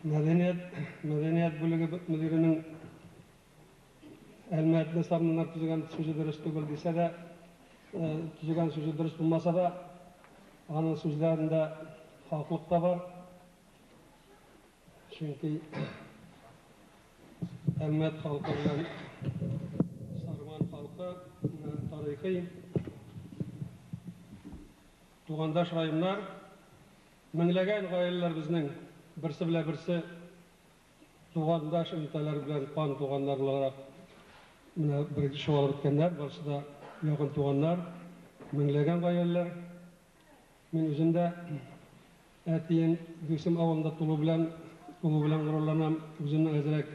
Мәдәният бүлеге мөдиренең Әлмәтне сарманнар төзегән сүзе дөрес түгел дисә дә, төзегән сүзе дөрес булмаса да, аның сүзләрендә хаклык та бар. Чөнки Әлмәт халкы белән Сарман халкы тарихи тугандаш районнар, меңләгән гаиләләр безнең берсе белән берсе тугандаш өлкәләр белән кан туганнар буларак менә бер шулар үткәннәр, барысы да якын туганнар, меңләгән гаиләләр. Мин үзем дә әтием Гүсем авылында тулу белән горурланам, үземнең әзрәк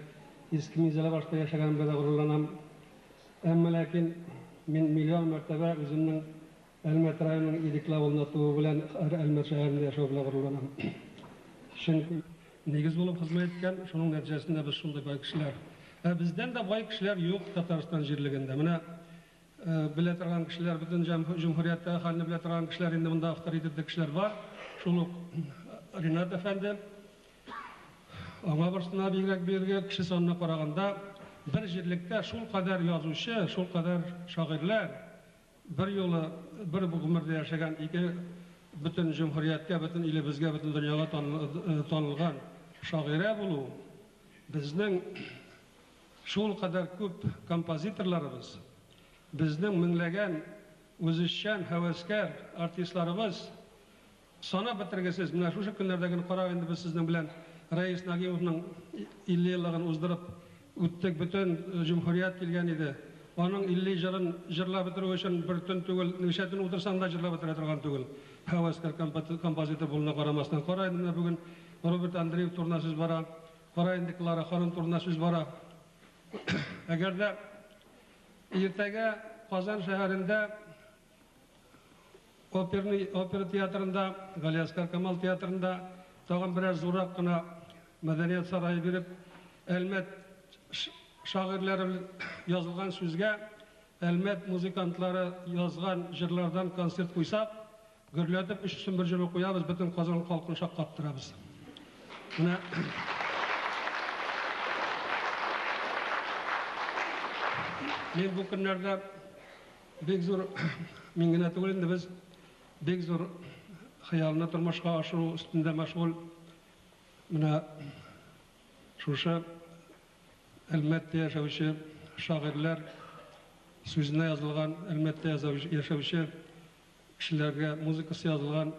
Иске Мизәлә башта яшәгәнем белән горурланам. Әмма ләкин мин миллион мәртәбә үземнең Әлмәт районының Идекле авылында туу белән Әлмәт шәһәрендә яшәү белән горурланам. Чөнки нигез булып хезмәт иткән, шуның нәтиҗәсендә без шундый бай кешеләр. Бездән дә бай кешеләр юк Татарстан җирлегендә. Менә белә торган кешеләр, бөтен җумһуриятта хәлне белә торган кешеләр, инде монда авторитетлы кешеләр бар. Шул ук Ринат әфәнде. Аңа барсына бигрәк биргән кеше санына караганда, бер җирлектә шул кадәр язучы, шул кадәр шагыйрьләр бер юлы бер гомердә яшәгән, ике бөтен җумһуриятка, бөтен илебезгә, бөтен дөньяга танылган шагыйрә булу, безнең шул кадәр күп композиторларыбыз, безнең меңләгән үзешчән һәвәскәр артистларыбыз санап бетергесез. Менә шушы көннәрдә генә карап инде без сезнең белән Рәис Нагимовның 50 еллыгын уздырып үттек, бөтен җумһурият килгән иде. Аның 50 җырын җырлап бетерү өчен бер төн түгел, ничә төн утырсаң да җырлап бетерә торган түгел. Һәвәскәр композитор булуына карамастан, кара инде бүген Роберт Андреев турында сүз бара, кара инде Клара ханым турында сүз бара. Әгәр дә иртәгә Казан шәһәрендә опера театрында, Галиаскар Камал театрында тагын берәр зуррак кына мәдәният сарае биреп, Әлмәт шагыйрьләре язылган сүзгә, Әлмәт музыкантлары язган җырлардан концерт куйсак, гөрләтеп өчен бер җыр куябыз, бөтен Казан халкын шаккаттырабыз. Менә мен бу көннәрдә бик зур, мин генә түгел инде, без бик зур хыялны тормышка ашыру өстендә мәшгуль. Менә шушы Әлмәттә яшәүче шагыйрьләр, сүзенә язылган, Әлмәттә яшәүче кешеләргә музыкасы язылган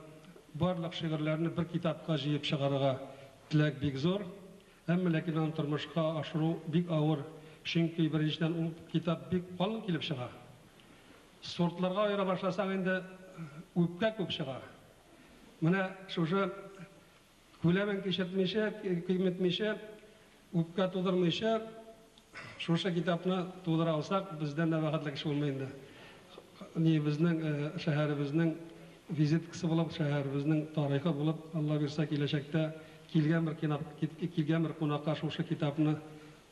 барлык шигырьләрне бер китапка җыеп чыгарырга теләк бик зур. Әмма ләкин аны тормышка ашыру бик авыр. Чөнки беренчедән ул китап бик калын килеп чыга. Сортларга аера башласаң инде үпкә күп чыга. Менә шушы күләмен кичертмичә, кыйммәтмичә, үпкә тудырмыйча, шушы китапны тудыра алсак, бездән дә бәхетле кеше булмый инде. Ни безнең шәһәребезнең визиткасы булып, шәһәребезнең тарихы булып, Алла бирсә киләчәктә килгән бер кунакка шушы китапны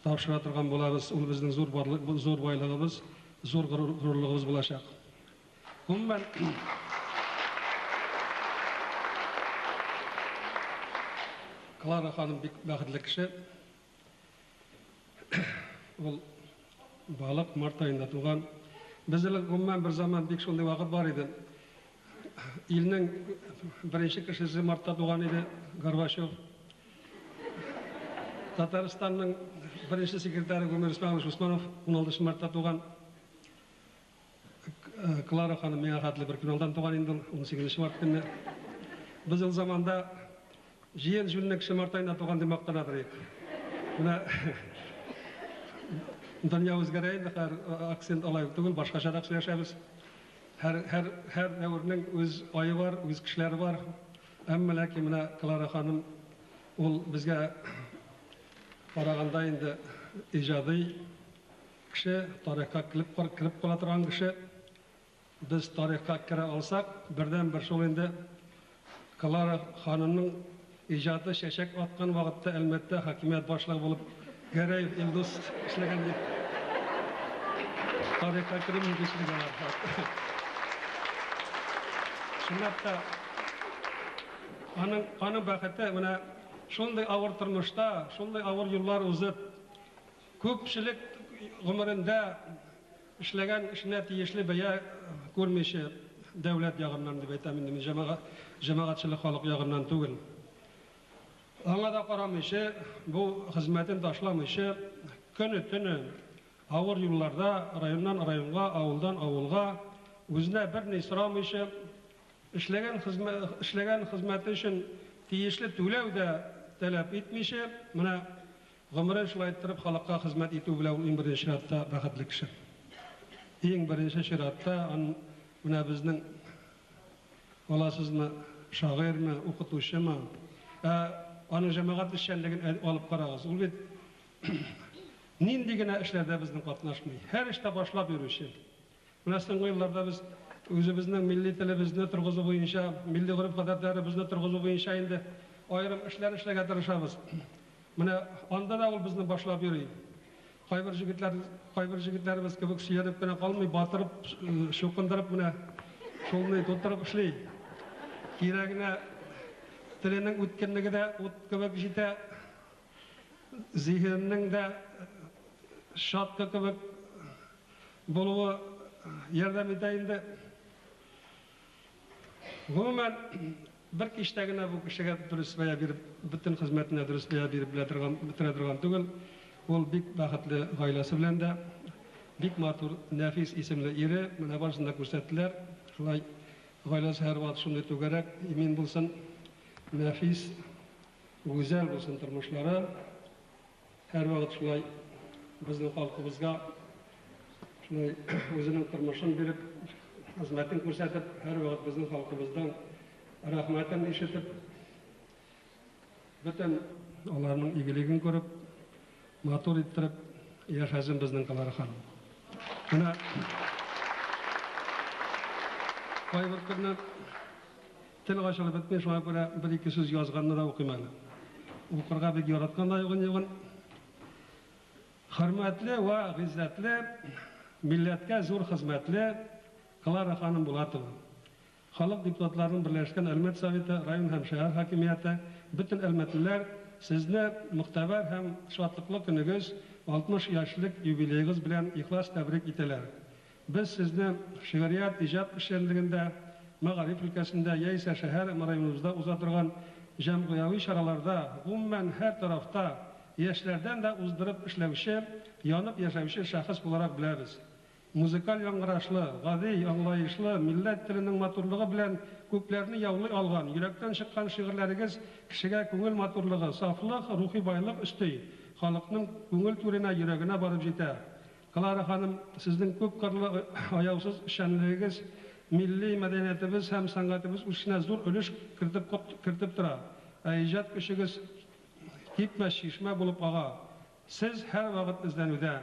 тапшыра торган булабыз. Ул безнең зур байлыгыбыз, зур горурлыгыбыз булачак. Гомумән Клара ханым бик бәхетле кеше. Ул балык март айында туган. Безнең гомумән бер заман бик шундый вакыт бар иде. Илнең беренче кешесе мартта туган иде, Горбачев. Татарстанның беренче секретаре Гомер Усманов 16 мартта туган. Клара ханым миңа хәтле бер көннән туган инде, 18 март көнне. Без ул заманда җыен җүннек март айында туган дип мактанадыр. Менә дөнья үзгәрә инде, акцент алай түгел, башкачарак сөйләшәбез. Һәр дәвернең үз ае бар, үз кешеләре бар. Әмма ләкин менә Клара ханым ул безгә караганда инде иҗади кеше, тарихка кирип кала торган кеше. Без тарихка керә алсак, бердән бер шул инде Клара ханымның иҗаты чәчәк аткан вакытта әлбәттә хакимият башлыгы булып Гәрәев Илдус эшләгән дип тарихка керү мөмкинлеге бар. Шундый аның бәхете менә шундый авыр тормышта, шундый авыр юллар узып, күпчелек гомерендә эшләгән эшенә тиешле бәя күрмичә дәүләт ягыннан дип әйтәм инде, җәмәгатьчелек халык ягыннан түгел. Аңа да карамыйча, бу хезмәтен ташламыйча, көне-төне авыр юлларда, районнан районга, авылдан авылга, үзенә берни сорамыйча, эшләгән хезмәте өчен тиешле түләү дә таләп итмичә, менә гомерен шулай иттереп халыкка хезмәт итү белән ул иң беренче чиратта бәхетле кеше. Иң беренче чиратта менә безнең аласызмы, шагыйрьме, укытучымы, аның җәмәгать эшчәнлеген алып карагыз. Ул бит нинди генә эшләрдә безнең катнашмый. Һәр эштә башлап йөрүче. Менә соңгы елларда без үзебезнең милли телебезне торгызу буенча, милли гореф-гадәтләребезне торгызу буенча инде аерым эшләр эшләргә тырышабыз. Менә анда да ул безне башлап йөри. Кайбер җегетләребез кебек сөйләп кенә калмый, батырып, шукындырып менә шулны тутырып эшли. Кирәгенә теленең үткенлеге дә ут кебек җитә, зиһеннең дә шатка кебек булуы ярдәм итә инде. Гомумән бер кичтә генә бу кешегә дөрес бәя биреп, бөтен хезмәтенә дөрес бәя биреп бетерә торган түгел. Ул бик бәхетле гаиләсе белән дә, бик матур, нәфис исемле ире, менә барысында күрсәттеләр. Шулай гаиләсе һәр вакыт шундый түгәрәк, имин булсын, нәфис, гүзәл булсын тормышлары. Һәр вакыт шулай безнең халкыбызга шулай үзенең тормышын биреп, хезмәтен күрсәтеп, һәр вакыт безнең халкыбыздан рәхмәтен ишетеп, бөтен аларның игелеген күреп, матур иттереп яшәсен безнең Клара ханым. Менә кайбер көннән тел ачылып бетмәй, шуңа күрә бер-ике сүз язганны да укыйм әле. Укырга бик яраткан да югын. Хөрмәтле ва гыйззәтле, милләткә зур хезмәтле Клара ханым Булатова. Халык депутатларының берләшкән Әлмәт советы, район һәм шәһәр хакимияте, бөтен әлмәтлеләр сезне мөхтәбәр һәм шатлыклы көнегез 60 яшьлек юбилейгыз белән ихлас тәбрик итәләр. Без сезне шигърият, иҗат эшчәнлегендә, мәгариф өлкәсендә яисә шәһәр районыбызда уза торган җәмгыяви чараларда, гомумән һәр тарафта яшьләрдән дә уздырып эшләүче, янып яшәүче шәхес буларак беләбез. музыкаль яңгырашлы, гади, аңлайышлы, милләт теленең матурлыгы белән күпләрне яулый алган, йөрәктән чыккан шигырьләрегез кешегә күңел матурлыгы, сафлык, рухи байлык өсти, халыкның күңел түренә, йөрәгенә барып җитә. Клара ханым, сезнең күп кырлы аяусыз эшчәнлегегез милли мәдәниятебез һәм сәнгатебез үсешенә зур өлеш кертеп тора. Иҗат көчегез кипмәс шишмә булып ага. Сез һәр вакыт эзләнүдә.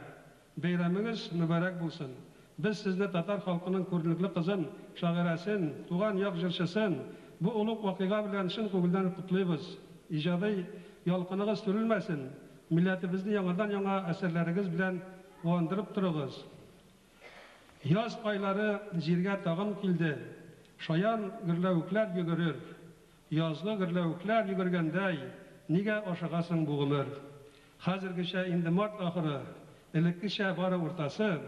Бәйрәмегез мөбарәк булсын. Без сезне татар халкының күренекле кызын, шагыйрәсен, туган як җырчысын бу улуг вакыйга белән чын күңелдән котлыйбыз. Иҗади ялкыныгыз сүрелмәсен. Милләтебезне яңа әсәрләрегез белән куандырып торыгыз. Яз айлары җиргә тагын килде. Шаян гөрләвекләр йөгерер. Язгы гөрләвекләр йөгергәндәй, нигә ашыгасың бу гомер? Хәзергечә инде март ахыры, элеккечә бары уртасы.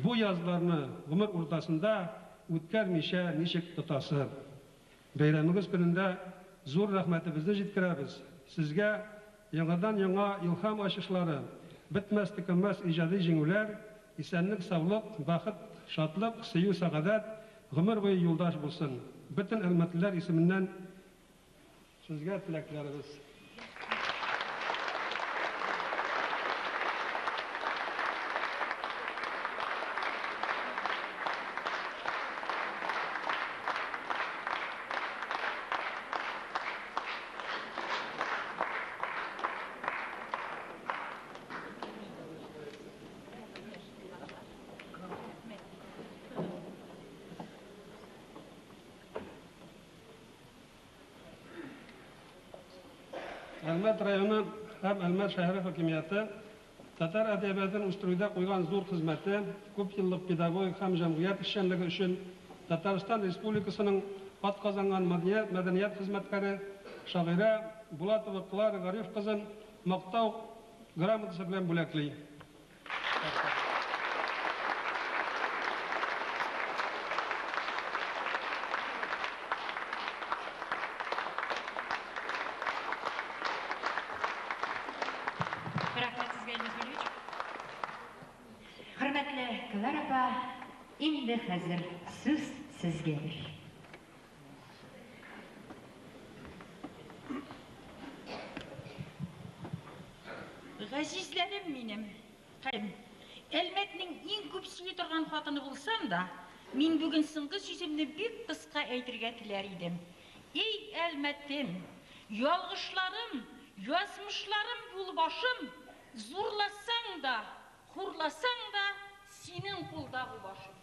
Бу язларны гомер уртасында үткәрмичә ничек тотасы? Бәйрәмегез көнендә зур рәхмәтебезне җиткерәбез. Сезгә яңадан яңа илһам ачышлары, бетмәс тükенмәс иҗади җиңүләр, исәнлек, саулык, бәхет, шатлык, сөю, сәгадәт, гомер буе юлдаш булсын. Бөтен әлмәтләр исеменнән сезгә теләкләребез. Әлмәт районы һәм Әлмәт шәһәре хакимияте татар әдәбиятын үстерүдә куйган зур хезмәте, күп еллык педагогик һәм җәмгыять эшчәнлеге өчен Татарстан Республикасының атказанган мәдәният хезмәткәре шагыйрә Булатова Клара Гариф кызын мактау грамотасы белән бүләкли. Хөрмәтле Клара апа, инде хәзер сүз сезгәдер. Газизләрем минем, Әлмәтнең иң күп сөйли торган хатыны булсам да, мин бүген соңгы сүземне бик кыска әйтергә теләр идем. Эй Әлмәтем, ялгышларым, язмышларым бул башым, зурласаң да, хурласаң да, синең кулда бу башым.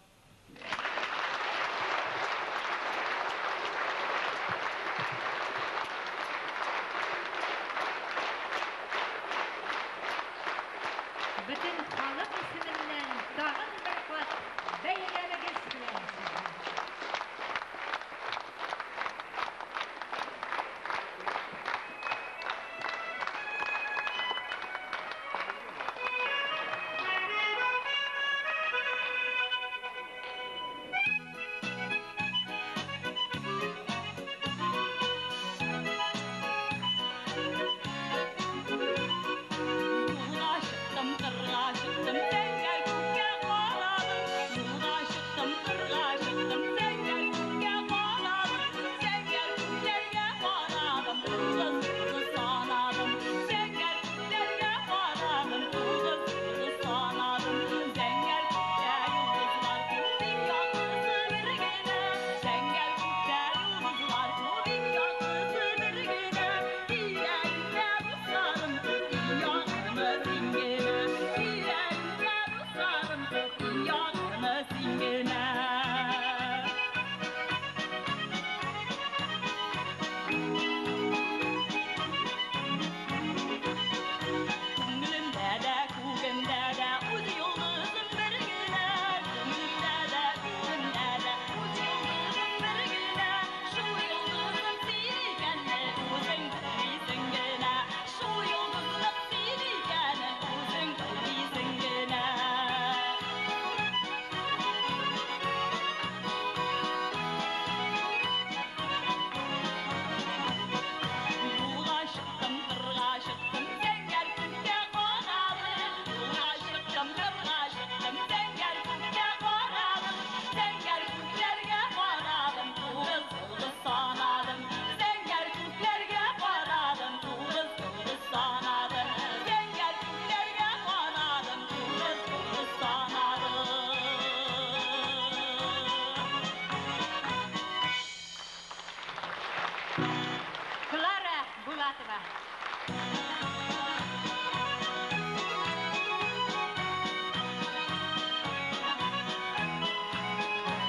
Bütün халык исеменнән тагын бер кат бәйрәмегез белән сезгә. Çıktım, kırra çıktım, dergel kukyama.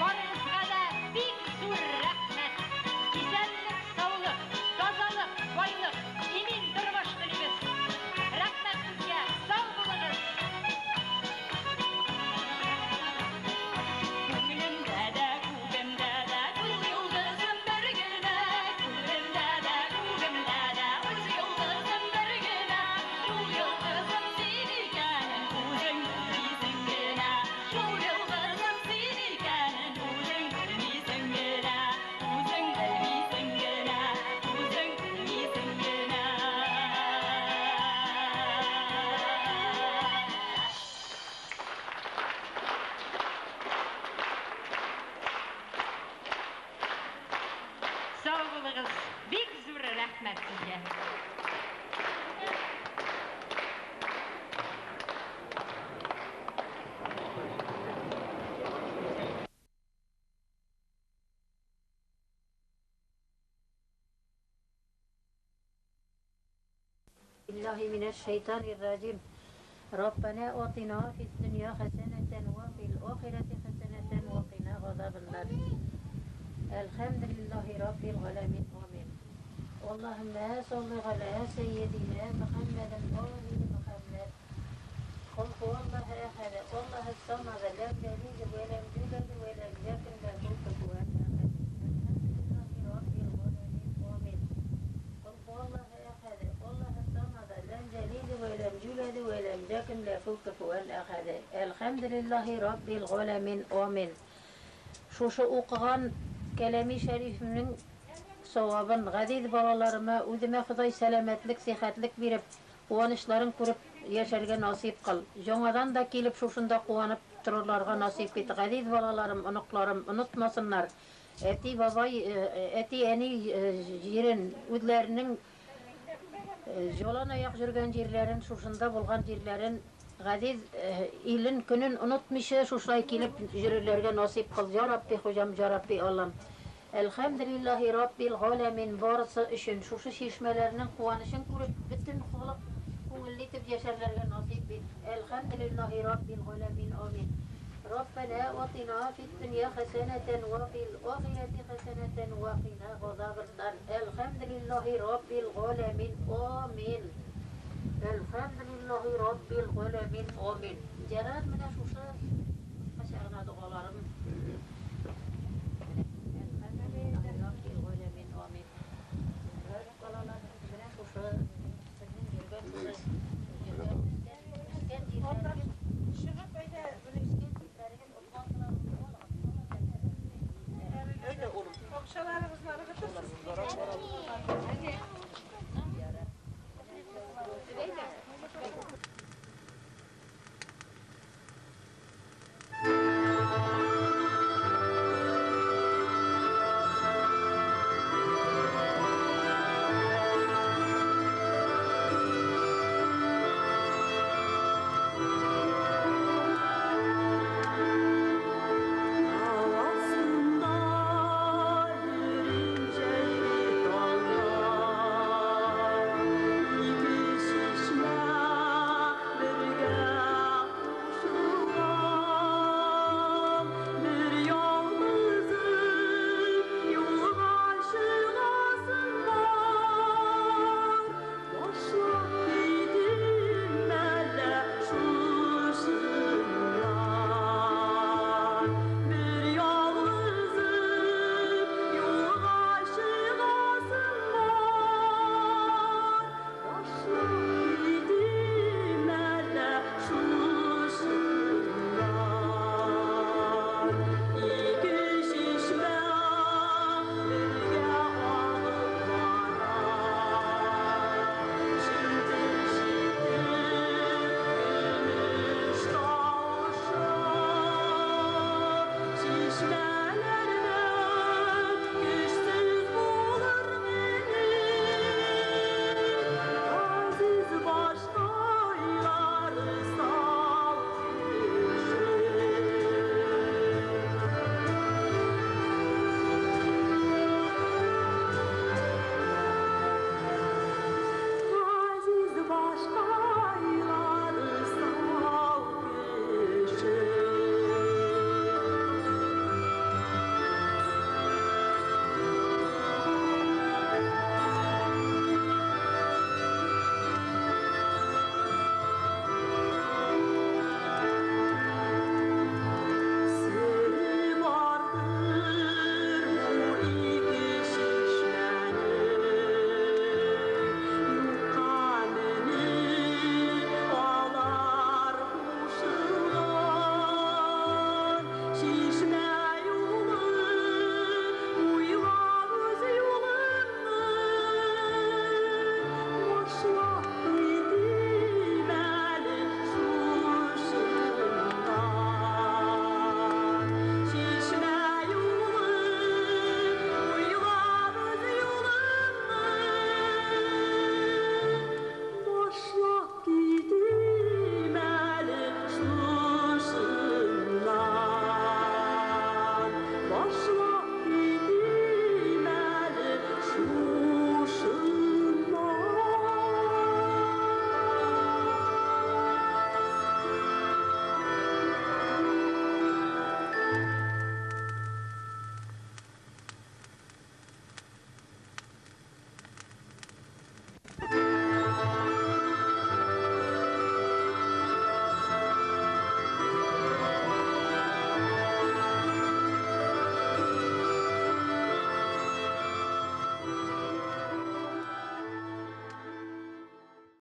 Барыңызға да бик зур рәхмәт. Исәнлек, саулык, тазалык, байлык, имен тормыш телибез. Рәхмәт сезгә, сау булыгыз. Күңелемдә дә, күгемдә дә, күз йолдызым бер генә. Күңелемдә дә, күгемдә дә, күз йолдызым бер генә. Шул йолдызым син икәнен үзең белмисең генә. Шул йолдызым син икәнен үзең белмисең генә. Үзең белмисең генә. Үзең белмисең генә. Сау булыгыз. Бик зур рәхмәт сезгә. بالله من الشيطان الرجيم ربنا آتنا في الدنيا حسنة وفي الآخرة حسنة وقنا عذاب النار الحمد لله رب العالمين آمين اللهم صل على سيدنا محمد آل محمد قل هو الله أحد الله الصمد لم يلد ولم يولد ولم يكن له كفوا أحد الحمد لله رب العالمين آمين قل هو الله أحد الله الصمد لم يلد ولم يولد ولم يكن له كفوا أحد الحمد لله رب العالمين آمين Şuşu okuğan kelami şerifinin savabın gadiz balalarıma özüme Huday selametlik, sihatlik verip, kuvanışların kurup yaşarga nasip kıl. Jonadan da kelip şuşunda kuvanıp tururlarga nasip et. Gadiz balalarım, unuklarım unutmasınlar. Eti babay, eti eni yerin, özlerinin jolan ayak jürgen yerlerin, şuşunda bulgan yerlerin Gadiz ilin günün unutmışı şuşay kelip jürürlerge nasip kıl. Ya Rabbi hocam, Ya Rabbi Allah'ım. Elhamdülillahi Rabbil alemin barısı için şuşu şişmelerinin kuvanışın kurup bütün kuluk kungulitip yaşarlarga nasip et. Elhamdülillahi Rabbil alemin amin. Rabbena atina fid dunya haseneten ve fil ahireti haseneten ve qina azabennar. Elhamdülillahi Rabbil alemin amin. Elhamdülillahi Rabbil alemin amin. Cenab-ı Şuşa aşağına dualarım